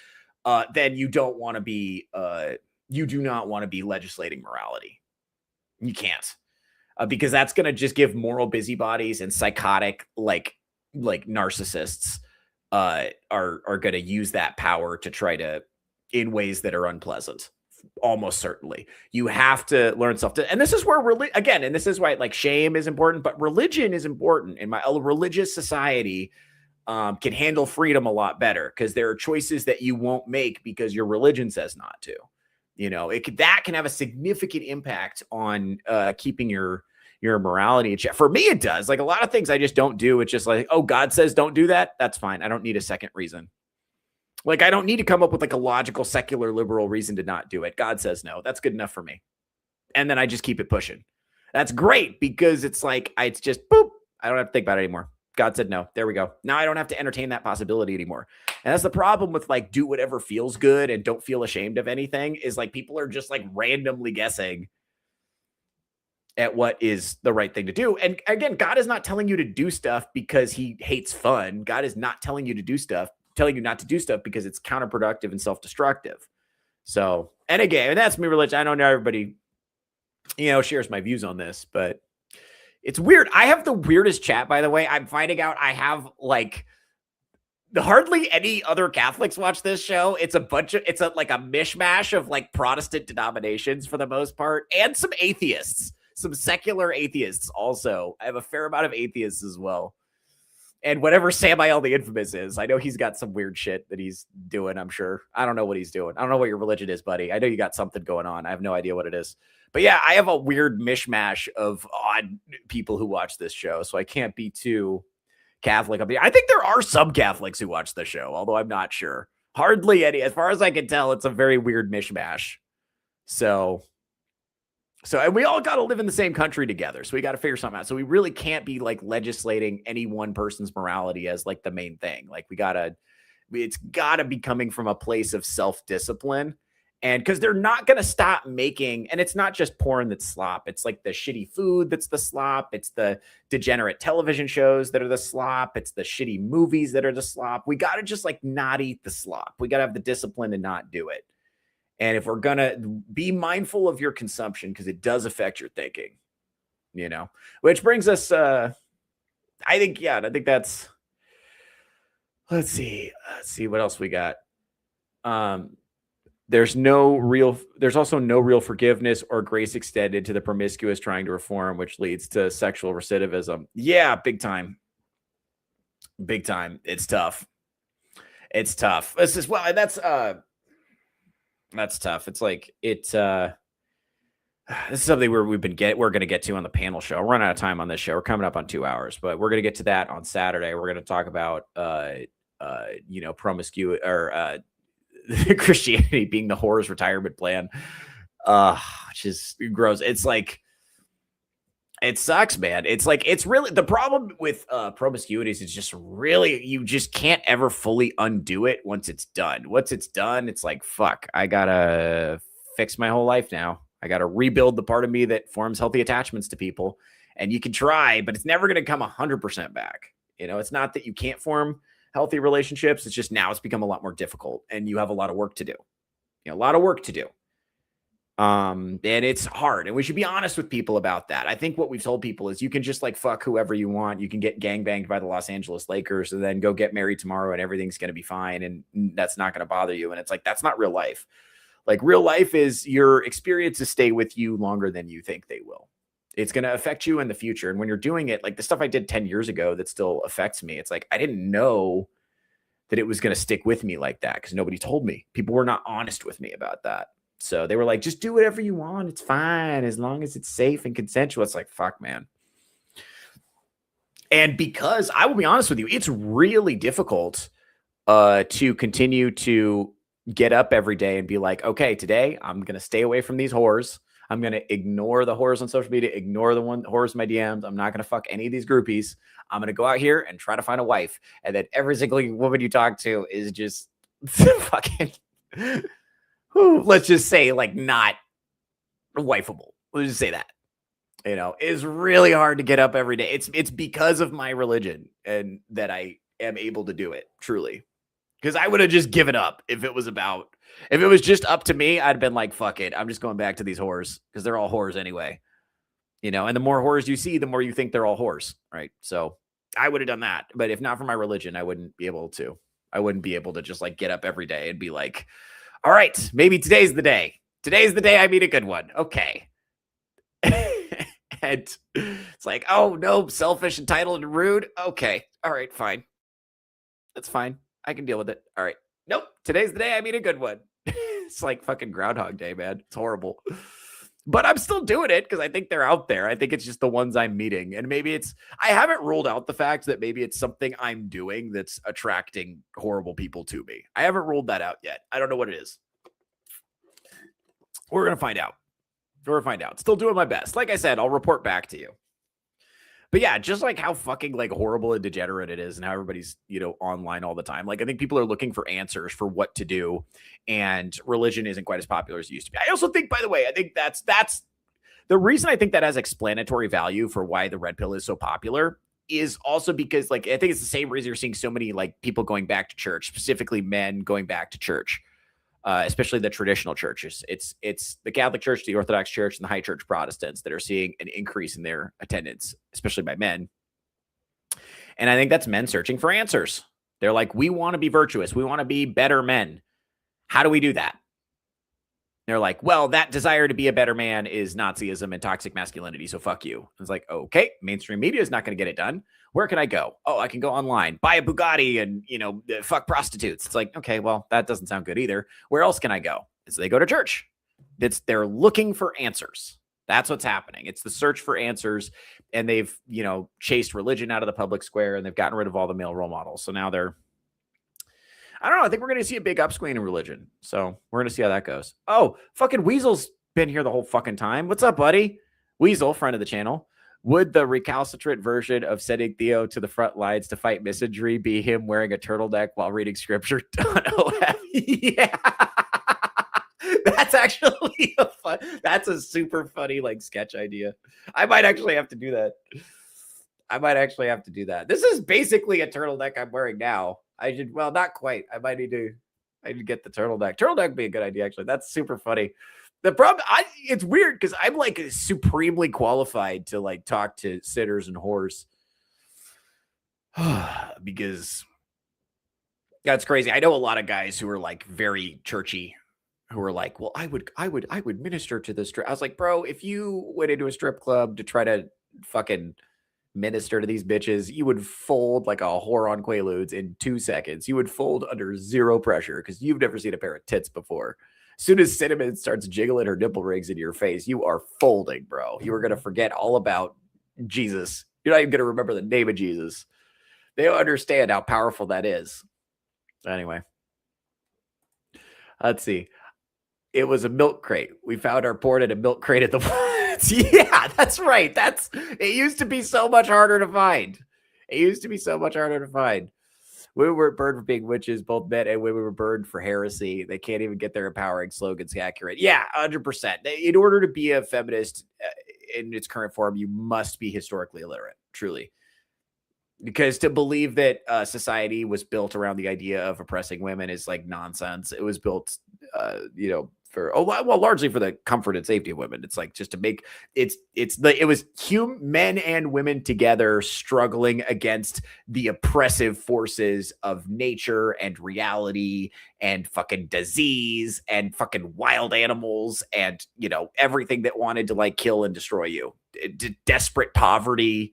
then you don't want to be, you do not want to be legislating morality. You can't, because that's going to just give moral busybodies and psychotic, like narcissists, are going to use that power to try to, in ways that are unpleasant. Almost certainly. You have to learn and this is where again, and this is why like shame is important, but religion is important. In a religious society can handle freedom a lot better, because there are choices that you won't make because your religion says not to. That can have a significant impact on keeping your morality in check. For me, it does. Like a lot of things I just don't do. It's just like, oh, God says don't do that. That's fine. I don't need a second reason. Like, I don't need to come up with like a logical, secular, liberal reason to not do it. God says no. That's good enough for me. And then I just keep it pushing. That's great, because it's like, it's just boop. I don't have to think about it anymore. God said no. There we go. Now I don't have to entertain that possibility anymore. And that's the problem with like, do whatever feels good and don't feel ashamed of anything, is like people are just like randomly guessing at what is the right thing to do. And again, God is not telling you to do stuff because he hates fun. God is not telling you to do stuff, telling you not to do stuff because it's counterproductive and self-destructive. So, and again, and that's me, religion. I don't know everybody, shares my views on this, but it's weird. I have the weirdest chat, by the way. I'm finding out I have like hardly any other Catholics watch this show. It's like a mishmash of like Protestant denominations for the most part, and some atheists, some secular atheists also. I have a fair amount of atheists as well. And whatever Samael the Infamous is, I know he's got some weird shit that he's doing, I'm sure. I don't know what he's doing. I don't know what your religion is, buddy. I know you got something going on. I have no idea what it is. But yeah, I have a weird mishmash of odd people who watch this show, so I can't be too Catholic. I think there are some Catholics who watch the show, although I'm not sure. Hardly any. As far as I can tell, it's a very weird mishmash. So and we all got to live in the same country together. So we got to figure something out. So we really can't be like legislating any one person's morality as like the main thing. Like it's got to be coming from a place of self-discipline. And because they're not going to stop making, and it's not just porn that's slop. It's like the shitty food that's the slop. It's the degenerate television shows that are the slop. It's the shitty movies that are the slop. We got to just like not eat the slop. We got to have the discipline to not do it. And if we're going to be mindful of your consumption, because it does affect your thinking, which brings us, I think that's, let's see what else we got. There's also no real forgiveness or grace extended to the promiscuous trying to reform, which leads to sexual recidivism. Yeah, big time. Big time. It's tough. This is, well, that's tough. It's like this is something where we're going to get to on the panel show. We're running out of time on this show. We're coming up on 2 hours, but we're going to get to that on Saturday. We're going to talk about promiscuity, or Christianity being the whore's retirement plan. Which is gross. It's like, it sucks, man. It's like, it's really the problem with promiscuity is it's just really, you just can't ever fully undo it once it's done. Once it's done, it's like, fuck, I gotta fix my whole life now. I gotta rebuild the part of me that forms healthy attachments to people. And you can try, but it's never gonna come 100% back. It's not that you can't form healthy relationships. It's just now it's become a lot more difficult, and you have a lot of work to do. And it's hard, and we should be honest with people about that. I think what we've told people is you can just like fuck whoever you want. You can get gangbanged by the Los Angeles Lakers and then go get married tomorrow and everything's going to be fine. And that's not going to bother you. And it's like, that's not real life. Like, real life is your experiences stay with you longer than you think they will. It's going to affect you in the future. And when you're doing it, like the stuff I did 10 years ago that still affects me, it's like, I didn't know that it was going to stick with me like that because nobody told me. People were not honest with me about that. So they were like, just do whatever you want. It's fine as long as it's safe and consensual. It's like, fuck, man. And because I will be honest with you, it's really difficult to continue to get up every day and be like, okay, today I'm going to stay away from these whores. I'm going to ignore the whores on social media, ignore the whores in my DMs. I'm not going to fuck any of these groupies. I'm going to go out here and try to find a wife. And then every single woman you talk to is just fucking, let's just say, like, not wifeable. Let's just say that. You know, it's really hard to get up every day. It's because of my religion and that I am able to do it, truly. Because I would have just given up if it was just up to me. I'd been like, fuck it. I'm just going back to these whores because they're all whores anyway. You know, and the more whores you see, the more you think they're all whores, right? So I would have done that. But if not for my religion, I wouldn't be able to. I wouldn't be able to just like get up every day and be like, all right, maybe today's the day. Today's the day I meet a good one. Okay. And it's like, oh no, selfish, entitled, and rude. Okay. All right, fine. That's fine. I can deal with it. All right. Nope. Today's the day I meet a good one. It's like fucking Groundhog Day, man. It's horrible. But I'm still doing it because I think they're out there. I think it's just the ones I'm meeting. And maybe I haven't ruled out the fact that maybe it's something I'm doing that's attracting horrible people to me. I haven't ruled that out yet. I don't know what it is. We're going to find out. Still doing my best. Like I said, I'll report back to you. But yeah, just like how fucking like horrible and degenerate it is and how everybody's, you know, online all the time. Like I think people are looking for answers for what to do, and religion isn't quite as popular as it used to be. I also think, by the way, I think that's the reason I think that has explanatory value for why the red pill is so popular is also because, like, I think it's the same reason you're seeing so many like people going back to church, specifically men going back to church. Especially the traditional churches. It's the Catholic Church, the Orthodox Church, and the High Church Protestants that are seeing an increase in their attendance, especially by men. And I think that's men searching for answers. They're like, we want to be virtuous. We want to be better men. How do we do that? They're like, well, that desire to be a better man is Nazism and toxic masculinity, so fuck you. It's like, okay, mainstream media is not going to get it done. Where can I go? Oh, I can go online, buy a Bugatti and, you know, fuck prostitutes. It's like, okay, well, that doesn't sound good either. Where else can I go? So they go to church. They're looking for answers. That's what's happening. It's the search for answers. And they've, you know, chased religion out of the public square, and they've gotten rid of all the male role models. So now I don't know. I think we're going to see a big upswing in religion. So we're going to see how that goes. Oh, fucking Weasel's been here the whole fucking time. What's up, buddy? Weasel, friend of the channel. Would the recalcitrant version of sending Theo to the front lines to fight misandry be him wearing a turtleneck while reading scripture on OF? Yeah. That's actually that's a super funny like sketch idea. I might actually have to do that. This is basically a turtleneck I'm wearing now. Well, not quite. I need to get the turtleneck. Turtleneck would be a good idea, actually. That's super funny. The problem, it's weird because I'm like supremely qualified to like talk to sitters and whores. Because that's crazy. I know a lot of guys who are like very churchy, who are like, well, I would minister to the strip. I was like, bro, if you went into a strip club to try to fucking minister to these bitches, you would fold like a whore on Quaaludes in 2 seconds. You would fold under zero pressure because you've never seen a pair of tits before. As soon as Cinnamon starts jiggling her nipple rings into your face, you are folding, bro. You are going to forget all about Jesus. You're not even going to remember the name of Jesus. They don't understand how powerful that is. Anyway, let's see. It was a milk crate. We found our porn in a milk crate at the woods. Yeah, that's right. It used to be so much harder to find. Women were burned for being witches. Both men and women were burned for heresy. They can't even get their empowering slogans accurate. Yeah, 100%. In order to be a feminist in its current form, you must be historically illiterate, truly. Because to believe that society was built around the idea of oppressing women is like nonsense. It was built, largely for the comfort and safety of women. It's like just to make it was men and women together struggling against the oppressive forces of nature and reality and fucking disease and fucking wild animals and, you know, everything that wanted to like kill and destroy you. Desperate poverty,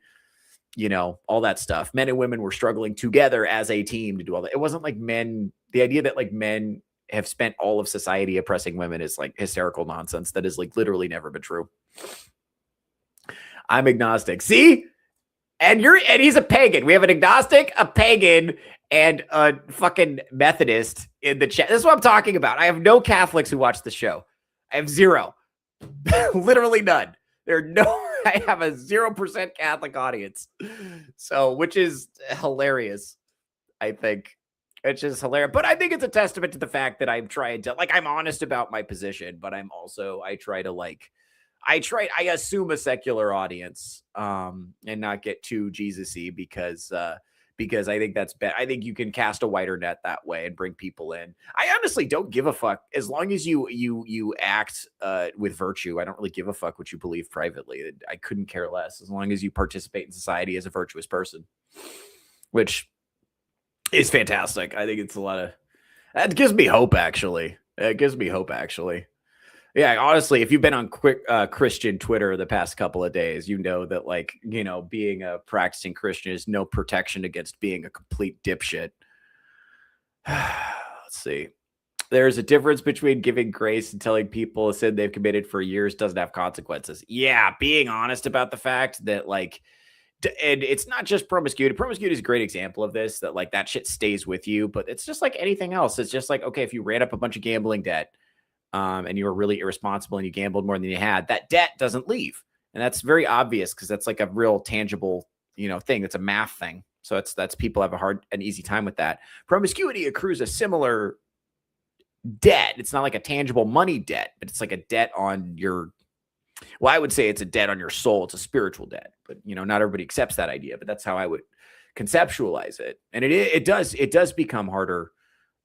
you know, all that stuff. Men and women were struggling together as a team to do all that. It wasn't like men. The idea that like men have spent all of society oppressing women is like hysterical nonsense. That is like literally never been true. I'm agnostic. See, And he's a pagan. We have an agnostic, a pagan, and a fucking Methodist in the chat. This is what I'm talking about. I have no Catholics who watch the show. I have zero. Literally none. I have a 0% Catholic audience. So, which is hilarious, I think. It's just hilarious. But I think it's a testament to the fact that I'm trying to, like, I'm honest about my position, but I assume a secular audience, and not get too Jesus-y because I think that's better. I think you can cast a wider net that way and bring people in. I honestly don't give a fuck as long as you act with virtue. I don't really give a fuck what you believe privately. I couldn't care less as long as you participate in society as a virtuous person, which is fantastic. I think it's that gives me hope, actually. It gives me hope, actually. Yeah, honestly, if you've been on Christian Twitter the past couple of days, you know that, like, being a practicing Christian is no protection against being a complete dipshit. Let's see. There's a difference between giving grace and telling people a sin they've committed for years doesn't have consequences. Yeah, being honest about the fact that, like, and it's not just promiscuity. Promiscuity is a great example of this, that, like, that shit stays with you, but it's just like anything else. It's just like, okay, if you ran up a bunch of gambling debt, and you were really irresponsible and you gambled more than you had, that debt doesn't leave. And that's very obvious because that's like a real tangible, thing. That's a math thing. So that's people have an easy time with that. Promiscuity accrues a similar debt. It's not like a tangible money debt, but it's like a debt on I would say it's a debt on your soul. It's a spiritual debt, but not everybody accepts that idea, but that's how I would conceptualize it. And it does become harder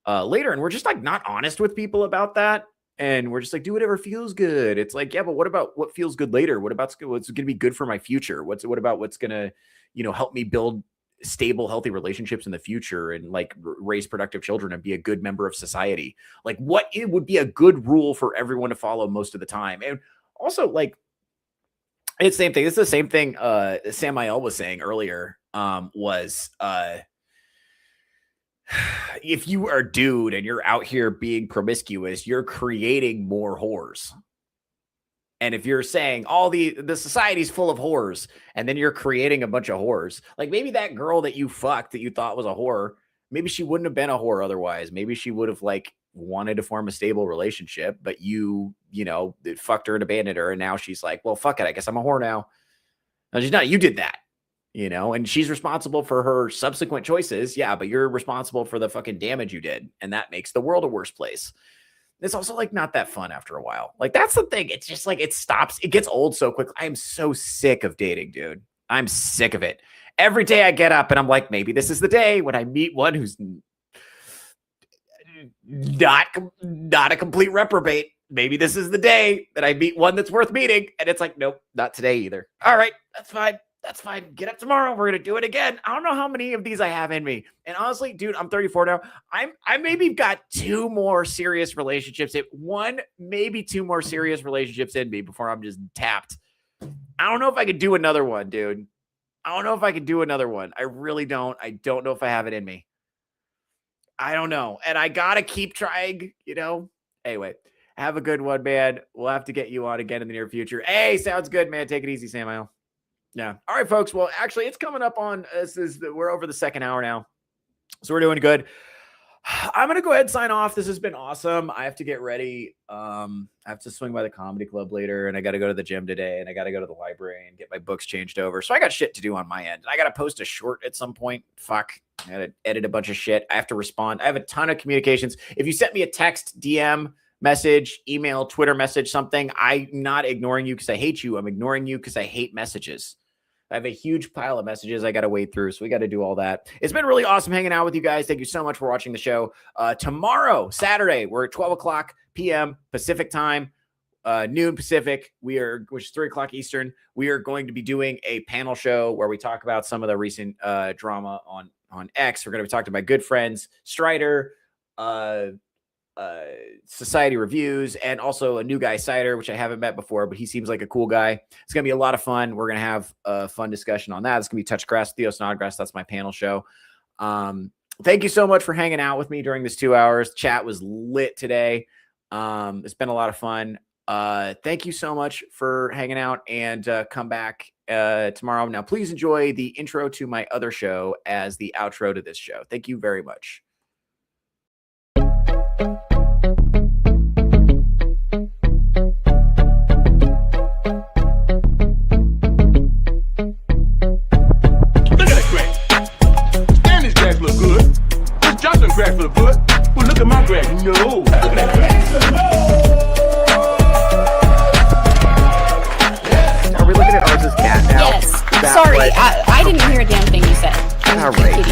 later. And we're just, like, not honest with people about that. And we're just like, do whatever feels good. It's like, yeah, but what about what feels good later? What about what's going to be good for my future? What about what's going to, help me build stable, healthy relationships in the future and, like, raise productive children and be a good member of society? Like, what it would be a good rule for everyone to follow most of the time. And also, like, it's the same thing. This is the same thing Samael was saying earlier, if you are a dude and you're out here being promiscuous, you're creating more whores. And if you're saying all the society's full of whores, and then you're creating a bunch of whores, like, maybe that girl that you fucked that you thought was a whore, maybe she wouldn't have been a whore otherwise. Maybe she would have, like, wanted to form a stable relationship, but you fucked her and abandoned her. And now she's like, well, fuck it. I guess I'm a whore now. No, she's not. You did that. And she's responsible for her subsequent choices. Yeah, but you're responsible for the fucking damage you did. And that makes the world a worse place. It's also, like, not that fun after a while. Like, that's the thing. It's just like, it gets old so quick. I am so sick of dating, dude. I'm sick of it. Every day I get up and I'm like, maybe this is the day when I meet one who's not a complete reprobate. Maybe this is the day that I meet one that's worth meeting. And it's like, nope, not today either. All right, that's fine. That's fine. Get up tomorrow. We're going to do it again. I don't know how many of these I have in me. And honestly, dude, I'm 34 now. I maybe got 2 more serious relationships. Maybe 2 more serious relationships in me before I'm just tapped. I don't know if I could do another one, dude. I don't know if I could do another one. I really don't. I don't know if I have it in me. I don't know. And I got to keep trying, Anyway, have a good one, man. We'll have to get you on again in the near future. Hey, sounds good, man. Take it easy, Samael. Yeah. All right, folks. Well, actually, it's coming up on we're over the second hour now. So we're doing good. I'm going to go ahead and sign off. This has been awesome. I have to get ready. I have to swing by the comedy club later, and I got to go to the gym today, and I got to go to the library and get my books changed over. So I got shit to do on my end. I got to post a short at some point. Fuck. I got to edit a bunch of shit. I have to respond. I have a ton of communications. If you sent me a text, DM, message, email, Twitter message, something, I'm not ignoring you because I hate you. I'm ignoring you because I hate messages. I have a huge pile of messages I got to wade through, so we got to do all that. It's been really awesome hanging out with you guys. Thank you so much for watching the show. Tomorrow, Saturday, we're at 12 o'clock p.m. Pacific time, noon Pacific, which is 3 o'clock Eastern. We are going to be doing a panel show where we talk about some of the recent drama on X. We're going to be talking to my good friends, Strider, Society Reviews, and also a new guy, Cider, which I haven't met before, but he seems like a cool guy. It's going to be a lot of fun. We're going to have a fun discussion on that. It's going to be Touch Grass, Theo Snodgrass. That's my panel show. Thank you so much for hanging out with me during this 2 hours. Chat was lit today. It's been a lot of fun. Thank you so much for hanging out, and come back tomorrow. Now, please enjoy the intro to my other show as the outro to this show. Thank you very much. Johnson crack look good. Well, look at my crack. No. Look at that crack. Are we looking at Ars's cat now? Yes. Sorry, I didn't hear a damn thing you said. All right.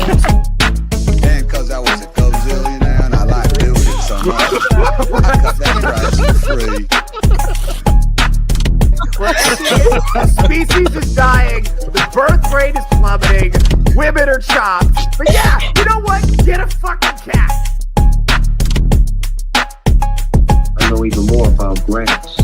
And because I was a gazillionaire and I like building so much, I cut that price for free. The species is dying. The birth rate is plummeting. Women are chopped. But yeah, you know what? Get a fucking cat. I know even more about grass.